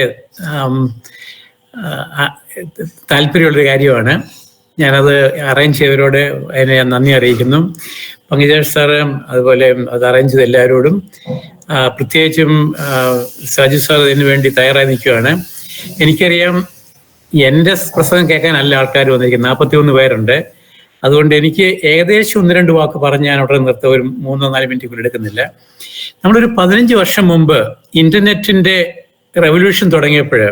താല്പര്യമുള്ളൊരു കാര്യമാണ്. ഞാനത് അറേഞ്ച് ചെയ്തവരോട് അതിനെ ഞാൻ നന്ദി അറിയിക്കുന്നു. പങ്കജേഷ് സാറ് അതുപോലെ അത് അറേഞ്ച് ചെയ്ത എല്ലാവരോടും, പ്രത്യേകിച്ചും സജു സാർ ഇതിനു വേണ്ടി തയ്യാറായി നിൽക്കുകയാണ്. എനിക്കറിയാം എൻ്റെ പ്രസംഗം കേൾക്കാനല്ല ആൾക്കാർ വന്നിരിക്കുന്നത്, 41 പേരുണ്ട്. അതുകൊണ്ട് എനിക്ക് ഏകദേശം 1-2 വാക്ക് പറഞ്ഞ് ഞാൻ ഉടനെ നിർത്ത, ഒരു 3-4 മിനിറ്റ് കൂടി എടുക്കുന്നില്ല. നമ്മളൊരു 15 വർഷം മുമ്പ് ഇന്റർനെറ്റിന്റെ റെവല്യൂഷൻ തുടങ്ങിയപ്പോൾ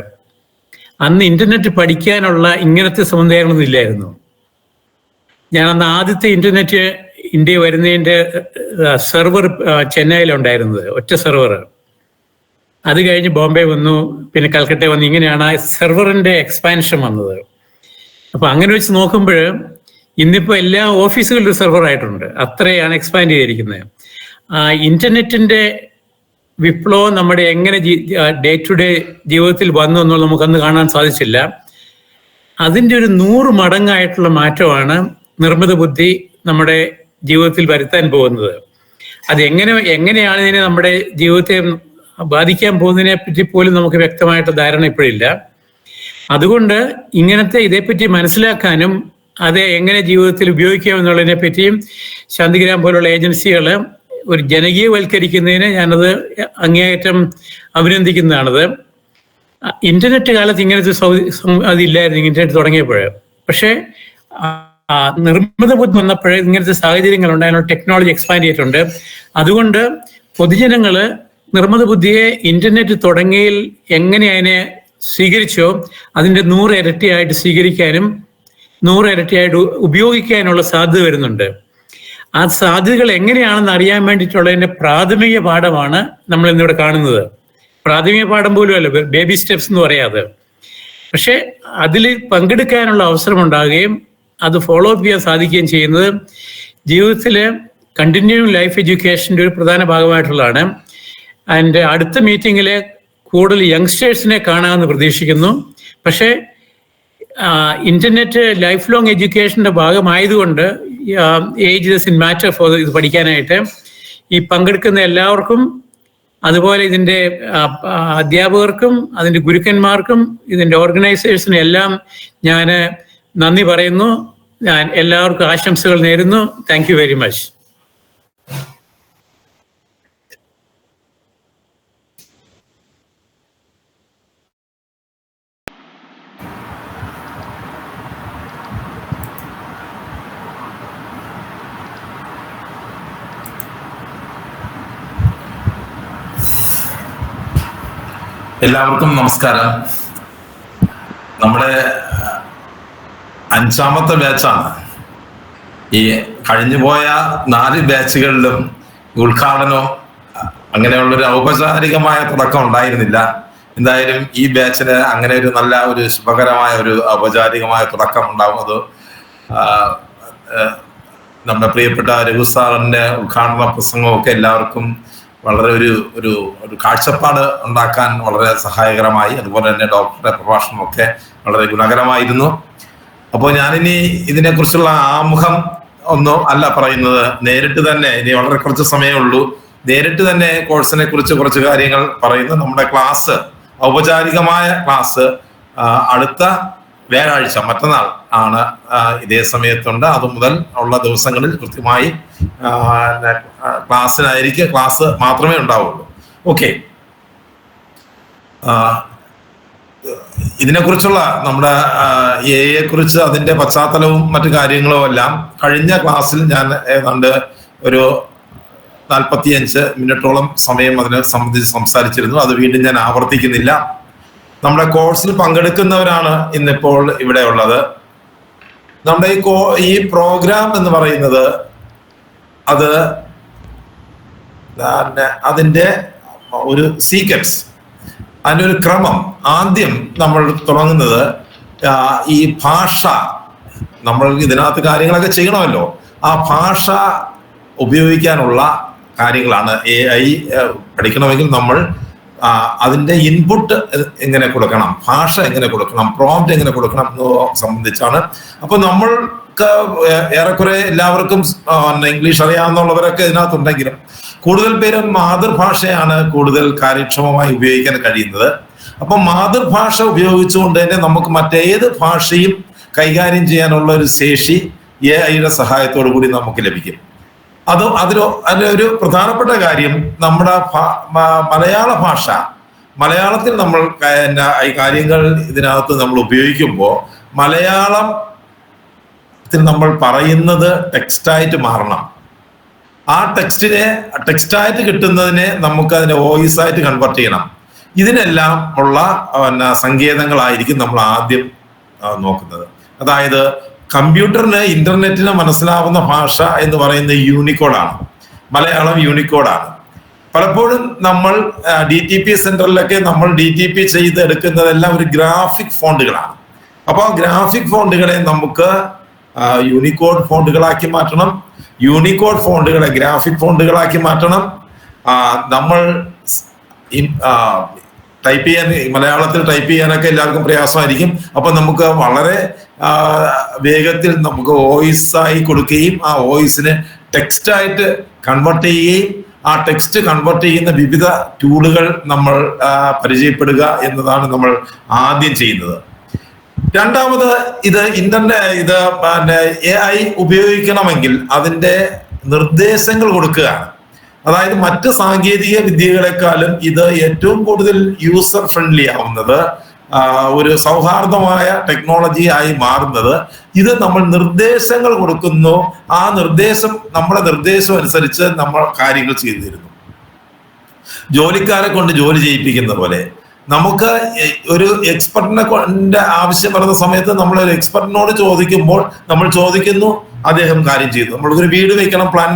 അന്ന് ഇന്റർനെറ്റ് പഠിക്കാനുള്ള ഇങ്ങനത്തെ സമുദായങ്ങളൊന്നും ഇല്ലായിരുന്നു. ഞാൻ അന്ന് ആദ്യത്തെ ഇന്റർനെറ്റ് ഇന്ത്യ വരുന്നതിൻ്റെ സെർവർ ചെന്നൈയിലുണ്ടായിരുന്നത്, ഒറ്റ സെർവർ. അത് കഴിഞ്ഞ് ബോംബെ വന്നു, പിന്നെ കൽക്കട്ട വന്നു. ഇങ്ങനെയാണ് ആ സെർവറിന്റെ എക്സ്പാൻഷൻ വന്നത്. അപ്പൊ അങ്ങനെ വെച്ച് നോക്കുമ്പോൾ ഇന്നിപ്പോൾ എല്ലാ ഓഫീസുകളിലും സെർവർ ആയിട്ടുണ്ട്, അത്രയാണ് എക്സ്പാൻഡ് ചെയ്തിരിക്കുന്നത്. ഇന്റർനെറ്റിന്റെ വിപ്ലവം നമ്മുടെ എങ്ങനെ ഡേ ടു ഡേ ജീവിതത്തിൽ വന്നു എന്നുള്ളത് നമുക്കന്ന് കാണാൻ സാധിച്ചില്ല. അതിൻ്റെ ഒരു 100 മടങ്ങായിട്ടുള്ള മാറ്റമാണ് നിർമ്മിത ബുദ്ധി നമ്മുടെ ജീവിതത്തിൽ വരുത്താൻ പോകുന്നത്. അത് എങ്ങനെയാണ് ഇതിനെ നമ്മുടെ ജീവിതത്തെ ബാധിക്കാൻ പോകുന്നതിനെ പറ്റി പോലും നമുക്ക് വ്യക്തമായിട്ട് ധാരണ ഇപ്പോഴില്ല. അതുകൊണ്ട് ഇങ്ങനത്തെ ഇതേപ്പറ്റി മനസ്സിലാക്കാനും അത് എങ്ങനെ ജീവിതത്തിൽ ഉപയോഗിക്കാം എന്നുള്ളതിനെ പറ്റിയും ശാന്തിഗ്രാം പോലുള്ള ഏജൻസികൾ ഒരു ജനകീയവൽക്കരിക്കുന്നതിന് ഞാനത് അങ്ങേയറ്റം അഭിനന്ദിക്കുന്നതാണത്. ഇന്റർനെറ്റ് കാലത്ത് ഇങ്ങനത്തെ അതില്ലായിരുന്നു, ഇന്റർനെറ്റ് തുടങ്ങിയപ്പോൾ. പക്ഷേ നിർമ്മിത ബുദ്ധി വന്നപ്പോൾ ഇങ്ങനത്തെ സാഹചര്യങ്ങൾ ഉണ്ടായിരുന്നു, ടെക്നോളജി എക്സ്പാൻഡ് ചെയ്തിട്ടുണ്ട്. അതുകൊണ്ട് പൊതുജനങ്ങൾ നിർമ്മിത ബുദ്ധിയെ ഇന്റർനെറ്റ് തുടങ്ങിയതിൽ എങ്ങനെ അതിനെ സ്വീകരിച്ചോ അതിൻ്റെ 100 ഇരട്ടിയായിട്ട് സ്വീകരിക്കാനും 100 ഇരട്ടിയായിട്ട് ഉപയോഗിക്കാനുള്ള സാധ്യത വരുന്നുണ്ട്. ആ സാധ്യതകൾ എങ്ങനെയാണെന്ന് അറിയാൻ വേണ്ടിയിട്ടുള്ളതിന്റെ പ്രാഥമിക പാഠമാണ് നമ്മൾ ഇന്നിവിടെ കാണുന്നത്. പ്രാഥമിക പാഠം പോലും അല്ല, ബേബി സ്റ്റെപ്സ് എന്ന് പറയാതെ. പക്ഷെ അതിൽ പങ്കെടുക്കാനുള്ള അവസരം ഉണ്ടാകുകയും അത് ഫോളോ അപ്പ് ചെയ്യാൻ സാധിക്കുകയും ചെയ്യുന്നത് ജീവിതത്തിലെ കണ്ടിന്യൂയിങ് ലൈഫ് എഡ്യൂക്കേഷൻ്റെ ഒരു പ്രധാന ഭാഗമായിട്ടുള്ളതാണ്. ആൻഡ് അടുത്ത മീറ്റിങ്ങിൽ കൂടുതൽ യങ്സ്റ്റേഴ്സിനെ കാണാമെന്ന് പ്രതീക്ഷിക്കുന്നു. പക്ഷേ ഇന്റർനെറ്റ് ലൈഫ് ലോങ് എഡ്യൂക്കേഷൻ്റെ ഭാഗമായതുകൊണ്ട് ഏജ് ഡസൻ മാറ്റർ ഫോർ ഇത് പഠിക്കാനായിട്ട് ഈ പങ്കെടുക്കുന്ന എല്ലാവർക്കും, അതുപോലെ ഇതിൻ്റെ അധ്യാപകർക്കും അതിൻ്റെ ഗുരുക്കന്മാർക്കും ഇതിൻ്റെ ഓർഗനൈസേഴ്സിനും എല്ലാം ഞാൻ നന്ദി പറയുന്നു. ഞാൻ എല്ലാവർക്കും ആശംസകൾ നേരുന്നു. Thank you very much. എല്ലാവർക്കും നമസ്കാരം. നമ്മുടെ 5ാമത്തെ ബാച്ചാണ്. ഈ കഴിഞ്ഞുപോയ 4 ബാച്ചുകളിലും ഉദ്ഘാടനവും അങ്ങനെയുള്ളൊരു ഔപചാരികമായ തുടക്കം ഉണ്ടായിരുന്നില്ല. എന്തായാലും ഈ ബാച്ചിന് അങ്ങനെ ഒരു നല്ല ഒരു ശുഭകരമായ ഒരു ഔപചാരികമായ തുടക്കം ഉണ്ടാകുന്നത് നമ്മുടെ പ്രിയപ്പെട്ട രഘു സാറിന്റെ ഉദ്ഘാടന പ്രസംഗമൊക്കെ എല്ലാവർക്കും വളരെ ഒരു കാഴ്ചപ്പാട് ഉണ്ടാക്കാൻ വളരെ സഹായകരമായി. അതുപോലെ തന്നെ ഡോക്ടറുടെ പ്രഭാഷണമൊക്കെ വളരെ ഗുണകരമായിരുന്നു. അപ്പോൾ ഞാനിനി ഇതിനെക്കുറിച്ചുള്ള ആമുഖം ഒന്നും അല്ല പറയുന്നത്, നേരിട്ട് തന്നെ, ഇനി വളരെ കുറച്ച് സമയമേ ഉള്ളൂ, നേരിട്ട് തന്നെ കോഴ്സിനെ കുറിച്ച് കുറച്ച് കാര്യങ്ങൾ പറയുന്നു. നമ്മുടെ ക്ലാസ്, ഔപചാരികമായ ക്ലാസ് അടുത്ത വ്യാഴാഴ്ച, മറ്റന്നാൾ ആണ് ഇതേ സമയത്തുണ്ട്. അത് മുതൽ ഉള്ള ദിവസങ്ങളിൽ കൃത്യമായി ക്ലാസ് മാത്രമേ ഉണ്ടാവുള്ളൂ. ഓക്കെ, ഇതിനെക്കുറിച്ചുള്ള നമ്മുടെ എയെ കുറിച്ച് അതിന്റെ പശ്ചാത്തലവും മറ്റു കാര്യങ്ങളും എല്ലാം കഴിഞ്ഞ ക്ലാസ്സിൽ ഞാൻ ഏതാണ്ട് ഒരു 45 മിനിറ്റോളം സമയം അതിനെ സംബന്ധിച്ച് സംസാരിച്ചിരുന്നു. അത് വീണ്ടും ഞാൻ ആവർത്തിക്കുന്നില്ല. നമ്മുടെ കോഴ്സിൽ പങ്കെടുക്കുന്നവരാണ് ഇന്നിപ്പോൾ ഇവിടെ ഉള്ളത്. നമ്മുടെ ഈ പ്രോഗ്രാം എന്ന് പറയുന്നത് അത് അതിൻ്റെ ഒരു സീക്വൻസ്, അതിൻ്റെ ഒരു ക്രമം. ആദ്യം നമ്മൾ തുടങ്ങുന്നത് ഈ ഭാഷ, നമ്മൾ ഇതിനകത്ത് കാര്യങ്ങളൊക്കെ ചെയ്യണമല്ലോ, ആ ഭാഷ ഉപയോഗിക്കാനുള്ള കാര്യങ്ങളാണ്. AI പഠിക്കണമെങ്കിൽ നമ്മൾ അതിൻ്റെ ഇൻപുട്ട് എങ്ങനെ കൊടുക്കണം, ഭാഷ എങ്ങനെ കൊടുക്കണം, പ്രോംപ്റ്റ് എങ്ങനെ കൊടുക്കണം എന്ന് സംബന്ധിച്ചാണ്. അപ്പൊ നമ്മൾക്ക് ഏറെക്കുറെ എല്ലാവർക്കും ഇംഗ്ലീഷ് അറിയാവുന്നവരൊക്കെ ഇതിനകത്തുണ്ടെങ്കിലും കൂടുതൽ പേരും മാതൃഭാഷയാണ് കൂടുതൽ കാര്യക്ഷമമായി ഉപയോഗിക്കാൻ കഴിയുന്നത്. അപ്പൊ മാതൃഭാഷ ഉപയോഗിച്ചുകൊണ്ട് തന്നെ നമുക്ക് മറ്റേത് ഭാഷയും കൈകാര്യം ചെയ്യാനുള്ള ഒരു ശേഷി AI-യുടെ സഹായത്തോടു കൂടി നമുക്ക് ലഭിക്കും. അതിലൊരു പ്രധാനപ്പെട്ട കാര്യം, നമ്മുടെ മലയാള ഭാഷ, മലയാളത്തിൽ നമ്മൾ ഈ കാര്യങ്ങൾ ഇതിനകത്ത് നമ്മൾ ഉപയോഗിക്കുമ്പോൾ മലയാളത്തിൽ നമ്മൾ പറയുന്നത് ടെക്സ്റ്റായിട്ട് മാറണം. ആ ടെക്സ്റ്റായിട്ട് കിട്ടുന്നതിനെ നമുക്ക് അതിനെ വോയിസ് ആയിട്ട് കൺവെർട്ട് ചെയ്യണം. ഇതിനെല്ലാം ഉള്ള സങ്കേതങ്ങളായിരിക്കും നമ്മൾ ആദ്യം നോക്കുന്നത്. അതായത് കമ്പ്യൂട്ടറിന്, ഇന്റർനെറ്റിന് മനസ്സിലാവുന്ന ഭാഷ എന്ന് പറയുന്നത് യൂണിക്കോഡാണ്. മലയാളം യൂണിക്കോഡാണ്. പലപ്പോഴും നമ്മൾ DTP സെന്ററിലൊക്കെ നമ്മൾ DTP ചെയ്ത് എടുക്കുന്നതെല്ലാം ഒരു ഗ്രാഫിക് ഫോണ്ടുകളാണ്. അപ്പോൾ ഗ്രാഫിക് ഫോണ്ടുകളെ നമുക്ക് യൂണിക്കോഡ് ഫോണ്ടുകളാക്കി മാറ്റണം. യൂണിക്കോഡ് ഫോണ്ടുകളെ ഗ്രാഫിക് ഫോണ്ടുകളാക്കി മാറ്റണം. നമ്മൾ ടൈപ്പ് ചെയ്യാൻ, മലയാളത്തിൽ ടൈപ്പ് ചെയ്യാനൊക്കെ എല്ലാവർക്കും പ്രയാസമായിരിക്കും. അപ്പൊ നമുക്ക് വളരെ വേഗത്തിൽ നമുക്ക് വോയിസ് ആയി കൊടുക്കുകയും ആ വോയിസിനെ ടെക്സ്റ്റായിട്ട് കൺവെർട്ട് ചെയ്യുകയും ആ ടെക്സ്റ്റ് കൺവെർട്ട് ചെയ്യുന്ന വിവിധ ടൂളുകൾ നമ്മൾ പരിചയപ്പെടുക എന്നതാണ് നമ്മൾ ആദ്യം ചെയ്യുന്നത്. രണ്ടാമത്, ഇത് AI ഉപയോഗിക്കണമെങ്കിൽ അതിൻ്റെ നിർദ്ദേശങ്ങൾ കൊടുക്കുകയാണ്. അതായത് മറ്റ് സാങ്കേതിക വിദ്യകളെക്കാളും ഇത് ഏറ്റവും കൂടുതൽ യൂസർ ഫ്രണ്ട്ലി ആവുന്നത്, ഒരു സൗഹാർദ്ദമായ ടെക്നോളജി ആയി മാറുന്നത് ഇത് നമ്മൾ നിർദ്ദേശങ്ങൾ കൊടുക്കുന്നു. ആ നമ്മുടെ നിർദ്ദേശം അനുസരിച്ച് നമ്മൾ കാര്യങ്ങൾ ചെയ്തു തരുന്നു. ജോലിക്കാരെ കൊണ്ട് ജോലി ചെയ്യിപ്പിക്കുന്ന പോലെ നമുക്ക് ഒരു എക്സ്പെർട്ടിന്റെ ആവശ്യം വരുന്ന സമയത്ത് നമ്മൾ ഒരു എക്സ്പെർട്ടിനോട് ചോദിക്കുമ്പോൾ നമ്മൾ ചോദിക്കുന്നു, അദ്ദേഹം കാര്യം ചെയ്തു. നമ്മൾക്കൊരു വീട് വെക്കണം, പ്ലാൻ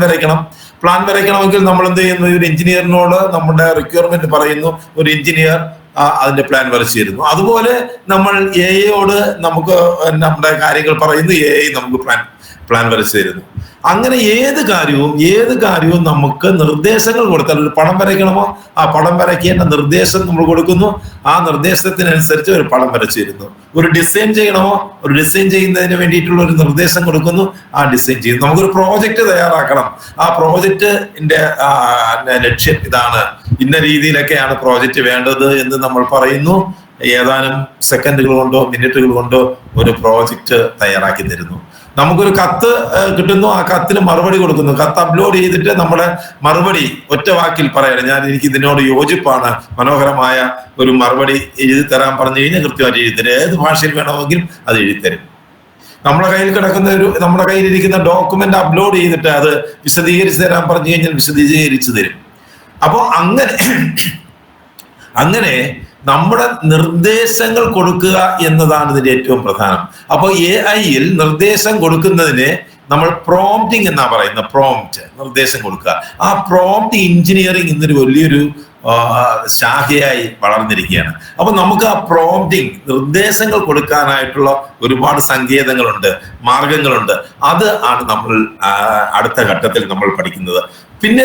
വരയ്ക്കണമെങ്കിൽ നമ്മൾ എന്ത് ചെയ്യുന്നു? ഒരു എഞ്ചിനീയറിനോട് നമ്മുടെ റിക്വയർമെന്റ് പറയുന്നു, ഒരു എഞ്ചിനീയർ അതിന്റെ പ്ലാൻ വരച്ചു തരുന്നു. അതുപോലെ നമ്മൾ എയോട് നമുക്ക് നമ്മുടെ കാര്യങ്ങൾ പറയുന്നു, എ നമുക്ക് പ്ലാൻ വരച്ചു തരുന്നു. അങ്ങനെ ഏത് കാര്യവും നമുക്ക് നിർദ്ദേശങ്ങൾ കൊടുത്താൽ, ഒരു പടം വരയ്ക്കണമോ, ആ പടം വരയ്ക്കേണ്ട നിർദ്ദേശം നമ്മൾ കൊടുക്കുന്നു, ആ നിർദ്ദേശത്തിനനുസരിച്ച് ഒരു പടം വരച്ചു തരുന്നു. ഒരു ഡിസൈൻ ചെയ്യണമോ, ഒരു ഡിസൈൻ ചെയ്യുന്നതിന് വേണ്ടിയിട്ടുള്ള ഒരു നിർദ്ദേശം കൊടുക്കുന്നു, ആ ഡിസൈൻ ചെയ്യുന്നു. നമുക്കൊരു പ്രോജക്റ്റ് തയ്യാറാക്കണം, ആ പ്രോജക്റ്റിന്റെ ലക്ഷ്യം ഇതാണ്, ഇന്ന രീതിയിലൊക്കെയാണ് പ്രോജക്റ്റ് വേണ്ടത് എന്ന് നമ്മൾ പറയുന്നു. ഏതാനും സെക്കൻഡുകൾ കൊണ്ടോ മിനിറ്റുകൾ കൊണ്ടോ ഒരു പ്രോജക്റ്റ് തയ്യാറാക്കി തരുന്നു. നമുക്കൊരു കത്ത് കിട്ടുന്നു, ആ കത്തിന് മറുപടി കൊടുക്കുന്നു. കത്ത് അപ്ലോഡ് ചെയ്തിട്ട് നമ്മുടെ മറുപടി ഒറ്റ വാക്കിൽ പറയണം, എനിക്ക് ഇതിനോട് യോജിപ്പാണ്, മനോഹരമായ ഒരു മറുപടി എഴുതി തരാൻ പറഞ്ഞു കഴിഞ്ഞാൽ കൃത്യമായിട്ട് എഴുതിത്തരും. ഏത് ഭാഷയിൽ വേണമെങ്കിലും അത് എഴുതിത്തരും. നമ്മുടെ കയ്യിലിരിക്കുന്ന ഡോക്യുമെന്റ് അപ്ലോഡ് ചെയ്തിട്ട് അത് വിശദീകരിച്ച് തരാൻ പറഞ്ഞു കഴിഞ്ഞാൽ വിശദീകരിച്ചു തരും. അപ്പോൾ അങ്ങനെ നമ്മുടെ നിർദ്ദേശങ്ങൾ കൊടുക്കുക എന്നതാണ് ഇതിന്റെ ഏറ്റവും പ്രധാനം. അപ്പോൾ AI-യിൽ നിർദ്ദേശം കൊടുക്കുന്നതിന് നമ്മൾ പ്രോംപ്റ്റിംഗ് എന്നാ പറയുന്നത്. പ്രോംപ്റ്റ്, നിർദ്ദേശം കൊടുക്കുക. ആ പ്രോംപ്റ്റ് എഞ്ചിനീയറിംഗ് ഇന്നൊരു വലിയൊരു ശാഖയായി വളർന്നിരിക്കുകയാണ്. അപ്പൊ നമുക്ക് ആ പ്രോംപ്റ്റിംഗ്, നിർദ്ദേശങ്ങൾ കൊടുക്കാനായിട്ടുള്ള ഒരുപാട് സങ്കേതങ്ങളുണ്ട്, മാർഗങ്ങളുണ്ട്. അത് ആണ് നമ്മൾ അടുത്ത ഘട്ടത്തിൽ നമ്മൾ പഠിക്കുന്നത്. പിന്നെ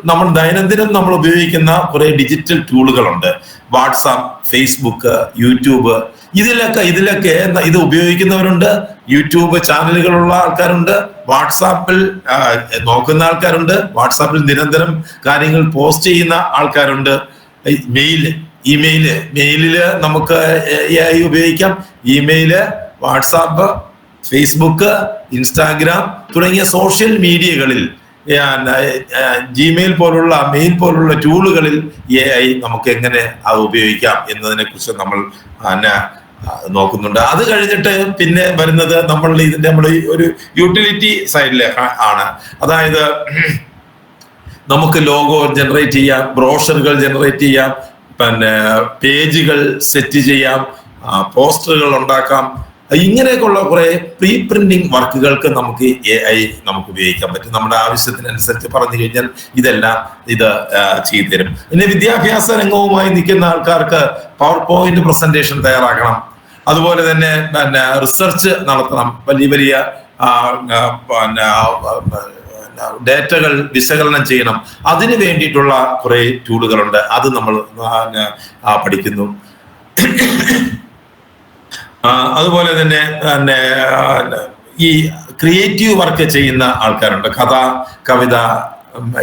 നമ്മൾ ദൈനംദിനം നമ്മൾ ഉപയോഗിക്കുന്ന കുറെ ഡിജിറ്റൽ ടൂളുകളുണ്ട്. വാട്സാപ്പ്, ഫേസ്ബുക്ക്, യൂട്യൂബ്, ഇതിലൊക്കെ ഇത് ഉപയോഗിക്കുന്നവരുണ്ട്. യൂട്യൂബ് ചാനലുകളുള്ള ആൾക്കാരുണ്ട്, വാട്സാപ്പിൽ നോക്കുന്ന ആൾക്കാരുണ്ട്, വാട്സാപ്പിൽ നിരന്തരം കാര്യങ്ങൾ പോസ്റ്റ് ചെയ്യുന്ന ആൾക്കാരുണ്ട്. മെയിലില് നമുക്ക് AI ഉപയോഗിക്കാം. ഇമെയില്, വാട്സാപ്പ്, ഫേസ്ബുക്ക്, ഇൻസ്റ്റാഗ്രാം തുടങ്ങിയ സോഷ്യൽ മീഡിയകളിൽ, ജിമെയിൽ പോലുള്ള, മെയിൽ പോലുള്ള ടൂളുകളിൽ AI നമുക്ക് എങ്ങനെ അത് ഉപയോഗിക്കാം എന്നതിനെ കുറിച്ച് നമ്മൾ നോക്കുന്നുണ്ട്. അത് കഴിഞ്ഞിട്ട് പിന്നെ വരുന്നത് നമ്മൾ ഒരു യൂട്ടിലിറ്റി സൈഡിൽ ആണ്. അതായത് നമുക്ക് ലോഗോ ജനറേറ്റ് ചെയ്യാം, ബ്രോഷറുകൾ ജനറേറ്റ് ചെയ്യാം, പിന്നെ പേജുകൾ സെറ്റ് ചെയ്യാം, പോസ്റ്ററുകൾ ഉണ്ടാക്കാം. ഇങ്ങനെയൊക്കെയുള്ള കുറെ പ്രീ പ്രിന്റിംഗ് വർക്കുകൾക്ക് നമുക്ക് AI നമുക്ക് ഉപയോഗിക്കാൻ പറ്റും. നമ്മുടെ ആവശ്യത്തിനനുസരിച്ച് പറഞ്ഞു കഴിഞ്ഞാൽ ഇത് ചെയ്തു തരും. പിന്നെ വിദ്യാഭ്യാസ രംഗവുമായി നിൽക്കുന്ന ആൾക്കാർക്ക് പവർ പോയിന്റ് പ്രസന്റേഷൻ തയ്യാറാക്കണം. അതുപോലെ തന്നെ റിസർച്ച് നടത്തണം. വലിയ ഡേറ്റകൾ വിശകലനം ചെയ്യണം. അതിന് വേണ്ടിയിട്ടുള്ള കുറെ ടൂളുകളുണ്ട്. അത് നമ്മൾ പഠിക്കുന്നു. അതുപോലെ തന്നെ ഈ ക്രിയേറ്റീവ് വർക്ക് ചെയ്യുന്ന ആൾക്കാരുണ്ട്. കഥ, കവിത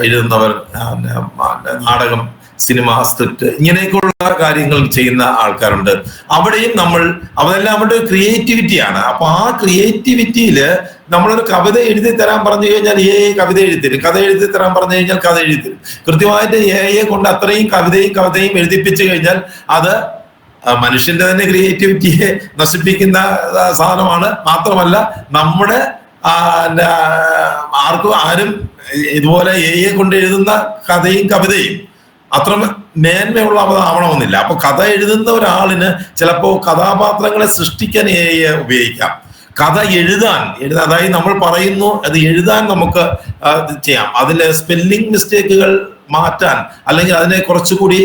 എഴുതുന്നവർ, നാടകം, സിനിമ, സ്ക്രിപ്റ്റ്, ഇങ്ങനെയൊക്കെയുള്ള കാര്യങ്ങൾ ചെയ്യുന്ന ആൾക്കാരുണ്ട്. അവിടെയും അതെല്ലാം അവരുടെ ക്രിയേറ്റിവിറ്റിയാണ്. അപ്പൊ ആ ക്രിയേറ്റിവിറ്റിയില് നമ്മളൊരു കവിത എഴുതി തരാൻ പറഞ്ഞു കഴിഞ്ഞാൽ AI കവിത എഴുതിത്തരും. കഥ എഴുതി തരാൻ പറഞ്ഞു കഴിഞ്ഞാൽ കഥ എഴുതിത്തരും. കൃത്യമായിട്ട് AI കൊണ്ട് അത്രയും കവിതയും എഴുതിപ്പിച്ചു കഴിഞ്ഞാൽ അത് മനുഷ്യന്റെ തന്നെ ക്രിയേറ്റിവിറ്റിയെ നശിപ്പിക്കുന്ന സാധനമാണ്. മാത്രമല്ല നമ്മുടെ ആരും ഇതുപോലെ AI കൊണ്ട് എഴുതുന്ന കഥയും കവിതയും അത്ര മേന്മയുള്ള ആവണമെന്നില്ല. അപ്പൊ കഥ എഴുതുന്ന ഒരാളിന് ചിലപ്പോൾ കഥാപാത്രങ്ങളെ സൃഷ്ടിക്കാൻ AI ഉപയോഗിക്കാം. കഥ എഴുതാൻ അതായത് നമ്മൾ പറയുന്നു, അത് എഴുതാൻ നമുക്ക് ചെയ്യാം. അതിലെ സ്പെല്ലിംഗ് മിസ്റ്റേക്കുകൾ മാറ്റാൻ, അല്ലെങ്കിൽ അതിനെ കുറച്ചുകൂടി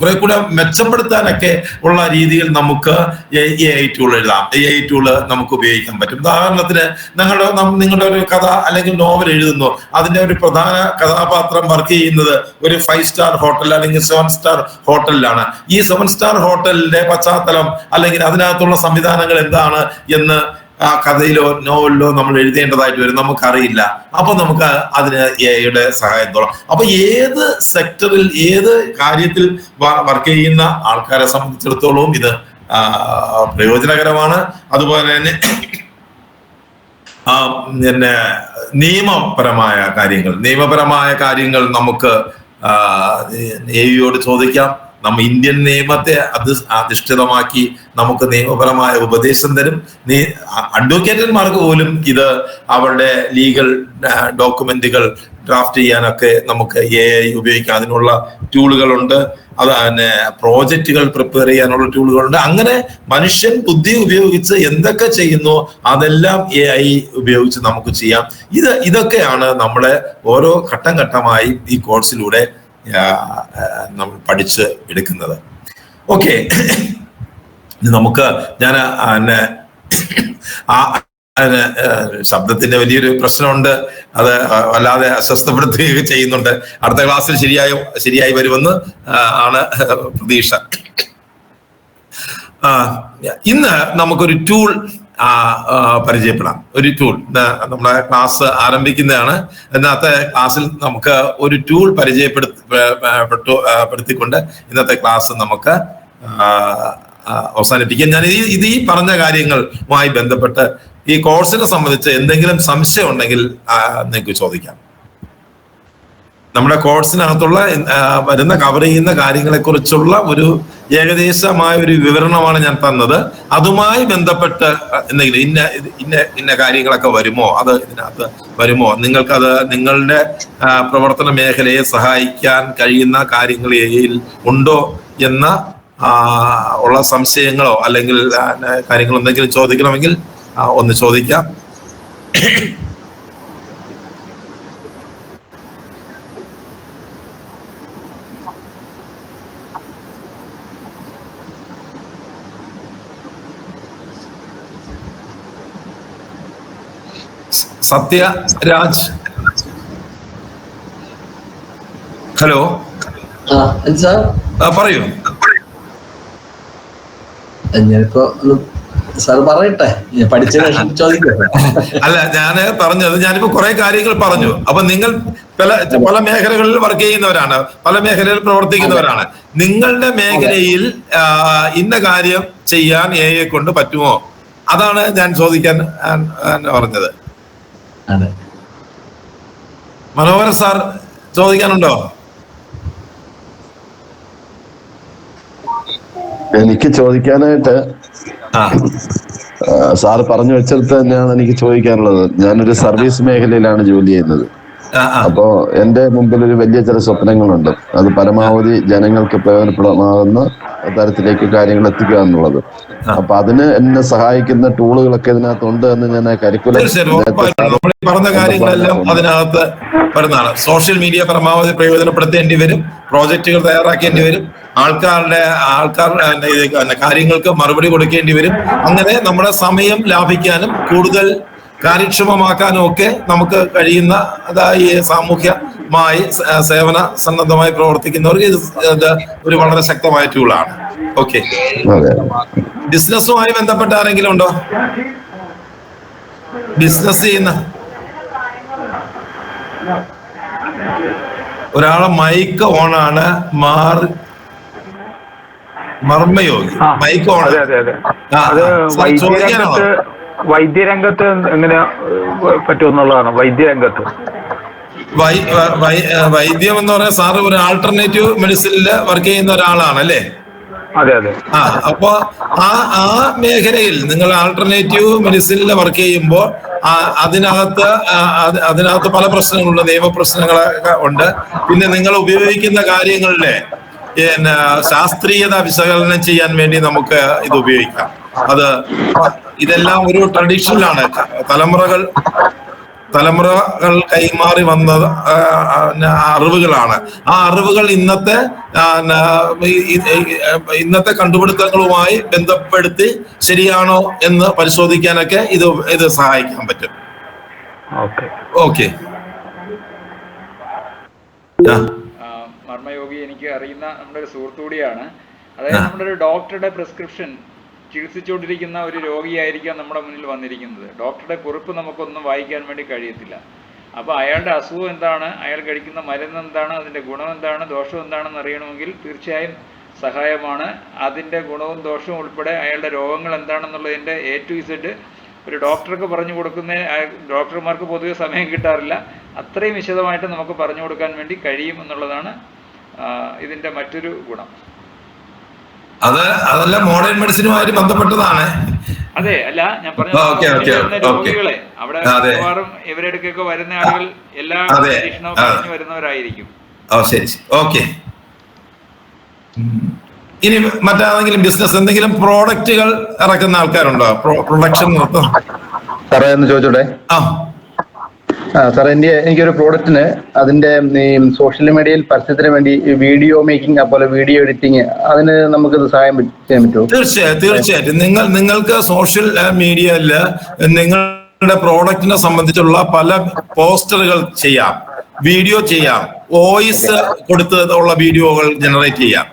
കുറെ കൂടെ മെച്ചപ്പെടുത്താനൊക്കെ ഉള്ള രീതിയിൽ നമുക്ക് AI ടൂൾ എഴുതാം. AI ടൂള് നമുക്ക് ഉപയോഗിക്കാൻ പറ്റും. ഉദാഹരണത്തിന് നിങ്ങളുടെ ഒരു കഥ അല്ലെങ്കിൽ നോവൽ എഴുതുന്നു, അതിന്റെ ഒരു പ്രധാന കഥാപാത്രം വർക്ക് ചെയ്യുന്നത് ഒരു 5 സ്റ്റാർ ഹോട്ടൽ അല്ലെങ്കിൽ 7 സ്റ്റാർ ഹോട്ടലിലാണ്. ഈ 7 സ്റ്റാർ ഹോട്ടലിന്റെ പശ്ചാത്തലം അല്ലെങ്കിൽ അതിനകത്തുള്ള സംവിധാനങ്ങൾ എന്താണ് എന്ന് ആ കഥയിലോ നോവലിലോ നമ്മൾ എഴുതേണ്ടതായിട്ട് വരും, നമുക്കറിയില്ല. അപ്പൊ നമുക്ക് അതിന് AI-യുടെ സഹായം തോന്നാം. അപ്പൊ ഏത് സെക്ടറിൽ, ഏത് കാര്യത്തിൽ വർക്ക് ചെയ്യുന്ന ആൾക്കാരെ സംബന്ധിച്ചിടത്തോളം ഇത് പ്രയോജനകരമാണ്. അതുപോലെ തന്നെ നിയമപരമായ കാര്യങ്ങൾ നമുക്ക് AI-യോട് ചോദിക്കാം. ഇന്ത്യൻ നിയമത്തെ അധിഷ്ഠിതമാക്കി നമുക്ക് നിയമപരമായ ഉപദേശം തരും. അഡ്വക്കേറ്റന്മാർക്ക് പോലും ഇത് അവരുടെ ലീഗൽ ഡോക്യുമെന്റുകൾ ഡ്രാഫ്റ്റ് ചെയ്യാനൊക്കെ നമുക്ക് AI ഉപയോഗിക്കാം. അതിനുള്ള ടൂളുകളുണ്ട്. അത് തന്നെ പ്രോജക്റ്റുകൾ പ്രിപ്പയർ ചെയ്യാനുള്ള ടൂളുകളുണ്ട്. അങ്ങനെ മനുഷ്യൻ ബുദ്ധി ഉപയോഗിച്ച് എന്തൊക്കെ ചെയ്യുന്നു അതെല്ലാം AI ഉപയോഗിച്ച് നമുക്ക് ചെയ്യാം. ഇതൊക്കെയാണ് നമ്മളെ ഓരോ ഘട്ടം ഘട്ടമായി ഈ കോഴ്സിലൂടെ നമ്മൾ പഠിച്ച് എടുക്കുന്നത്. ഓക്കെ, നമുക്ക് ഞാൻ ശബ്ദത്തിന്റെ വലിയൊരു പ്രശ്നമുണ്ട്. അത് വല്ലാതെ അസ്വസ്ഥപ്പെടുത്തുകയൊക്കെ ചെയ്യുന്നുണ്ട്. അടുത്ത ക്ലാസ്സിൽ ശരിയായി വരുമെന്ന് ആണ് പ്രതീക്ഷ. ഇന്ന് നമുക്കൊരു ടൂൾ പരിചയപ്പെടാം. ഒരു ടൂൾ നമ്മുടെ ക്ലാസ് ആരംഭിക്കുന്നതാണ്. ഇന്നത്തെ ക്ലാസ്സിൽ നമുക്ക് ഒരു ടൂൾ പരിചയപ്പെടുത്തിക്കൊണ്ട് ഇന്നത്തെ ക്ലാസ് നമുക്ക് അവസാനിപ്പിക്കാം. ഞാൻ ഈ പറഞ്ഞ കാര്യങ്ങളുമായി ബന്ധപ്പെട്ട് ഈ കോഴ്സിനെ സംബന്ധിച്ച് എന്തെങ്കിലും സംശയം ഉണ്ടെങ്കിൽ നിങ്ങൾക്ക് ചോദിക്കാം. നമ്മുടെ കോഴ്സിനകത്തുള്ള കവർ ചെയ്യുന്ന കാര്യങ്ങളെ കുറിച്ചുള്ള ഒരു ഏകദേശമായ ഒരു വിവരണമാണ് ഞാൻ തന്നത്. അതുമായി ബന്ധപ്പെട്ട് എന്തെങ്കിലും ഇന്ന കാര്യങ്ങളൊക്കെ വരുമോ, അത് ഇതിനകത്ത് വരുമോ, നിങ്ങൾക്കത് നിങ്ങളുടെ പ്രവർത്തന മേഖലയെ സഹായിക്കാൻ കഴിയുന്ന കാര്യങ്ങളിൽ ഉണ്ടോ എന്ന ഉള്ള സംശയങ്ങളോ അല്ലെങ്കിൽ കാര്യങ്ങൾ എന്തെങ്കിലും ചോദിക്കണമെങ്കിൽ ഒന്ന് ചോദിക്കാം. സത്യരാജ്, ഹലോ. പറയൂ. ഞാനിപ്പോ സാർ പറയട്ടെ, പഠിച്ചതിന് ചോദിക്കട്ടെ. അല്ല, ഞാൻ പറഞ്ഞത് ഞാനിപ്പോ കുറെ കാര്യങ്ങൾ പറഞ്ഞു. അപ്പൊ നിങ്ങൾ പല മേഖലകളിൽ വർക്ക് ചെയ്യുന്നവരാണ്, പല മേഖലയിൽ പ്രവർത്തിക്കുന്നവരാണ്. നിങ്ങളുടെ മേഖലയിൽ ഇന്ന കാര്യം ചെയ്യാൻ AI കൊണ്ട് പറ്റുമോ, അതാണ് ഞാൻ ചോദിക്കാൻ പറഞ്ഞത്. മനോഹരൻ സാർ ചോദിക്കാനുണ്ടോ? എനിക്ക് ചോദിക്കാനായിട്ട് സാർ പറഞ്ഞു വെച്ചിടത്ത് തന്നെയാണ് എനിക്ക് ചോദിക്കാനുള്ളത്. ഞാനൊരു സർവീസ് മേഖലയിലാണ് ജോലി ചെയ്യുന്നത്. അപ്പോ എന്റെ മുമ്പിൽ ഒരു വലിയ ചില സ്വപ്നങ്ങളുണ്ട്. അത് പരമാവധി ജനങ്ങൾക്ക് പ്രയോജനപ്രദമാകുന്ന തരത്തിലേക്ക് കാര്യങ്ങൾ എത്തിക്കുക എന്നുള്ളത്. അപ്പൊ അതിന് എന്നെ സഹായിക്കുന്ന ടൂളുകളൊക്കെ ഇതിനകത്തുണ്ട് എന്ന് ഞാൻ കരിക്കുലം പറഞ്ഞ കാര്യങ്ങളെല്ലാം അതിനകത്ത് വരുന്നതാണ്. സോഷ്യൽ മീഡിയ പരമാവധി പ്രയോജനപ്പെടുത്തേണ്ടി വരും, പ്രോജക്റ്റുകൾ തയ്യാറാക്കേണ്ടി വരും, ആൾക്കാരുടെ കാര്യങ്ങൾക്ക് മറുപടി കൊടുക്കേണ്ടി വരും. അങ്ങനെ നമ്മുടെ സമയം ലാഭിക്കാനും കൂടുതൽ കാര്യക്ഷമമാക്കാനും ഒക്കെ നമുക്ക് കഴിയുന്ന ഈ സാമൂഹ്യമായി സേവന സന്നദ്ധമായി പ്രവർത്തിക്കുന്നവർക്ക് ഇത് ഒരു വളരെ ശക്തമായ ടൂളാണ്. ഓക്കെ, ബിസിനസ്സുമായി ബന്ധപ്പെട്ട ആരെങ്കിലും ഉണ്ടോ? ബിസിനസ് ചെയ്യുന്ന ഒരാളെ മൈക്ക് ഓണാണ്. മർമ്മയോഗി മൈക്ക് ഓൺ. വൈദ്യരംഗത്ത് എങ്ങനെ പറ്റുമെന്നുള്ളതാണ്. വൈദ്യം എന്ന് പറയാൻ സാറ് ഒരു ആൾട്ടർനേറ്റീവ് മെഡിസിനിൽ വർക്ക് ചെയ്യുന്ന ഒരാളാണ് അല്ലേ? അതെ. അപ്പൊ ആ മേഖലയിൽ നിങ്ങൾ ആൾട്ടർനേറ്റീവ് മെഡിസിനിൽ വർക്ക് ചെയ്യുമ്പോൾ അതിനകത്ത് പല പ്രശ്നങ്ങളുണ്ട്, നിയമപ്രശ്നങ്ങളൊക്കെ ഉണ്ട്. പിന്നെ നിങ്ങൾ ഉപയോഗിക്കുന്ന കാര്യങ്ങളിലെ ശാസ്ത്രീയത വിശകലനം ചെയ്യാൻ വേണ്ടി നമുക്ക് ഇത് ഉപയോഗിക്കാം. ഇതെല്ലാം ഒരു ട്രഡീഷണലാണ്. തലമുറകൾ കൈമാറി വന്ന അറിവുകളാണ്. ആ അറിവുകൾ ഇന്നത്തെ കണ്ടുപിടുത്തങ്ങളുമായി ബന്ധപ്പെടുത്തി ശരിയാണോ എന്ന് പരിശോധിക്കാനൊക്കെ ഇത് സഹായിക്കാൻ പറ്റും. ഓക്കെ. മർമ്മയോഗി എനിക്ക് അറിയുന്ന നമ്മുടെ ഒരു സുഹൃത്തുകൂടിയാണ്. അതായത് നമ്മുടെ ഒരു ഡോക്ടറുടെ പ്രിസ്ക്രിപ്ഷൻ ചികിത്സിച്ചുകൊണ്ടിരിക്കുന്ന ഒരു രോഗിയായിരിക്കാം നമ്മുടെ മുന്നിൽ വന്നിരിക്കുന്നത്. ഡോക്ടറുടെ കുറിപ്പ് നമുക്കൊന്നും വായിക്കാൻ വേണ്ടി കഴിയത്തില്ല. അപ്പോൾ അയാളുടെ അസുഖം എന്താണ്, അയാൾ കഴിക്കുന്ന മരുന്ന് എന്താണ്, അതിൻ്റെ ഗുണം എന്താണ്, ദോഷം എന്താണെന്ന് അറിയണമെങ്കിൽ തീർച്ചയായും സഹായമാണ്. അതിൻ്റെ ഗുണവും ദോഷവും ഉൾപ്പെടെ അയാളുടെ രോഗങ്ങൾ എന്താണെന്നുള്ളതിൻ്റെ A to Z ഒരു ഡോക്ടർക്ക് പറഞ്ഞു കൊടുക്കുന്ന ഡോക്ടർമാർക്ക് പൊതുവെ സമയം കിട്ടാറില്ല. അത്രയും വിശദമായിട്ട് നമുക്ക് പറഞ്ഞു കൊടുക്കാൻ വേണ്ടി കഴിയും എന്നുള്ളതാണ് ഇതിൻ്റെ മറ്റൊരു ഗുണം. അതല്ല മോഡേൺ മെഡിസിനുമായിട്ട് ബന്ധപ്പെട്ടതാണ്. അതെ, അല്ല ഞാൻ പറഞ്ഞ രോഗികളെ അവിടെ മിക്കവാറും ഇവരെടുക്കൊക്കെ വരുന്ന ആളുകൾ എല്ലാ പരീക്ഷണവും കഴിഞ്ഞു വരുന്നവരായിരിക്കും. ശരി, ഓക്കെ. ഇനി മറ്റേതെങ്കിലും ബിസിനസ്, എന്തെങ്കിലും പ്രോഡക്റ്റുകൾ ഇറക്കുന്ന ആൾക്കാരുണ്ടോ? പ്രൊഡക്ഷൻ നടത്തും സാറേ എന്ന് ചോദിച്ചോട്ടെ? സാറേ, എനിക്കൊരു പ്രോഡക്റ്റിന് അതിന്റെ സോഷ്യൽ മീഡിയയിൽ പരസ്യത്തിന് വേണ്ടി വീഡിയോ മേക്കിംഗ് അതുപോലെ വീഡിയോ എഡിറ്റിംഗ്, അതിന് നമുക്കിത് സഹായം ചെയ്യാൻ പറ്റുമോ? തീർച്ചയായിട്ടും. നിങ്ങൾക്ക് സോഷ്യൽ മീഡിയയില് നിങ്ങളുടെ പ്രോഡക്റ്റിനെ സംബന്ധിച്ചുള്ള പല പോസ്റ്ററുകൾ ചെയ്യാം, വീഡിയോ ചെയ്യാം, വോയിസ് കൊടുത്തുള്ള വീഡിയോകൾ ജനറേറ്റ് ചെയ്യാം.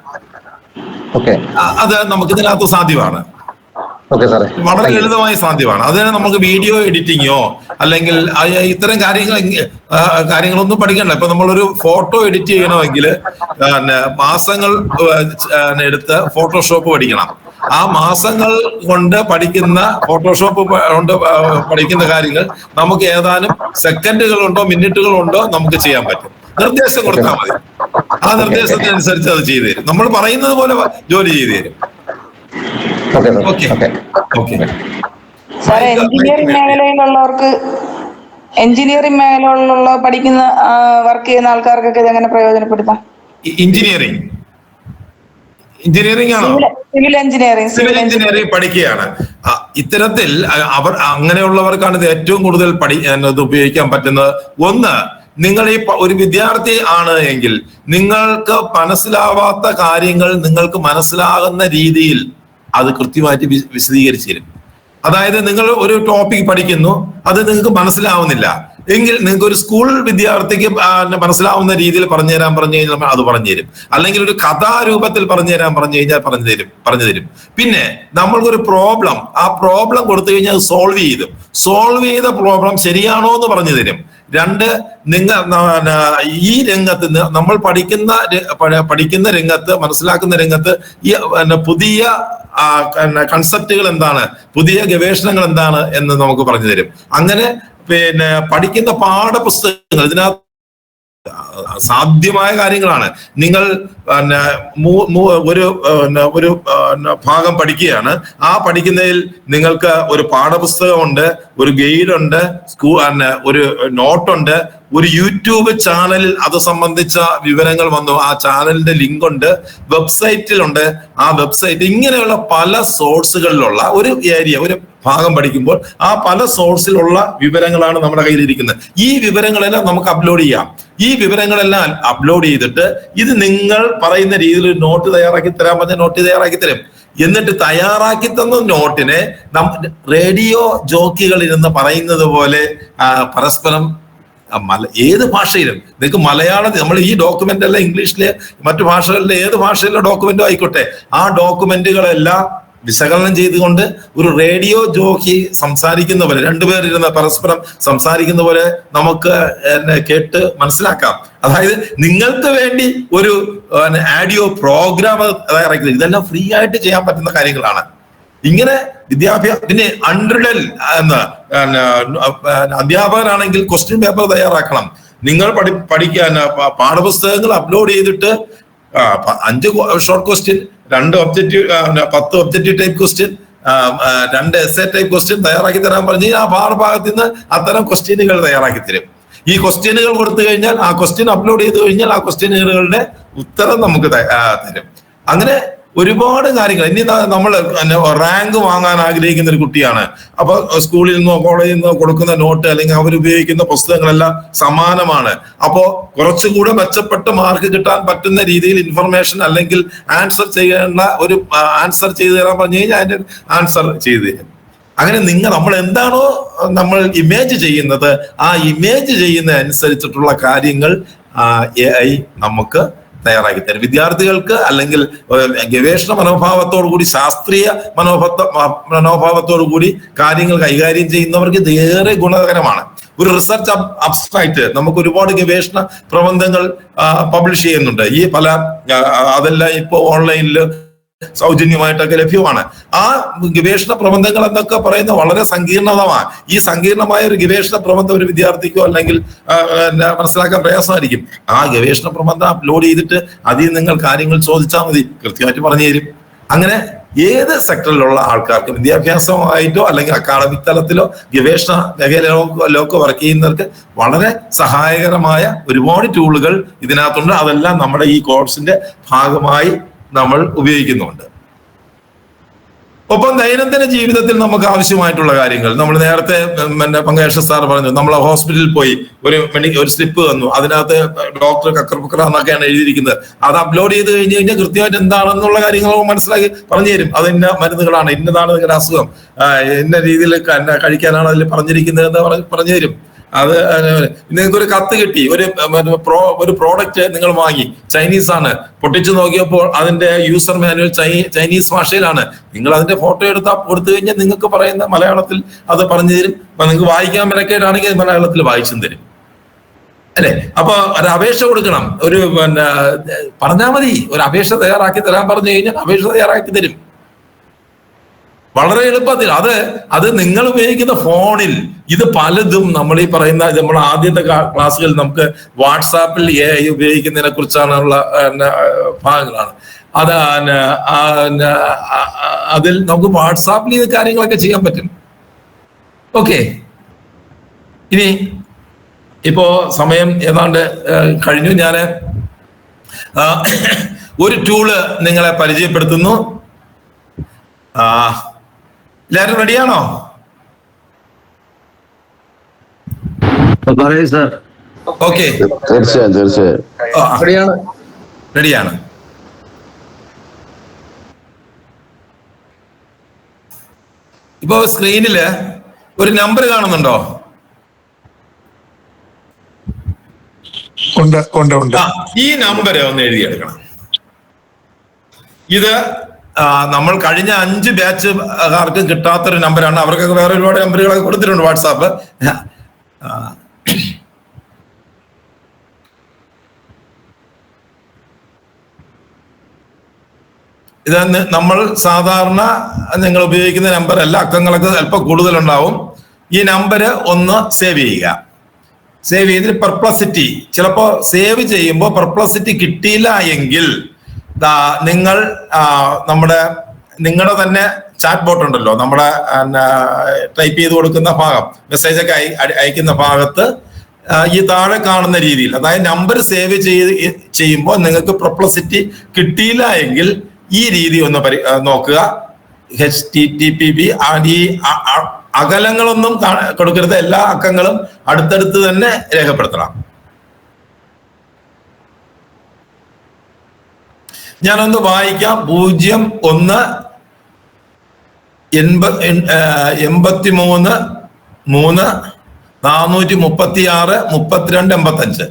അത് നമുക്ക് ഇതിനകത്ത് സാധ്യമാണ്, വളരെ ലളിതമായി സാധ്യമാണ്. അതിന് നമുക്ക് വീഡിയോ എഡിറ്റിങ്ങോ അല്ലെങ്കിൽ ഇത്തരം കാര്യങ്ങളൊന്നും പഠിക്കണ്ട. ഇപ്പൊ നമ്മളൊരു ഫോട്ടോ എഡിറ്റ് ചെയ്യണമെങ്കിൽ മാസങ്ങൾ എടുത്ത് ഫോട്ടോഷോപ്പ് പഠിക്കണം. ആ മാസങ്ങൾ കൊണ്ട് പഠിക്കുന്ന ഫോട്ടോഷോപ്പ് കൊണ്ട് പഠിക്കുന്ന കാര്യങ്ങൾ നമുക്ക് ഏതാനും സെക്കൻഡുകളുണ്ടോ മിനിറ്റുകളുണ്ടോ നമുക്ക് ചെയ്യാൻ പറ്റും. നിർദ്ദേശം കൊടുത്താൽ മതി, ആ നിർദ്ദേശത്തിനനുസരിച്ച് അത് ചെയ്തു തരും. നമ്മൾ പറയുന്നത് പോലെ ജോലി ചെയ്തു തരും. സാറേ, എഞ്ചിനീയറിംഗ് മേഖലയിലുള്ള പഠിക്കുന്ന വർക്ക് ചെയ്യുന്ന ആൾക്കാർക്കൊക്കെ ഇതെങ്ങനെ പ്രയോജനപ്പെടുത്താം? എഞ്ചിനീയറിംഗ് ആണോ? സിവിൽ എഞ്ചിനീയറിംഗ് പഠിക്കുകയാണ്. ഇത്തരത്തിൽ അങ്ങനെയുള്ളവർക്കാണ് ഇത് ഏറ്റവും കൂടുതൽ ഇത് ഉപയോഗിക്കാൻ പറ്റുന്നത്. ഒന്ന്, നിങ്ങൾ ഈ ഒരു വിദ്യാർത്ഥി ആണ് എങ്കിൽ നിങ്ങൾക്ക് മനസ്സിലാവാത്ത കാര്യങ്ങൾ നിങ്ങൾക്ക് മനസ്സിലാകുന്ന രീതിയിൽ അത് കൃത്യമായിട്ട് വിശദീകരിച്ചു തരും. അതായത് നിങ്ങൾ ഒരു ടോപ്പിക് പഠിക്കുന്നു, അത് നിങ്ങൾക്ക് മനസ്സിലാവുന്നില്ല എങ്കിൽ നിങ്ങൾക്ക് ഒരു സ്കൂൾ വിദ്യാർത്ഥിക്ക് മനസ്സിലാവുന്ന രീതിയിൽ പറഞ്ഞു കഴിഞ്ഞാൽ അത് പറഞ്ഞു തരും. അല്ലെങ്കിൽ ഒരു കഥാരൂപത്തിൽ പറഞ്ഞു കഴിഞ്ഞാൽ പറഞ്ഞു തരും. പിന്നെ നമ്മൾക്കൊരു പ്രോബ്ലം, ആ പ്രോബ്ലം കൊടുത്തു കഴിഞ്ഞാൽ അത് സോൾവ് ചെയ്ത പ്രോബ്ലം ശരിയാണോ എന്ന് പറഞ്ഞു തരും. രണ്ട്, ഈ രംഗത്ത് നമ്മൾ പഠിക്കുന്ന രംഗത്ത്, മനസ്സിലാക്കുന്ന രംഗത്ത് ഈ പുതിയ കൺസെപ്റ്റുകൾ എന്താണ്, പുതിയ ഗവേഷണങ്ങൾ എന്താണ് എന്ന് നമുക്ക് പറഞ്ഞു തരും. അങ്ങനെ പഠിക്കുന്ന പാഠപുസ്തകങ്ങൾ ഇതിനകത്ത് സാധ്യമായ കാര്യങ്ങളാണ്. നിങ്ങൾ ഒരു ഭാഗം പഠിക്കുകയാണ്, ആ പഠിക്കുന്നതിൽ നിങ്ങൾക്ക് ഒരു പാഠപുസ്തകമുണ്ട്, ഒരു ഗൈഡുണ്ട്, ഒരു നോട്ടുണ്ട്, ഒരു യൂട്യൂബ് ചാനലിൽ അത് സംബന്ധിച്ച വിവരങ്ങൾ വന്നു, ആ ചാനലിന്റെ ലിങ്ക് ഉണ്ട്, വെബ്സൈറ്റിലുണ്ട്, ആ വെബ്സൈറ്റ്, ഇങ്ങനെയുള്ള പല സോഴ്സുകളിലുള്ള ഒരു ഏരിയ, ഒരു ഭാഗം പഠിക്കുമ്പോൾ ആ പല സോഴ്സിലുള്ള വിവരങ്ങളാണ് നമ്മുടെ കയ്യിലിരിക്കുന്നത്. ഈ വിവരങ്ങളെല്ലാം നമുക്ക് അപ്ലോഡ് ചെയ്യാം. ഈ വിവരങ്ങളെല്ലാം അപ്ലോഡ് ചെയ്തിട്ട് ഇത് നിങ്ങൾ പറയുന്ന രീതിയിൽ ഒരു നോട്ട് തയ്യാറാക്കി തരാൻ പറഞ്ഞ നോട്ട് തയ്യാറാക്കി തരും. എന്നിട്ട് തയ്യാറാക്കി തന്ന നോട്ടിനെ റേഡിയോ ജോക്കികൾ ഇരുന്ന് പറയുന്നത് പോലെ പരസ്പരം ഏത് ഭാഷയിലും നിങ്ങൾക്ക് മലയാളത്തിൽ, നമ്മൾ ഈ ഡോക്യുമെന്റ് എല്ലാം ഇംഗ്ലീഷിലെ മറ്റു ഭാഷകളിലെ ഏത് ഭാഷയിലെ ഡോക്യുമെന്റോ ആയിക്കോട്ടെ, ആ ഡോക്യുമെന്റുകളെല്ലാം വിശകലനം ചെയ്തുകൊണ്ട് ഒരു റേഡിയോ ജോക്കി സംസാരിക്കുന്ന പോലെ, രണ്ടുപേരിരുന്ന് പരസ്പരം സംസാരിക്കുന്ന പോലെ നമുക്ക് കേട്ട് മനസ്സിലാക്കാം. അതായത് നിങ്ങൾക്ക് വേണ്ടി ഒരു ആഡിയോ പ്രോഗ്രാം തയ്യാറാക്കുന്നത്, ഇതെല്ലാം ഫ്രീ ആയിട്ട് ചെയ്യാൻ പറ്റുന്ന കാര്യങ്ങളാണ്. ഇങ്ങനെ പിന്നെ അൺറിഡൽ അധ്യാപകനാണെങ്കിൽ ക്വസ്റ്റ്യൻ പേപ്പർ തയ്യാറാക്കണം. നിങ്ങൾ പഠിക്കാൻ പാഠപുസ്തകങ്ങൾ അപ്ലോഡ് ചെയ്തിട്ട് 5 short question, 2 objective, 10 objective type question, 2 essay type question തയ്യാറാക്കി തരാൻ പറഞ്ഞ് ആ പാഠഭാഗത്ത് നിന്ന് അത്തരം ക്വസ്റ്റ്യനുകൾ തയ്യാറാക്കി തരും. ഈ ക്വസ്റ്റ്യനുകൾ കൊടുത്തു കഴിഞ്ഞാൽ, ആ ക്വസ്റ്റ്യൻ അപ്ലോഡ് ചെയ്ത് കഴിഞ്ഞാൽ ആ ക്വസ്റ്റ്യനുകളുടെ ഉത്തരം നമുക്ക് തരും. അങ്ങനെ ഒരുപാട് കാര്യങ്ങൾ. ഇനി നമ്മൾ റാങ്ക് വാങ്ങാൻ ആഗ്രഹിക്കുന്ന ഒരു കുട്ടിയാണ്, അപ്പൊ സ്കൂളിൽ നിന്നോ കോളേജിൽ നിന്നോ കൊടുക്കുന്ന നോട്ട് അല്ലെങ്കിൽ അവരുപയോഗിക്കുന്ന പുസ്തകങ്ങളെല്ലാം സമാനമാണ്. അപ്പോ കുറച്ചുകൂടെ മെച്ചപ്പെട്ട മാർക്ക് കിട്ടാൻ പറ്റുന്ന രീതിയിൽ ഇൻഫർമേഷൻ അല്ലെങ്കിൽ ആൻസർ ചെയ്യേണ്ട ഒരു ആൻസർ ചെയ്തു തരാൻ പറഞ്ഞു കഴിഞ്ഞാൽ അതിന്റെ ആൻസർ ചെയ്തു തരും. അങ്ങനെ നമ്മൾ എന്താണോ നമ്മൾ ഇമേജ് ചെയ്യുന്നത്, ആ ഇമേജ് ചെയ്യുന്ന അനുസരിച്ചിട്ടുള്ള കാര്യങ്ങൾ AI നമുക്ക് തയ്യാറാക്കി തരും. വിദ്യാർത്ഥികൾക്ക് അല്ലെങ്കിൽ ഗവേഷണ മനോഭാവത്തോടു കൂടി, ശാസ്ത്രീയ മനോഭാവത്തോടു കൂടി കാര്യങ്ങൾ കൈകാര്യം ചെയ്യുന്നവർക്ക് ഇത് ഏറെ ഗുണകരമാണ്. ഒരു റിസർച്ച് അബ്സ്ട്രാക്ട് നമുക്ക് ഒരുപാട് ഗവേഷണ പ്രബന്ധങ്ങൾ പബ്ലിഷ് ചെയ്യുന്നുണ്ട്. ഈ അതെല്ലാം ഇപ്പോൾ ഓൺലൈനിൽ സൗജന്യമായിട്ടൊക്കെ ലഭ്യമാണ്. ആ ഗവേഷണ പ്രബന്ധങ്ങൾ എന്നൊക്കെ പറയുന്നത് വളരെ സങ്കീർണതമാണ്. ഈ സങ്കീർണമായ ഒരു ഗവേഷണ പ്രബന്ധം ഒരു വിദ്യാർത്ഥിക്കോ അല്ലെങ്കിൽ മനസ്സിലാക്കാൻ പ്രയാസമായിരിക്കും. ആ ഗവേഷണ പ്രബന്ധം അപ്ലോഡ് ചെയ്തിട്ട് അതിൽ നിങ്ങൾ കാര്യങ്ങൾ ചോദിച്ചാൽ മതി, കൃത്യമായിട്ട് പറഞ്ഞു തരും. അങ്ങനെ ഏത് സെക്ടറിലുള്ള ആൾക്കാർക്കും വിദ്യാഭ്യാസമായിട്ടോ അല്ലെങ്കിൽ അക്കാഡമിക് തലത്തിലോ ഗവേഷണ മേഖലയിലോ വർക്ക് ചെയ്യുന്നവർക്ക് വളരെ സഹായകരമായ ഒരുപാട് ടൂളുകൾ ഇതിനകത്തുണ്ട്. അതെല്ലാം നമ്മുടെ ഈ കോഴ്സിന്റെ ഭാഗമായി നമ്മൾ ഉപയോഗിക്കുന്നുണ്ട്. ഒപ്പം ദൈനംദിന ജീവിതത്തിൽ നമുക്ക് ആവശ്യമായിട്ടുള്ള കാര്യങ്ങൾ നമ്മൾ നേരത്തെ പങ്കേഷ് സാർ പറഞ്ഞു, നമ്മൾ ഹോസ്പിറ്റലിൽ പോയി ഒരു സ്ലിപ്പ് തന്നു, അതിനകത്ത് ഡോക്ടർ കക്കർപുക്കറ എന്നൊക്കെയാണ് എഴുതിയിരിക്കുന്നത്. അത് അപ്ലോഡ് ചെയ്ത് കഴിഞ്ഞ് കഴിഞ്ഞാൽ കൃത്യമായിട്ട് എന്താണെന്നുള്ള കാര്യങ്ങൾ മനസ്സിലാക്കി പറഞ്ഞു തരും. അത് ഇന്ന മരുന്നുകളാണ്, ഇന്നതാണ് നിങ്ങളുടെ അസുഖം, ഇന്ന രീതിയിൽ കഴിക്കാനാണ് അതിൽ പറഞ്ഞിരിക്കുന്നത് എന്ന് പറഞ്ഞു തരും. അത് നിങ്ങൾക്ക് ഒരു കത്ത് കിട്ടി, ഒരു പ്രോഡക്റ്റ് നിങ്ങൾ വാങ്ങി, ചൈനീസ് ആണ്, പൊട്ടിച്ചു നോക്കിയപ്പോൾ അതിന്റെ യൂസർ മാനുവൽ ചൈനീസ് ഭാഷയിലാണ്. നിങ്ങൾ അതിന്റെ ഫോട്ടോ കൊടുത്തു കഴിഞ്ഞാൽ നിങ്ങൾക്ക് പറയുന്ന മലയാളത്തിൽ അത് പറഞ്ഞു തരും. നിങ്ങൾക്ക് വായിക്കാൻ മെനക്കേടാണെങ്കിൽ മലയാളത്തിൽ വായിച്ചും തരും അല്ലെ. അപ്പൊ ഒരു അപേക്ഷ കൊടുക്കണം, പറഞ്ഞാൽ മതി, ഒരു അപേക്ഷ തയ്യാറാക്കി തരാൻ പറഞ്ഞു കഴിഞ്ഞാൽ അപേക്ഷ തയ്യാറാക്കി തരും വളരെ എളുപ്പത്തിൽ. അത് നിങ്ങൾ ഉപയോഗിക്കുന്ന ഫോണിൽ ഇത് പലതും നമ്മൾ ഈ പറയുന്ന നമ്മൾ ആദ്യത്തെ ക്ലാസ്സുകളിൽ നമുക്ക് വാട്സാപ്പിൽ AI ഉപയോഗിക്കുന്നതിനെ കുറിച്ചാണുള്ള ഭാഗങ്ങളാണ്. അതിൽ നമുക്ക് വാട്സാപ്പിൽ ഇത് കാര്യങ്ങളൊക്കെ ചെയ്യാൻ പറ്റും. ഓക്കെ, ഇനി ഇപ്പോ സമയം ഏതാണ്ട് കഴിഞ്ഞു. ഞാൻ ഒരു ടൂള് നിങ്ങളെ പരിചയപ്പെടുത്തുന്നു. എല്ലാവരും റെഡിയാണോ? ഓക്കെ, തീർച്ചയായും റെഡിയാണ്. ഇപ്പൊ സ്ക്രീനില് ഒരു നമ്പർ കാണുന്നുണ്ടോ? ഈ നമ്പർ ഒന്ന് എഴുതിയെടുക്കണം. ഇത് നമ്മൾ കഴിഞ്ഞ 5 ബാച്ചുകാർക്ക് കിട്ടാത്തൊരു നമ്പറാണ്. അവർക്കൊക്കെ വേറെ ഒരുപാട് നമ്പറുകളൊക്കെ കൊടുത്തിട്ടുണ്ട് വാട്സാപ്പ്. ഇത് നമ്മൾ സാധാരണ നിങ്ങൾ ഉപയോഗിക്കുന്ന നമ്പർ അല്ല, അക്കങ്ങളൊക്കെ അല്പം കൂടുതലുണ്ടാവും. ഈ നമ്പർ ഒന്ന് സേവ് ചെയ്യുക. സേവ് ചെയ്തിട്ട് പെർപ്ലസിറ്റി, ചിലപ്പോൾ സേവ് ചെയ്യുമ്പോൾ പെർപ്ലസിറ്റി കിട്ടിയില്ല എങ്കിൽ നിങ്ങൾ നിങ്ങളുടെ തന്നെ ചാറ്റ് ബോട്ട് ഉണ്ടല്ലോ, നമ്മുടെ ടൈപ്പ് ചെയ്ത് കൊടുക്കുന്ന ഭാഗം, മെസ്സേജൊക്കെ അയക്കുന്ന ഭാഗത്ത് ഈ താഴെ കാണുന്ന രീതിയിൽ, അതായത് നമ്പർ സേവ് ചെയ്യുമ്പോൾ നിങ്ങൾക്ക് പെർപ്ലസിറ്റി കിട്ടിയില്ല എങ്കിൽ ഈ രീതി ഒന്ന് നോക്കുക. HTTP ഈ അകലങ്ങളൊന്നും കൊടുക്കരുത്, എല്ലാ അക്കങ്ങളും അടുത്തടുത്ത് തന്നെ രേഖപ്പെടുത്തണം. ഞാനൊന്ന് വായിക്കാം. 01 83 3 436 32 85.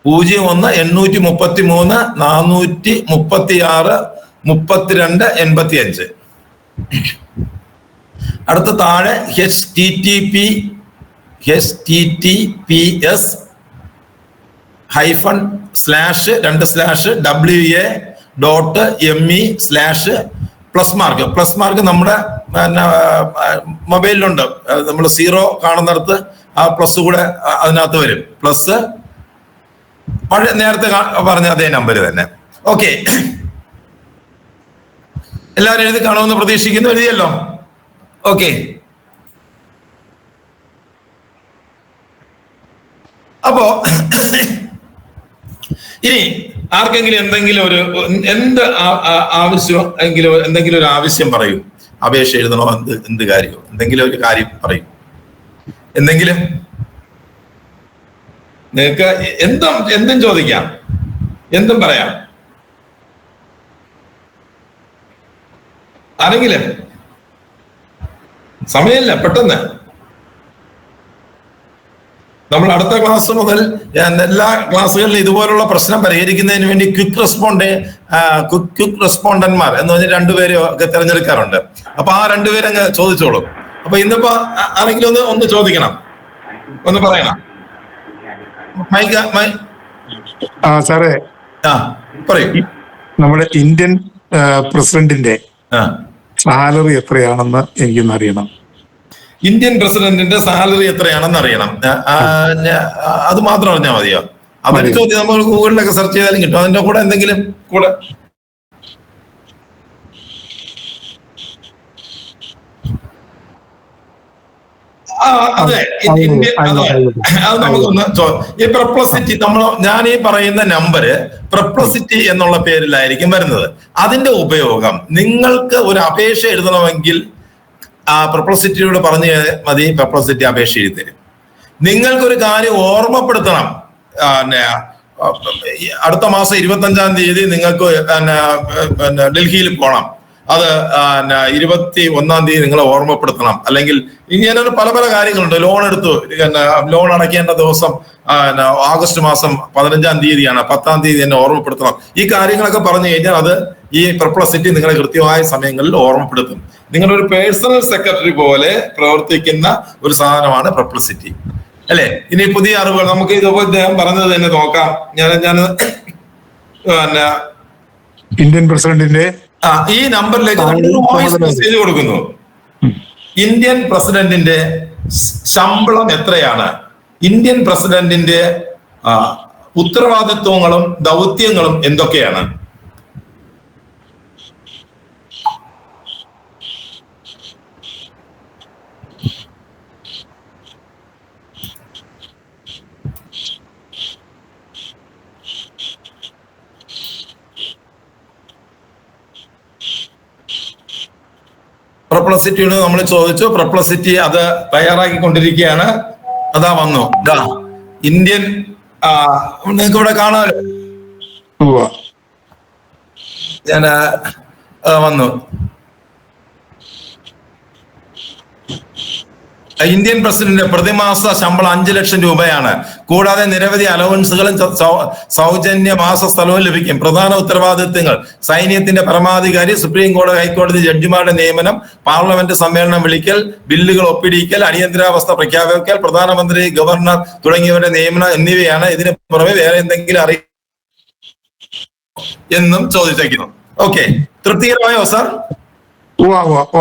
01 833 436 32 85. അടുത്ത താഴെ HTTPS /WA.ME/+മാർക്ക്. പ്ലസ് മാർക്ക് നമ്മുടെ മൊബൈലിലുണ്ട്. നമ്മൾ 0 കാണുന്നിടത്ത് ആ പ്ലസ് കൂടെ അതിനകത്ത് വരും. പ്ലസ് നേരത്തെ പറഞ്ഞ അതേ നമ്പർ തന്നെ. ഓക്കെ, എല്ലാവരും എഴുതി കാണുമെന്ന് പ്രതീക്ഷിക്കുന്നു. എഴുതിയല്ലോ? ഓക്കെ, അപ്പോ ഇനി ആർക്കെങ്കിലും എന്തെങ്കിലും എന്തെങ്കിലും ഒരു ആവശ്യം പറയൂ. അപേക്ഷ എഴുതണോ, എന്ത് കാര്യമോ, എന്തെങ്കിലും ഒരു കാര്യം പറയൂ. എന്തെങ്കിലും നിങ്ങൾക്ക് എന്തും ചോദിക്കാം, എന്തും പറയാം. ആരെങ്കിലും? സമയമില്ല, പെട്ടെന്ന്. നമ്മൾ അടുത്ത ക്ലാസ് മുതൽ എല്ലാ ക്ലാസ്സുകളിലും ഇതുപോലുള്ള പ്രശ്നം പരിഹരിക്കുന്നതിന് വേണ്ടി ക്വിക്ക് റെസ്പോണ്ടന്മാർ എന്ന് പറഞ്ഞാൽ 2 പേരെ ഒക്കെ തിരഞ്ഞെടുക്കാറുണ്ട്. അപ്പൊ ആ 2 പേരെ അങ്ങ് ചോദിച്ചോളൂ. അപ്പൊ ഇന്നിപ്പോ ആരെങ്കിലും ഒന്ന് ചോദിക്കണം, ഒന്ന് പറയണം. സാറേ, പറയൂ. നമ്മുടെ ഇന്ത്യൻ പ്രസിഡന്റിന്റെ സാലറി എത്രയാണെന്ന് എനിക്കൊന്ന് അറിയണം. ഇന്ത്യൻ പ്രസിഡന്റിന്റെ സാലറി എത്രയാണെന്ന് അറിയണം. അത് മാത്രം അറിഞ്ഞാൽ മതിയോ? അതൊരു ചോദ്യം നമ്മൾ ഗൂഗിളിലൊക്കെ സെർച്ച് ചെയ്താലും കിട്ടും. അതിന്റെ കൂടെ എന്തെങ്കിലും കൂടെ അതെ അത് നമുക്കൊന്ന് ഈ പെർപ്ലസിറ്റി ഞാൻ ഈ പറയുന്ന നമ്പര് പെർപ്ലസിറ്റി എന്നുള്ള പേരിലായിരിക്കും വരുന്നത്. അതിന്റെ ഉപയോഗം നിങ്ങൾക്ക് ഒരു അപേക്ഷ എഴുതണമെങ്കിൽ ആ പെർപ്ലസിറ്റിയോട് പറഞ്ഞ് മതി, പെർപ്ലസിറ്റി അപേക്ഷ എഴുതി തരും. നിങ്ങൾക്കൊരു കാര്യം ഓർമ്മപ്പെടുത്തണം, അടുത്ത മാസം 25-ാം തീയതി നിങ്ങൾക്ക് ഡൽഹിയിൽ പോകണം, അത് 21-ാം തീയതി നിങ്ങളെ ഓർമ്മപ്പെടുത്തണം. അല്ലെങ്കിൽ ഇങ്ങനെ പല പല കാര്യങ്ങളുണ്ട്. ലോൺ എടുത്തു, ലോൺ അടയ്ക്കേണ്ട ദിവസം ആഗസ്റ്റ് മാസം 15-ാം തീയതിയാണ്, 10-ാം തീയതി എന്നെ ഓർമ്മപ്പെടുത്തണം. ഈ കാര്യങ്ങളൊക്കെ പറഞ്ഞു കഴിഞ്ഞാൽ അത് ഈ പെർപ്ലസിറ്റി നിങ്ങളെ കൃത്യമായ സമയങ്ങളിൽ ഓർമ്മപ്പെടുത്തും. നിങ്ങളൊരു പേഴ്സണൽ സെക്രട്ടറി പോലെ പ്രവർത്തിക്കുന്ന ഒരു സാധനമാണ് പെർപ്ലസിറ്റി, അല്ലെ? ഇനി പുതിയ അറിവുകൾ നമുക്ക് ഇതുപോലെ അദ്ദേഹം പറഞ്ഞത് തന്നെ നോക്കാം. ഞാൻ ഇന്ത്യൻ പ്രസിഡന്റിന്റെ ഈ നമ്പറിലേക്ക് നമ്മളൊരു വോയിസ് മെസ്സേജ് കൊടുക്കുന്നു. ഇന്ത്യൻ പ്രസിഡന്റിന്റെ ശമ്പളം എത്രയാണ്? ഇന്ത്യൻ പ്രസിഡന്റിന്റെ ഉത്തരവാദിത്വങ്ങളും ദൗത്യങ്ങളും എന്തൊക്കെയാണ്? പെർപ്ലസിറ്റിയോട് നമ്മൾ ചോദിച്ചു. പെർപ്ലസിറ്റി അത് തയ്യാറാക്കിക്കൊണ്ടിരിക്കുകയാണ്. അതാ വന്നു. ഇന്ത്യൻ നിങ്ങൾക്ക് ഇവിടെ കാണാമല്ലോ, ഞാൻ വന്നു. ഇന്ത്യൻ പ്രസിഡന്റ് പ്രതിമാസ ശമ്പളം 5 ലക്ഷം രൂപയാണ്. കൂടാതെ നിരവധി അലവൻസുകളും സൗജന്യ മാസ സ്ഥലവും ലഭിക്കും. പ്രധാന ഉത്തരവാദിത്തങ്ങൾ: സൈന്യത്തിന്റെ പരമാധികാരി, സുപ്രീം കോടതി, ഹൈക്കോടതി ജഡ്ജിമാരുടെ നിയമനം, പാർലമെന്റ് സമ്മേളനം വിളിക്കൽ, ബില്ലുകൾ ഒപ്പിടിക്കൽ, അടിയന്തരാവസ്ഥ പ്രഖ്യാപിക്കൽ, പ്രധാനമന്ത്രി, ഗവർണർ തുടങ്ങിയവരുടെ നിയമനം എന്നിവയാണ്. ഇതിന് പുറമെ വേറെ എന്തെങ്കിലും എന്നും ചോദിച്ചേക്കുന്നു. Okay, തൃപ്തികരമായോ sir? അപ്പൊ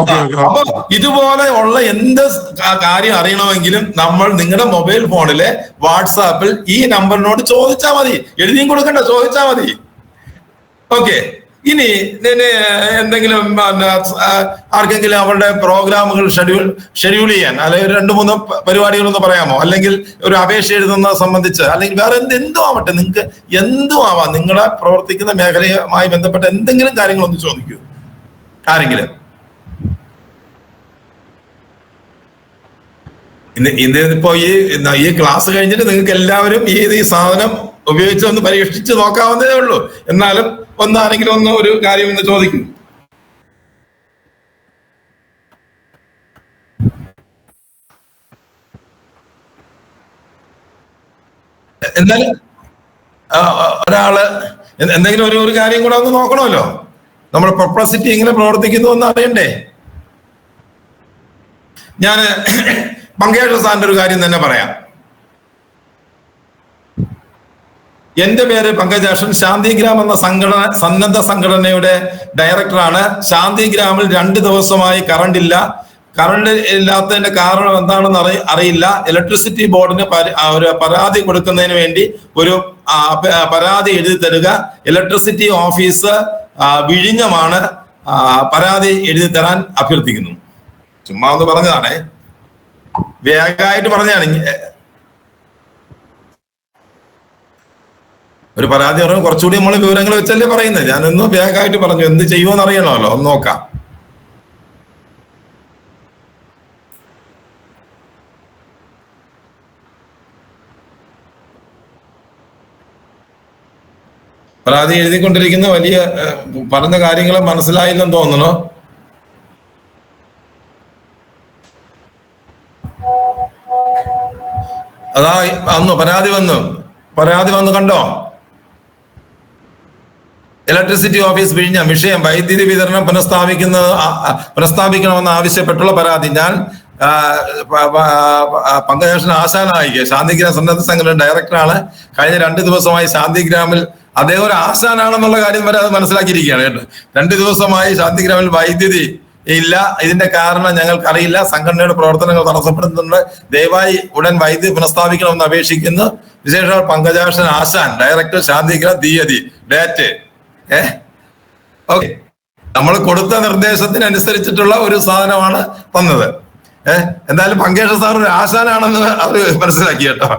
ഇതുപോലെ ഉള്ള എന്ത് കാര്യം അറിയണമെങ്കിലും നമ്മൾ നിങ്ങളുടെ മൊബൈൽ ഫോണിലെ വാട്സാപ്പിൽ ഈ നമ്പറിനോട് ചോദിച്ചാൽ മതി. എഴുതിയും കൊടുക്കണ്ട, ചോദിച്ചാൽ മതി. ഓക്കെ, ഇനി എന്തെങ്കിലും ആർക്കെങ്കിലും അവരുടെ പ്രോഗ്രാമുകൾ ഷെഡ്യൂൾ ചെയ്യാൻ, അല്ലെങ്കിൽ 2-3 പരിപാടികളൊന്ന് പറയാമോ? അല്ലെങ്കിൽ ഒരു അപേക്ഷ എഴുതുന്നത് സംബന്ധിച്ച്, അല്ലെങ്കിൽ വേറെ എന്തും ആവട്ടെ, നിങ്ങൾക്ക് എന്തും ആവാം. നിങ്ങളുടെ പ്രവർത്തിക്കുന്ന മേഖലയുമായി ബന്ധപ്പെട്ട എന്തെങ്കിലും കാര്യങ്ങളൊന്ന് ചോദിക്കൂ ആരെങ്കിലും. ഇന്നിപ്പോ ഈ ക്ലാസ് കഴിഞ്ഞിട്ട് നിങ്ങൾക്ക് എല്ലാവരും ഈ സാധനം ഉപയോഗിച്ച് ഒന്ന് പരീക്ഷിച്ച് നോക്കാവുന്നതേ ഉള്ളൂ. എന്നാലും ആരെങ്കിലും ഒരു കാര്യം ഒന്ന് ചോദിക്കും. എന്നാലും ഒരാള് എന്തെങ്കിലും ഒരു കാര്യം കൂടെ ഒന്ന് നോക്കണമല്ലോ. നമ്മുടെ പെർപ്ലസിറ്റി എങ്ങനെ പ്രവർത്തിക്കുന്നു എന്ന് അറിയണ്ടേ? ഞാൻ പങ്കേഷ് സാറിന്റെ ഒരു കാര്യം തന്നെ പറയാം. എന്റെ പേര് പങ്കജാക്ഷൻ. ശാന്തിഗ്രാം എന്ന സന്നദ്ധ സംഘടനയുടെ ഡയറക്ടറാണ്. ശാന്തിഗ്രാമിൽ 2 ദിവസമായി കറണ്ട് ഇല്ല. കറണ്ട് ഇല്ലാത്തതിന്റെ കാരണം എന്താണെന്ന് അറിയില്ല. ഇലക്ട്രിസിറ്റി ബോർഡിന് ഒരു പരാതി കൊടുക്കുന്നതിന് വേണ്ടി ഒരു പരാതി എഴുതി തരിക. ഇലക്ട്രിസിറ്റി ഓഫീസ് വിഴിഞ്ഞമാണ്. പരാതി എഴുതി തരാൻ അഭ്യർത്ഥിക്കുന്നു. ചുമ്മാ ഒന്ന് പറഞ്ഞതാണേ, വേഗമായിട്ട് പറഞ്ഞാണ്. ഒരു പരാതി പറയുമ്പോൾ കുറച്ചുകൂടി നമ്മൾ വിവരങ്ങൾ വെച്ചല്ലേ പറയുന്നത്. ഞാനൊന്ന് വേഗമായിട്ട് പറഞ്ഞു. എന്ത് ചെയ്യുമെന്ന് അറിയണമല്ലോ, ഒന്ന് നോക്കാം. പരാതി എഴുതിക്കൊണ്ടിരിക്കുന്ന വലിയ പറഞ്ഞ കാര്യങ്ങൾ മനസ്സിലായില്ലെന്ന് തോന്നുന്നു. അതാ പരാതി വന്നു കണ്ടോ? ഇലക്ട്രിസിറ്റി ഓഫീസ് വിഴിഞ്ഞ വിഷയം വൈദ്യുതി വിതരണം പുനഃസ്ഥാപിക്കണമെന്ന് ആവശ്യപ്പെട്ടുള്ള പരാതി. ഞാൻ പങ്കജാക്ഷൻ ആശാനായി ശാന്തിഗ്രാം സന്നദ്ധ സംഘടന ഡയറക്ടറാണ്. കഴിഞ്ഞ 2 ദിവസമായി ശാന്തിഗ്രാമിൽ അദ്ദേഹം ഒരു ആശാനാണെന്നുള്ള കാര്യം വരെ അത് മനസ്സിലാക്കിയിരിക്കുകയാണ് കേട്ടോ. 2 ദിവസമായി ശാന്തിഗ്രാമിൽ വൈദ്യുതി ഇല്ല. ഇതിന്റെ കാരണം ഞങ്ങൾക്കറിയില്ല. സംഘടനയുടെ പ്രവർത്തനങ്ങൾ തടസ്സപ്പെടുന്നുണ്ട്. ദയവായി ഉടൻ വൈദ്യുതി പുനഃസ്ഥാപിക്കണമെന്ന് അപേക്ഷിക്കുന്നു. വിശേഷ പങ്കജാക്ഷൻ ആശാൻ, ഡയറക്ടർ, ശാന്തിഗ്രാം, തീയതി, ഡേറ്റ്. ഓക്കെ, നമ്മൾ കൊടുത്ത നിർദ്ദേശത്തിനനുസരിച്ചിട്ടുള്ള ഒരു സാധനമാണ് തന്നത്. എന്തായാലും പങ്കേഷ് സാർ ഒരു ആശാനാണെന്ന് അവർ മനസ്സിലാക്കി കേട്ടോ.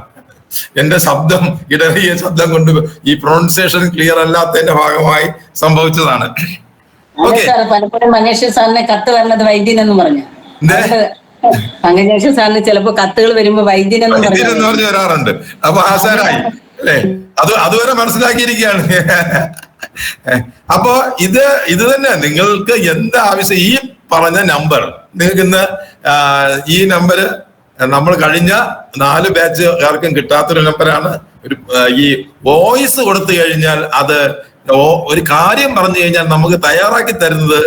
എന്റെ ശബ്ദം ഇടറിയ ശബ്ദം കൊണ്ട് ഈ പ്രൊണൗൺസിയേഷൻ ക്ലിയർ അല്ലാത്തതിന്റെ ഭാഗമായി സംഭവിച്ചതാണ്. പലപ്പോഴും മങ്കേഷ് സാറിന് കത്ത് വരുന്നത് വൈദ്യനെന്ന് പറഞ്ഞു. മങ്കേഷ് സാറിന് ചിലപ്പോ കത്തുകൾ വരുമ്പോ വൈദ്യനെന്ന് പറഞ്ഞു വരാറുണ്ട്. അപ്പൊ ആശാനായി അല്ലേ? അതുവരെ മനസ്സിലാക്കിയിരിക്കുകയാണ്. അപ്പോ ഇത് തന്നെ നിങ്ങൾക്ക് എന്ത് ആവശ്യം, ഈ പറഞ്ഞ നമ്പർ നിങ്ങൾക്ക് ഇന്ന് ഈ നമ്പര് നമ്മൾ കഴിഞ്ഞ 4 ബാച്ചുകാർക്കും കിട്ടാത്തൊരു നമ്പറാണ്. ഈ വോയിസ് കൊടുത്തു കഴിഞ്ഞാൽ അത് ഒരു കാര്യം പറഞ്ഞു കഴിഞ്ഞാൽ നമുക്ക് തയ്യാറാക്കി തരുന്നത്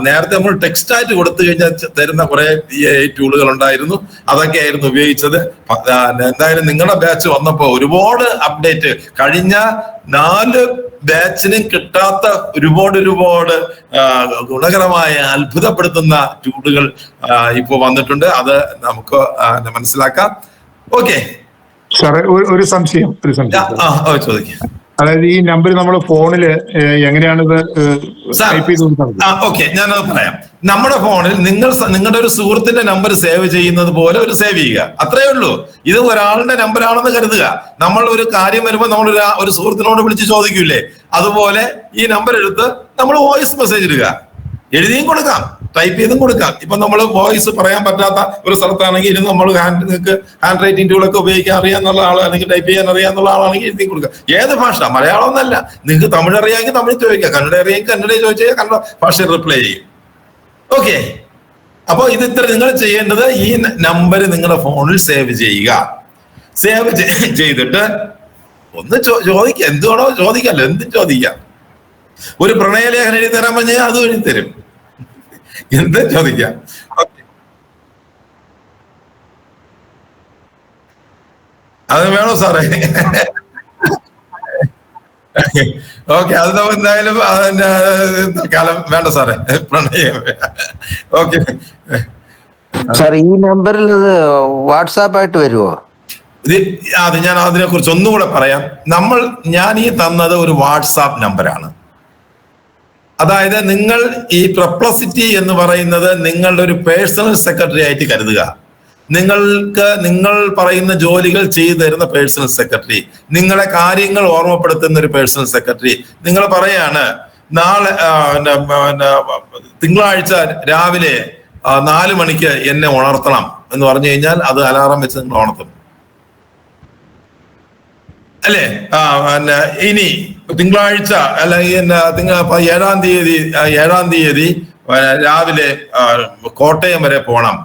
നേരത്തെ നമ്മൾ ടെക്സ്റ്റ് ആയിട്ട് കൊടുത്തു കഴിഞ്ഞാൽ തരുന്ന കുറെ ടൂളുകൾ ഉണ്ടായിരുന്നു. അതൊക്കെ ആയിരുന്നു ഉപയോഗിച്ചത്. എന്തായാലും നിങ്ങളുടെ ബാച്ച് വന്നപ്പോ ഒരുപാട് അപ്ഡേറ്റ്, കഴിഞ്ഞ 4 ബാച്ചിനും കിട്ടാത്ത ഒരുപാട് ഗുണകരമായ അത്ഭുതപ്പെടുത്തുന്ന ടൂളുകൾ ഇപ്പോ വന്നിട്ടുണ്ട്. അത് നമുക്ക് മനസ്സിലാക്കാം. ഓക്കെ സാറേ, ഒരു സംശയം ചോദിക്കാം. അതായത് ഈ നമ്പർ നമ്മൾ ഫോണില് എങ്ങനെയാണ് ഇത് ടൈപ്പ് ചെയ്ത് കൊടുക്കുന്നത്? ഓക്കെ, ഞാനത് പറയാം. നമ്മുടെ ഫോണിൽ നിങ്ങളുടെ ഒരു സുഹൃത്തിന്റെ നമ്പർ സേവ് ചെയ്യുന്നത് പോലെ ഒരു സേവ് ചെയ്യുക, അത്രേ ഉള്ളൂ. ഇത് ഒരാളുടെ നമ്പറാണെന്ന് കരുതുക. നമ്മൾ ഒരു കാര്യം വരുമ്പോൾ നമ്മൾ ഒരു സുഹൃത്തിനോട് വിളിച്ച് ചോദിക്കൂലേ, അതുപോലെ ഈ നമ്പർ എടുത്ത് നമ്മൾ വോയിസ് മെസ്സേജ് ഇടുക. എഴുതിയും കൊടുക്കാം, ടൈപ്പ് ചെയ്തും കൊടുക്കാം. ഇപ്പൊ നമ്മൾ വോയിസ് പറയാൻ പറ്റാത്ത ഒരു സ്ഥലത്താണെങ്കിൽ ഇരുന്ന് നമ്മൾ നിങ്ങൾക്ക് ഹാൻഡ് റൈറ്റിംഗ് ടൂളൊക്കെ ഉപയോഗിക്കാൻ അറിയാന്നുള്ള ആളാണെങ്കിൽ, ടൈപ്പ് ചെയ്യാൻ അറിയാന്നുള്ള ആളാണെങ്കിൽ എഴുതി കൊടുക്കുക. ഏത് ഭാഷ, മലയാളം എന്നല്ല, നിങ്ങൾക്ക് തമിഴ് അറിയാമെങ്കിൽ തമിഴ് ചോദിക്കുക, കന്നഡ അറിയാമെങ്കിൽ കന്നഡ ചോദിച്ചാൽ കന്നഡ ഭാഷയിൽ റിപ്ലൈ ചെയ്യും. ഓക്കെ, അപ്പൊ ഇത്ര നിങ്ങൾ ചെയ്യേണ്ടത്, ഈ നമ്പർ നിങ്ങളുടെ ഫോണിൽ സേവ് ചെയ്യുക. സേവ് ചെയ്തിട്ട് ഒന്ന് ചോദിക്കുക, എന്തുവേണോ ചോദിക്കാമല്ലോ, എന്തും ചോദിക്കാം. ഒരു പ്രണയലേഖനം എഴുതി തരാൻ പറഞ്ഞാൽ അത് എഴുതി തരും, എന്ത് ചോദിക്കാം. അത് വേണോ സാറേ? ഓക്കെ, അത് നമുക്ക് എന്തായാലും കാലം വേണ്ട സാറേ, പ്രണയം. ഓക്കെ സാർ, ഈ നമ്പറിൽ വാട്സാപ്പ് ആയിട്ട് വരുമോ? അത് ഞാൻ അതിനെ കുറിച്ച് ഒന്നുകൂടെ പറയാം. ഞാൻ ഈ തന്നത് ഒരു വാട്സാപ്പ് നമ്പറാണ്. അതായത് നിങ്ങൾ ഈ പെർപ്ലക്സിറ്റി എന്ന് പറയുന്നത് നിങ്ങളുടെ ഒരു പേഴ്സണൽ സെക്രട്ടറി ആയിട്ട് കരുതുക. നിങ്ങൾ പറയുന്ന ജോലികൾ ചെയ്തു തരുന്ന പേഴ്സണൽ സെക്രട്ടറി, നിങ്ങളെ കാര്യങ്ങൾ ഓർമ്മപ്പെടുത്തുന്ന ഒരു പേഴ്സണൽ സെക്രട്ടറി. നിങ്ങൾ പറയാണ് നാളെ തിങ്കളാഴ്ച രാവിലെ 4 മണിക്ക് എന്നെ ഉണർത്തണം എന്ന് പറഞ്ഞു കഴിഞ്ഞാൽ അത് അലാറം വെച്ച് നിങ്ങൾ ഉണർത്തും അല്ലേ? ഇനി തിങ്കളാഴ്ച അല്ലെങ്കിൽ 7-ാം തീയതി രാവിലെ കോട്ടയം വരെ പോണം,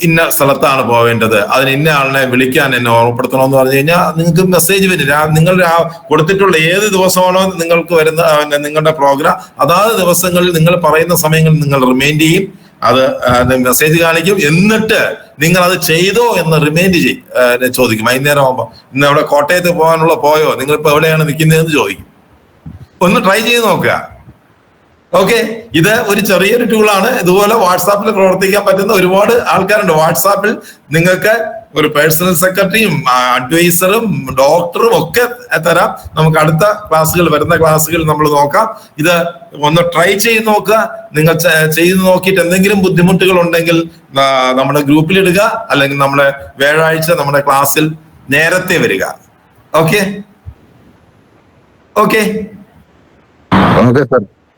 ഇന്ന സ്ഥലത്താണ് പോവേണ്ടത്, അതിന് ഇന്ന ആളിനെ വിളിക്കാൻ എന്നെ ഓർമ്മപ്പെടുത്തണമെന്ന് പറഞ്ഞു കഴിഞ്ഞാൽ നിങ്ങൾക്ക് മെസ്സേജ് വരും. നിങ്ങൾ കൊടുത്തിട്ടുള്ള ഏത് ദിവസമാണോ നിങ്ങൾക്ക് വരുന്ന നിങ്ങളുടെ പ്രോഗ്രാം, അതാത് ദിവസങ്ങളിൽ നിങ്ങൾ പറയുന്ന സമയങ്ങളിൽ നിങ്ങൾ റിമൈൻഡ് ചെയ്യും, അത് മെസ്സേജ് കാണിക്കും. എന്നിട്ട് നിങ്ങൾ അത് ചെയ്തോ എന്ന് റിമൈൻഡ് ചോദിക്കും. വൈകുന്നേരം ആകുമ്പോൾ ഇന്ന് അവിടെ കോട്ടയത്ത് പോയോ, നിങ്ങളിപ്പോ എവിടെയാണ് നിൽക്കുന്നതെന്ന് ചോദിക്കും. ഒന്ന് ട്രൈ ചെയ്ത് നോക്കുക. ഓക്കെ, ഇത് ഒരു ചെറിയൊരു ടൂളാണ്. ഇതുപോലെ വാട്സാപ്പിൽ പ്രവർത്തിക്കാൻ പറ്റുന്ന ഒരുപാട് ആൾക്കാരുണ്ട്. വാട്സാപ്പിൽ നിങ്ങൾക്ക് ഒരു പേഴ്സണൽ സെക്രട്ടറിയും അഡ്വൈസറും ഡോക്ടറും ഒക്കെ തരാം. നമുക്ക് അടുത്ത വരുന്ന ക്ലാസ്സുകൾ നമ്മൾ നോക്കാം. ഇത് ഒന്ന് ട്രൈ ചെയ്ത് നോക്കുക. നിങ്ങൾ ചെയ്ത് നോക്കിയിട്ട് എന്തെങ്കിലും ബുദ്ധിമുട്ടുകൾ ഉണ്ടെങ്കിൽ നമ്മുടെ ഗ്രൂപ്പിൽ ഇടുക, അല്ലെങ്കിൽ നമ്മുടെ വ്യാഴാഴ്ച നമ്മുടെ ക്ലാസ്സിൽ നേരത്തെ വരിക. Okay okay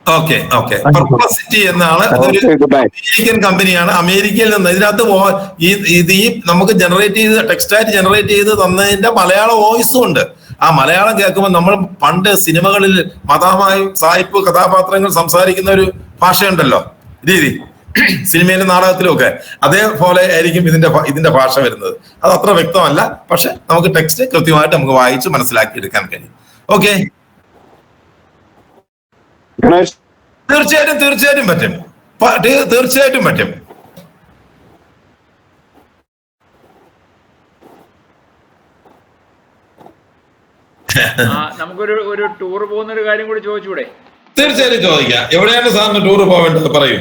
okay okay Perplexity എന്നാണ് ഒരു അമേരിക്കൻ കമ്പനിയാണ്. അമേരിക്കയിൽ നിന്ന് ഇതിനകത്ത് ഈ നമുക്ക് ജനറേറ്റ് ചെയ്ത് ടെക്സ്റ്റായിട്ട് ജനറേറ്റ് ചെയ്ത് തന്നതിന്റെ മലയാള വോയിസും ഉണ്ട്. ആ മലയാളം കേൾക്കുമ്പോൾ നമ്മൾ പണ്ട് സിനിമകളിൽ മതാമായും സായിപ്പ് കഥാപാത്രങ്ങൾ സംസാരിക്കുന്ന ഒരു ഭാഷയുണ്ടല്ലോ, രീതി, സിനിമയിലും നാടകത്തിലും ഒക്കെ അതേപോലെ ആയിരിക്കും ഇതിന്റെ ഭാഷ വരുന്നത്. അത് അത്ര വ്യക്തമല്ല, പക്ഷെ നമുക്ക് ടെക്സ്റ്റ് കൃത്യമായിട്ട് നമുക്ക് വായിച്ച് മനസ്സിലാക്കി എടുക്കാൻ കഴിയും. ഓക്കെ, തീർച്ചയായിട്ടും പറ്റും, തീർച്ചയായിട്ടും പറ്റും. നമുക്കൊരു ടൂർ പോകുന്ന ഒരു കാര്യം കൂടി ചോദിച്ചൂടെ? തീർച്ചയായിട്ടും ചോദിക്കാം. എവിടെയാണ് സാറിന് ടൂർ പോവേണ്ടത് പറയൂ.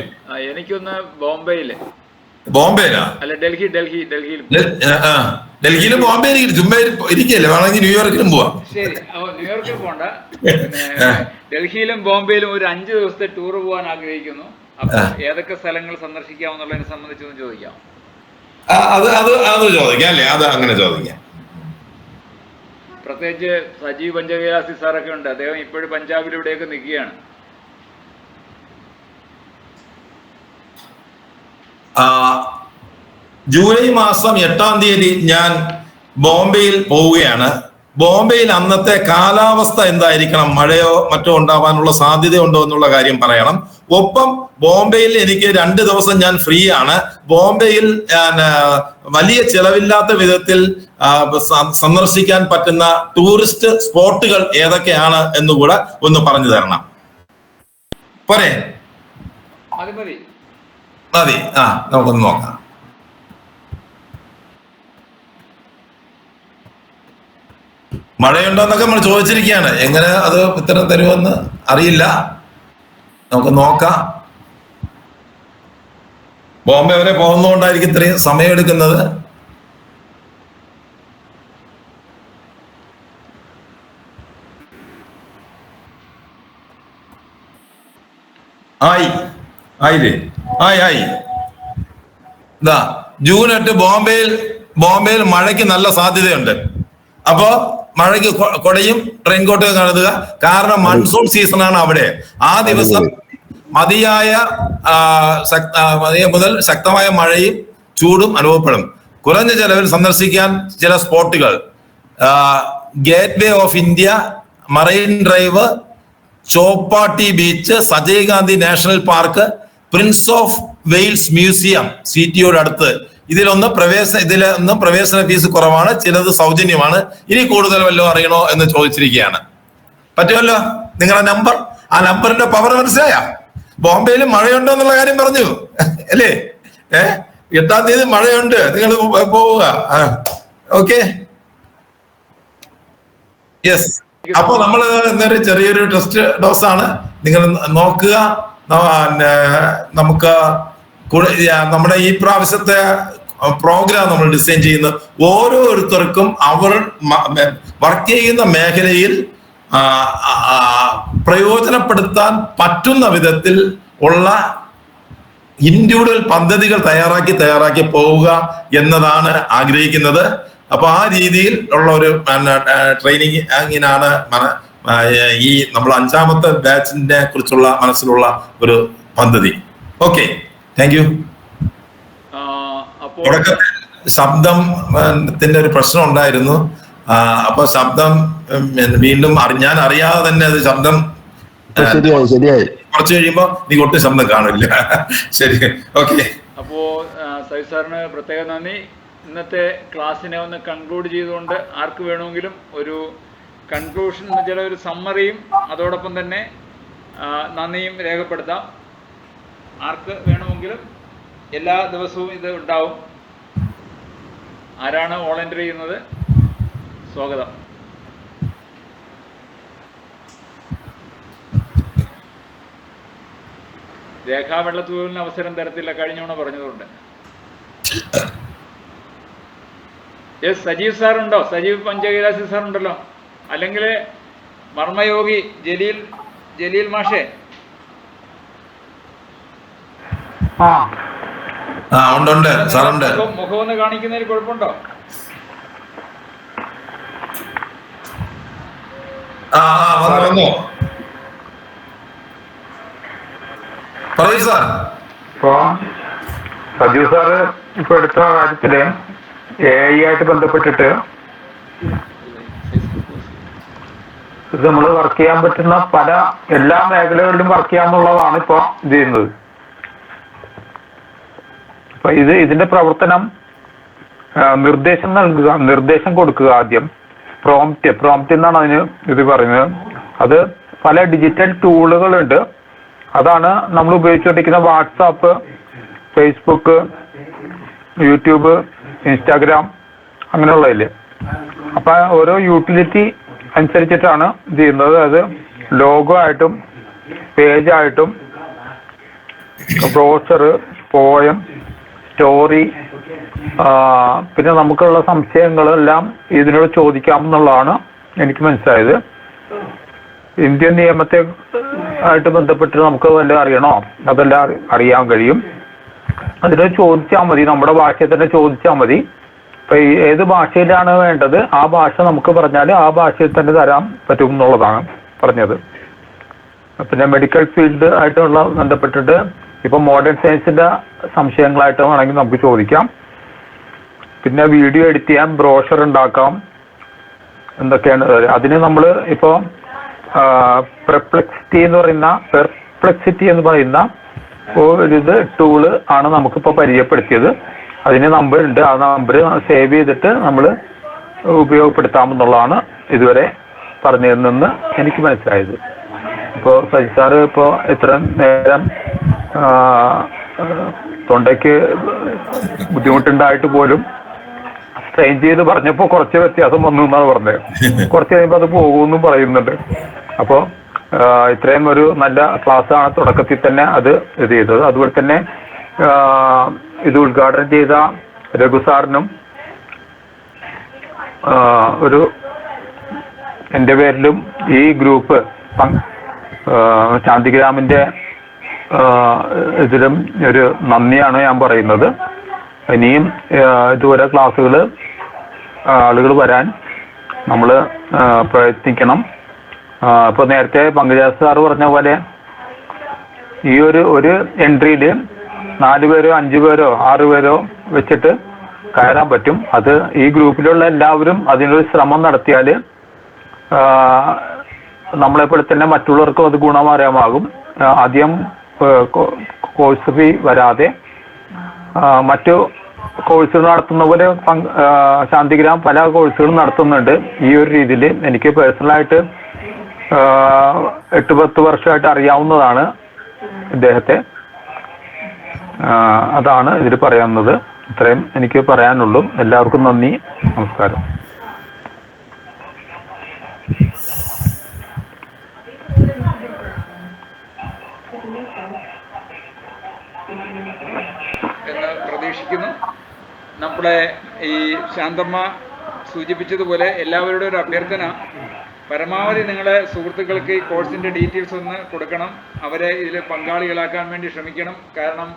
എനിക്കൊന്ന് ബോംബെയില്. ബോംബെയിലാ? അല്ല, ഡൽഹിയിൽ. ഡൽഹിയിലും ബോംബെ ചുമ്മാ ഇരിക്കല്ലേ, വേണമെങ്കിൽ ന്യൂയോർക്കിലും പോവാം. ശരി, ന്യൂയോർക്കിൽ പോണ്ട, ഡൽഹിയിലും ബോംബെയിലും ഒരു 5 ദിവസത്തെ ടൂർ പോകാൻ ആഗ്രഹിക്കുന്നു. അപ്പൊ ഏതൊക്കെ സ്ഥലങ്ങൾ സന്ദർശിക്കാമെന്നുള്ളതിനെ സംബന്ധിച്ചൊന്ന് ചോദിക്കാം. അത് ചോദിക്കാം അല്ലേ? അത് അങ്ങനെ ചോദിക്കാം. പ്രത്യേകിച്ച് സജീവ് പഞ്ചകൈലാസി സാറൊക്കെ ഉണ്ട്. അദ്ദേഹം ഇപ്പോഴും പഞ്ചാബിലൂടെയൊക്കെ നിൽക്കുകയാണ്. ജൂലൈ മാസം 8-ാം തീയതി ഞാൻ ബോംബെയിൽ പോവുകയാണ്. ബോംബെയിൽ അന്നത്തെ കാലാവസ്ഥ എന്തായിരിക്കണം, മഴയോ മറ്റോ ഉണ്ടാവാനുള്ള സാധ്യതയുണ്ടോ എന്നുള്ള കാര്യം പറയണം. ഒപ്പം ബോംബെയിൽ എനിക്ക് 2 ദിവസം ഞാൻ ഫ്രീ ആണ്. ബോംബെയിൽ വലിയ ചെലവില്ലാത്ത വിധത്തിൽ സന്ദർശിക്കാൻ പറ്റുന്ന ടൂറിസ്റ്റ് സ്പോട്ടുകൾ ഏതൊക്കെയാണ് എന്നുകൂടെ ഒന്ന് പറഞ്ഞു തരണം. പോരെ? മതി. നമുക്കൊന്ന് നോക്കാം. മഴയുണ്ടോ എന്നൊക്കെ നമ്മൾ ചോദിച്ചിരിക്കുകയാണ്. എങ്ങനെ അത് ഉത്തരം തരുമെന്ന് അറിയില്ല. നമുക്ക് നോക്കാം. ബോംബെ വരെ പോകുന്നതുകൊണ്ടായിരിക്കും ഇത്രയും സമയം എടുക്കുന്നത്. ആയില്ലേ? ആയി. ഇതാ ജൂൺ 8 ബോംബെയിൽ മഴയ്ക്ക് നല്ല സാധ്യതയുണ്ട്. അപ്പോ മഴയ്ക്ക് കൊടയും റെയിൻകോട്ടൊക്കെ കരുതുക. കാരണം മൺസൂൺ സീസണാണ് അവിടെ. ആ ദിവസം മതിയായ മുതൽ ശക്തമായ മഴയും ചൂടും അനുഭവപ്പെടും. കുറഞ്ഞ ചെലവിൽ സന്ദർശിക്കാൻ ചില സ്പോട്ടുകൾ: gateway of India, marine drive, Chowpatty beach, സജയ് Gandhi national park, prince of Wales museum സിറ്റിയോട് അടുത്ത്. ഇതിലൊന്നും പ്രവേശന ഫീസ് കുറവാണ്, ചിലത് സൗജന്യമാണ്. ഇനി കൂടുതൽ വല്ലതും അറിയണോ എന്ന് ചോദിച്ചിരിക്കുകയാണ്. പറ്റുമല്ലോ? നിങ്ങളുടെ നമ്പർ, ആ നമ്പറിന്റെ പവർ മനസ്സിലായ? ബോംബെയിൽ മഴയുണ്ടോ എന്നുള്ള കാര്യം പറഞ്ഞു അല്ലേ? 8-ാം തീയതി മഴയുണ്ട്, നിങ്ങൾ പോവുക. Okay, yes. അപ്പൊ നമ്മൾ ഇന്നൊരു ചെറിയൊരു ടെസ്റ്റ് ഡോസ് ആണ്. നിങ്ങൾ നോക്കുക. നമുക്ക് നമ്മുടെ ഈ പ്രാവശ്യത്തെ പ്രോഗ്രാം നമ്മൾ ഡിസൈൻ ചെയ്യുന്ന ഓരോരുത്തർക്കും അവർ വർക്ക് ചെയ്യുന്ന മേഖലയിൽ പ്രയോജനപ്പെടുത്താൻ പറ്റുന്ന വിധത്തിൽ ഉള്ള ഇൻഡിവിജ്വൽ പദ്ധതികൾ തയ്യാറാക്കി പോവുക എന്നതാണ് ആഗ്രഹിക്കുന്നത്. അപ്പൊ ആ രീതിയിൽ ഉള്ള ഒരു ട്രെയിനിങ്ങിനാണ് ഈ നമ്മൾ 5-ാമത്തെ ബാച്ചിനെ കുറിച്ചുള്ള മനസ്സിലുള്ള ഒരു പദ്ധതി. Okay, thank you. തുടക്കത്തിൽ ശബ്ദത്തിന്റെ ഒരു പ്രശ്നം ഉണ്ടായിരുന്നു. അപ്പൊ ശബ്ദം വീണ്ടും ഞാൻ അറിയാതെ തന്നെ അത് ശബ്ദം ശരിയായി. കുറച്ച് കഴിയുമ്പോ നീ ഒട്ടും ശബ്ദം കാണില്ല. ശരി, ഓക്കെ. അപ്പോ സജി സാറിന് പ്രത്യേക നന്ദി. ഇന്നത്തെ ക്ലാസ്സിനെ ഒന്ന് കൺക്ലൂഡ് ചെയ്തുകൊണ്ട് ആർക്ക് വേണമെങ്കിലും ഒരു കൺക്ലൂഷൻ എന്ന് വെച്ചാൽ ഒരു സമ്മറിയും അതോടൊപ്പം തന്നെ നന്ദിയും രേഖപ്പെടുത്താം. ആർക്ക് വേണമെങ്കിലും. എല്ലാ ദിവസവും ഇത് ഉണ്ടാവും. ആരാണ് വോളണ്ടിയർ ചെയ്യുന്നത്? സ്വാഗതം. രേഖാവെള്ളത്തൂരിന് അവസരം തരത്തില്ല, കഴിഞ്ഞോണ പറഞ്ഞതുകൊണ്ട്. യെസ്, സജീവ് സാറുണ്ടോ? സജീവ് പഞ്ചകൈലാസി സാറുണ്ടല്ലോ. അല്ലെങ്കിൽ മർമ്മയോഗി ജലീൽ മാഷേ. ഉണ്ട് സാറുണ്ട്. മുഖം ഒന്ന് കാണിക്കുന്നതിന് കുഴപ്പമുണ്ടോ? വന്നു. പറയൂ സാർ. ഇപ്പൊ സജീവ് സാറ് ഇപ്പൊ എടുത്ത കാര്യത്തില് AI ആയിട്ട് ബന്ധപ്പെട്ടിട്ട് ഇത് നമ്മൾ വർക്ക് ചെയ്യാൻ പറ്റുന്ന എല്ലാ മേഖലകളിലും വർക്ക് ചെയ്യാന്നുള്ളതാണ് ഇപ്പൊ ഇത് ചെയ്യുന്നത്. അപ്പൊ ഇതിന്റെ പ്രവർത്തനം നിർദ്ദേശം കൊടുക്കുക. ആദ്യം പ്രോംപ്റ്റ് എന്നാണ് അതിന് ഇത് പറയുന്നത്. അത് പല ഡിജിറ്റൽ ടൂളുകളുണ്ട്. അതാണ് നമ്മൾ ഉപയോഗിച്ചുകൊണ്ടിരിക്കുന്ന വാട്സാപ്പ്, ഫേസ്ബുക്ക്, യൂട്യൂബ്, ഇൻസ്റ്റാഗ്രാം, അങ്ങനെയുള്ളതില്ലേ. അപ്പൊ ഓരോ യൂട്ടിലിറ്റി അനുസരിച്ചിട്ടാണ് ഇത് ചെയ്യുന്നത്. അത് ലോഗോ ആയിട്ടും പേജായിട്ടും ബ്രോഷർ, പോയം, സ്റ്റോറി, പിന്നെ നമുക്കുള്ള സംശയങ്ങളെല്ലാം ഇതിനോട് ചോദിക്കാം എന്നുള്ളതാണ് എനിക്ക് മനസ്സിലായത്. ഇന്ത്യൻ നിയമത്തെ ആയിട്ട് ബന്ധപ്പെട്ട് നമുക്ക് വല്ലതും അറിയണോ? അതെല്ലാം അറിയാൻ കഴിയും. അതിന് ചോദിച്ചാൽ മതി, നമ്മുടെ ഭാഷയിൽ തന്നെ ചോദിച്ചാൽ മതി. ഇപ്പൊ ഏത് ഭാഷയിലാണ് വേണ്ടത് ആ ഭാഷ നമുക്ക് പറഞ്ഞാൽ ആ ഭാഷയിൽ തന്നെ തരാൻ പറ്റും എന്നുള്ളതാണ് പറഞ്ഞത്. പിന്നെ മെഡിക്കൽ ഫീൽഡ് ആയിട്ടുള്ള ബന്ധപ്പെട്ടിട്ട് ഇപ്പൊ മോഡേൺ സയൻസിന്റെ സംശയങ്ങളായിട്ട് വേണമെങ്കിൽ നമുക്ക് ചോദിക്കാം. പിന്നെ വീഡിയോ എഡിറ്റ് ചെയ്യാം, ബ്രോഷർ ഉണ്ടാക്കാം, എന്തൊക്കെയാണ് അതിന് നമ്മൾ ഇപ്പോ പെർപ്ലെക്സിറ്റി എന്ന് പറയുന്ന ഒരു ടൂള് ആണ് നമുക്കിപ്പോ പരിചയപ്പെടുത്തിയത്. അതിന് നമ്പർ ഉണ്ട്, ആ നമ്പർ സേവ് ചെയ്തിട്ട് നമ്മൾ ഉപയോഗപ്പെടുത്താമെന്നുള്ളതാണ് ഇതുവരെ പറഞ്ഞതിൽ എനിക്ക് മനസ്സിലായത്. ഇപ്പോൾ സജി സാറ് ഇപ്പോൾ ഇത്ര നേരം തൊണ്ടയ്ക്ക് ബുദ്ധിമുട്ടുണ്ടായിട്ട് പോലും സ്ട്രെയിൻ ചെയ്ത് പറഞ്ഞപ്പോൾ കുറച്ച് വ്യത്യാസം വന്നു എന്നാണ് പറഞ്ഞത്. കുറച്ച് കഴിയുമ്പോൾ അത് പോകുമെന്നും പറയുന്നുണ്ട്. അപ്പോൾ ഇത്രയും ഒരു നല്ല ക്ലാസ്സാണ് തുടക്കത്തിൽ തന്നെ അത് ഇത് ചെയ്തത്. അതുപോലെ തന്നെ ഇത് ഉദ്ഘാടനം ചെയ്ത രഘു സാറിനും ഒരു എൻ്റെ പേരിലും ഈ ഗ്രൂപ്പ് ശാന്തിഗ്രാമിൻ്റെ ഇതിലും ഒരു നന്ദിയാണ് ഞാൻ പറയുന്നത്. ഇനിയും ഇതുവരെ ക്ലാസ്സുകൾ ആളുകൾ വരാൻ നമ്മൾ പ്രയത്നിക്കണം. ഇപ്പോൾ നേരത്തെ പങ്കജാസ് സാറ് പറഞ്ഞ പോലെ ഈ ഒരു എൻട്രിയിൽ 4 പേരോ 5 പേരോ 6 പേരോ വെച്ചിട്ട് കയറാൻ പറ്റും. അത് ഈ ഗ്രൂപ്പിലുള്ള എല്ലാവരും അതിനൊരു ശ്രമം നടത്തിയാൽ നമ്മളെപ്പോലെ തന്നെ മറ്റുള്ളവർക്കും അത് ഗുണകരമാകും. ആദ്യം കോഴ്സ് ഫീ വരാതെ മറ്റു കോഴ്സുകൾ നടത്തുന്ന പോലെ ശാന്തിഗ്രാം പല കോഴ്സുകളും നടത്തുന്നുണ്ട്. ഈ ഒരു രീതിയിൽ എനിക്ക് പേഴ്സണലായിട്ട് 8-10 വർഷമായിട്ട് അറിയാവുന്നതാണ് ഇദ്ദേഹത്തെ. അതാണ് ഇതിൽ പറയാവുന്നത്. ഇത്രയും എനിക്ക് പറയാനുള്ളൂ. എല്ലാവർക്കും നന്ദി, നമസ്കാരം. എന്ന് പ്രതീക്ഷിക്കുന്നു. നമ്മളെ ഈ ശാന്തമ്മ സൂചിപ്പിച്ചതുപോലെ എല്ലാവരുടെ ഒരു അഭ്യർത്ഥന, പരമാവധി നിങ്ങളെ സുഹൃത്തുക്കൾക്ക് ഈ കോഴ്സിൻ്റെ ഡീറ്റെയിൽസ് ഒന്ന് കൊടുക്കണം. അവരെ ഇതിൽ പങ്കാളികളാക്കാൻ വേണ്ടി ശ്രമിക്കണം. കാരണം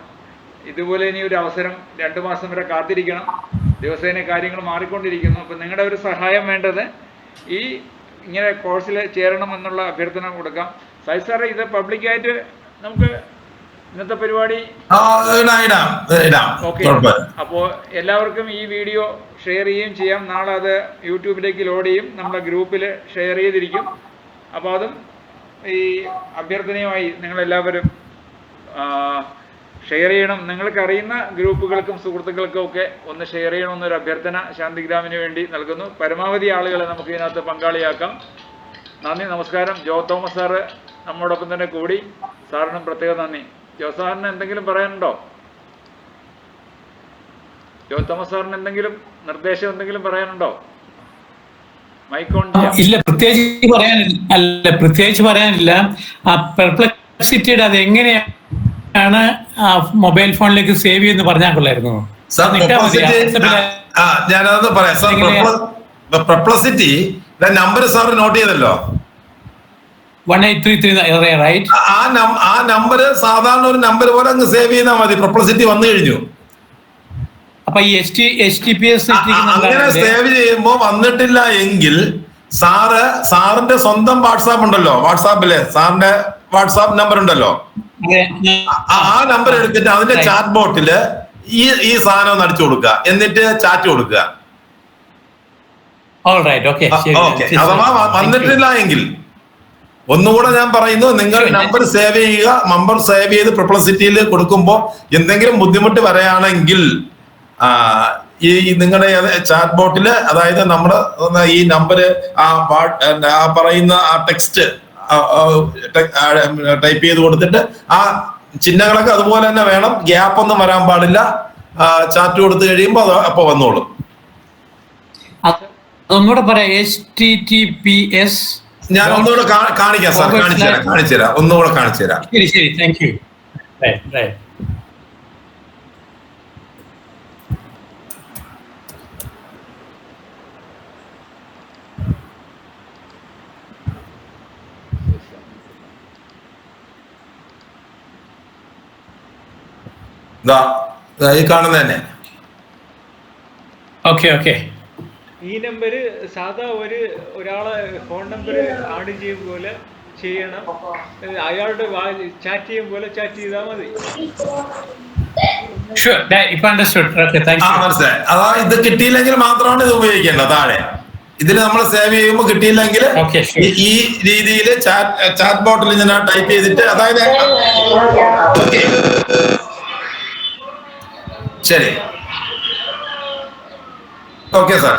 ഇതുപോലെ ഇനി ഒരു അവസരം 2 മാസം വരെ കാത്തിരിക്കണം. ദിവസേന കാര്യങ്ങൾ മാറിക്കൊണ്ടിരിക്കുന്നു. അപ്പം നിങ്ങളുടെ ഒരു സഹായം വേണ്ടത് ഈ ഇങ്ങനെ കോഴ്സിൽ ചേരണം എന്നുള്ള അഭ്യർത്ഥന കൊടുക്കാം. സായി സാറേ, ഇത് പബ്ലിക്കായിട്ട് നമുക്ക് ഇന്നത്തെ പരിപാടി ഓക്കെ. അപ്പോൾ എല്ലാവർക്കും ഈ വീഡിയോ ഷെയർ ചെയ്യുകയും ചെയ്യാം. നാളെ അത് യൂട്യൂബിലേക്ക് ലോഡ് ചെയ്യും, നമ്മുടെ ഗ്രൂപ്പിൽ ഷെയർ ചെയ്തിരിക്കും. അപ്പോൾ അതും ഈ അഭ്യർത്ഥനയുമായി നിങ്ങളെല്ലാവരും ഷെയർ ചെയ്യണം. നിങ്ങൾക്ക് അറിയുന്ന ഗ്രൂപ്പുകൾക്കും സുഹൃത്തുക്കൾക്കും ഒക്കെ ഒന്ന് ഷെയർ ചെയ്യണമെന്നൊരു അഭ്യർത്ഥന ശാന്തിഗ്രാമിന് വേണ്ടി നൽകുന്നു. പരമാവധി ആളുകളെ നമുക്ക് ഇതിനകത്ത് പങ്കാളിയാക്കാം. നന്ദി, നമസ്കാരം. ജോ തോമസ് സാറ് നമ്മോടൊപ്പം തന്നെ കൂടി. സാറിനും പ്രത്യേക നന്ദി. ജോ സാറിന് എന്തെങ്കിലും പറയാനുണ്ടോ? ജോ തോമസ് സാറിന് എന്തെങ്കിലും നിർദ്ദേശം എന്തെങ്കിലും പറയാനുണ്ടോ? മൈക്ക് ഓൺ ചെയ്യാം. ഇല്ല, പ്രത്യേകിച്ച് പറയാനില്ല. ആ പെർപ്ലെക്സിറ്റിയുടെ അത് എങ്ങനെയാണ് മൊബൈൽ ഫോണിലേക്ക് സേവ് ചെയ്യുന്ന പറഞ്ഞാൽ കൊള്ളായിരുന്നു. ഞാനത് പറയാം sir. Perplexity number sir note ചെയ്തല്ലോ, 1833 റൈറ്റ്. ആ നമ്പർ സാധാരണ ഒരു നമ്പർ പോലെ അങ്ങ് സേവ് ചെയ്താൽ മതി. പെർപ്ലക്സിറ്റി വന്നു കഴിഞ്ഞു. അപ്പൊ ഈ HTTPS അങ്ങനെ സേവ് ചെയ്യുമ്പോ വന്നിട്ടില്ല എങ്കിൽ സാറിന്റെ സ്വന്തം വാട്സാപ്പ് ഉണ്ടല്ലോ, വാട്സാപ്പില് സാറിന്റെ വാട്സാപ്പ് നമ്പർ ഉണ്ടല്ലോ, ആ നമ്പർ എടുത്തിട്ട് അതിന്റെ ചാറ്റ് ബോട്ടില് ഈ സാധനം ഒന്ന് അടിച്ചു കൊടുക്കുക, എന്നിട്ട് ചാറ്റ് കൊടുക്കുക. അഥവാ വന്നിട്ടില്ല എങ്കിൽ ഒന്നുകൂടെ ഞാൻ പറയുന്നു, നിങ്ങൾ നമ്പർ സേവ് ചെയ്യുക. നമ്പർ സേവ് ചെയ്ത് പെർപ്ലക്സിറ്റിയിൽ കൊടുക്കുമ്പോൾ എന്തെങ്കിലും ബുദ്ധിമുട്ട് വരികയാണെങ്കിൽ ഈ നിങ്ങളുടെ ചാറ്റ് ബോട്ടില്, അതായത് നമ്മുടെ ഈ നമ്പർ ആ പറയുന്ന ആ ടെക്സ്റ്റ് ടൈപ്പ് ചെയ്ത് കൊടുത്തിട്ട് ആ ചിഹ്നങ്ങളൊക്കെ അതുപോലെ തന്നെ വേണം, ഗ്യാപ്പ് ഒന്നും വരാൻ പാടില്ല. ചാറ്റ് കൊടുത്തു കഴിയുമ്പോൾ അത് അപ്പൊ വന്നോളും. ഒന്നുകൂടെ പറയാം. HTTPS ഞാൻ ഒന്നുകൂടെ കാണിക്കാം സാർ, കാണിച്ചു തരാം, ഒന്നുകൂടെ കാണിച്ചു തരാം. ശരി, താങ്ക് യു. ഈ കാണുന്ന തന്നെ. Okay okay. ഈ നമ്പര് സാധാ ഒരാളെ ഫോൺ നമ്പർ ആഡ് ചെയ്യും പോലെ ചെയ്യണം. അയാളുടെ ചാറ്റ് ചെയ്യും പോലെ ചാറ്റ് ചെയ്താൽ മതി. മനസ്സിലായി. അതാ ഇത് കിട്ടിയില്ലെങ്കിൽ മാത്രമാണ് ഇത് ഉപയോഗിക്കേണ്ടത്. താഴെ ഇതിൽ നമ്മൾ സേവ് ചെയ്യുമ്പോൾ കിട്ടിയില്ലെങ്കിൽ ഈ രീതിയിൽ ചാറ്റ് ബോട്ടിൽ ഇങ്ങനെ ടൈപ്പ് ചെയ്തിട്ട്, അതായത് ശരി, ഓക്കെ സാർ.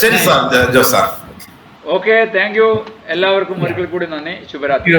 ശരി sir, Jose sir. Okay, thank you. എല്ലാവർക്കും ഒരിക്കൽ കൂടി നന്ദി. ശുഭരാത്രി.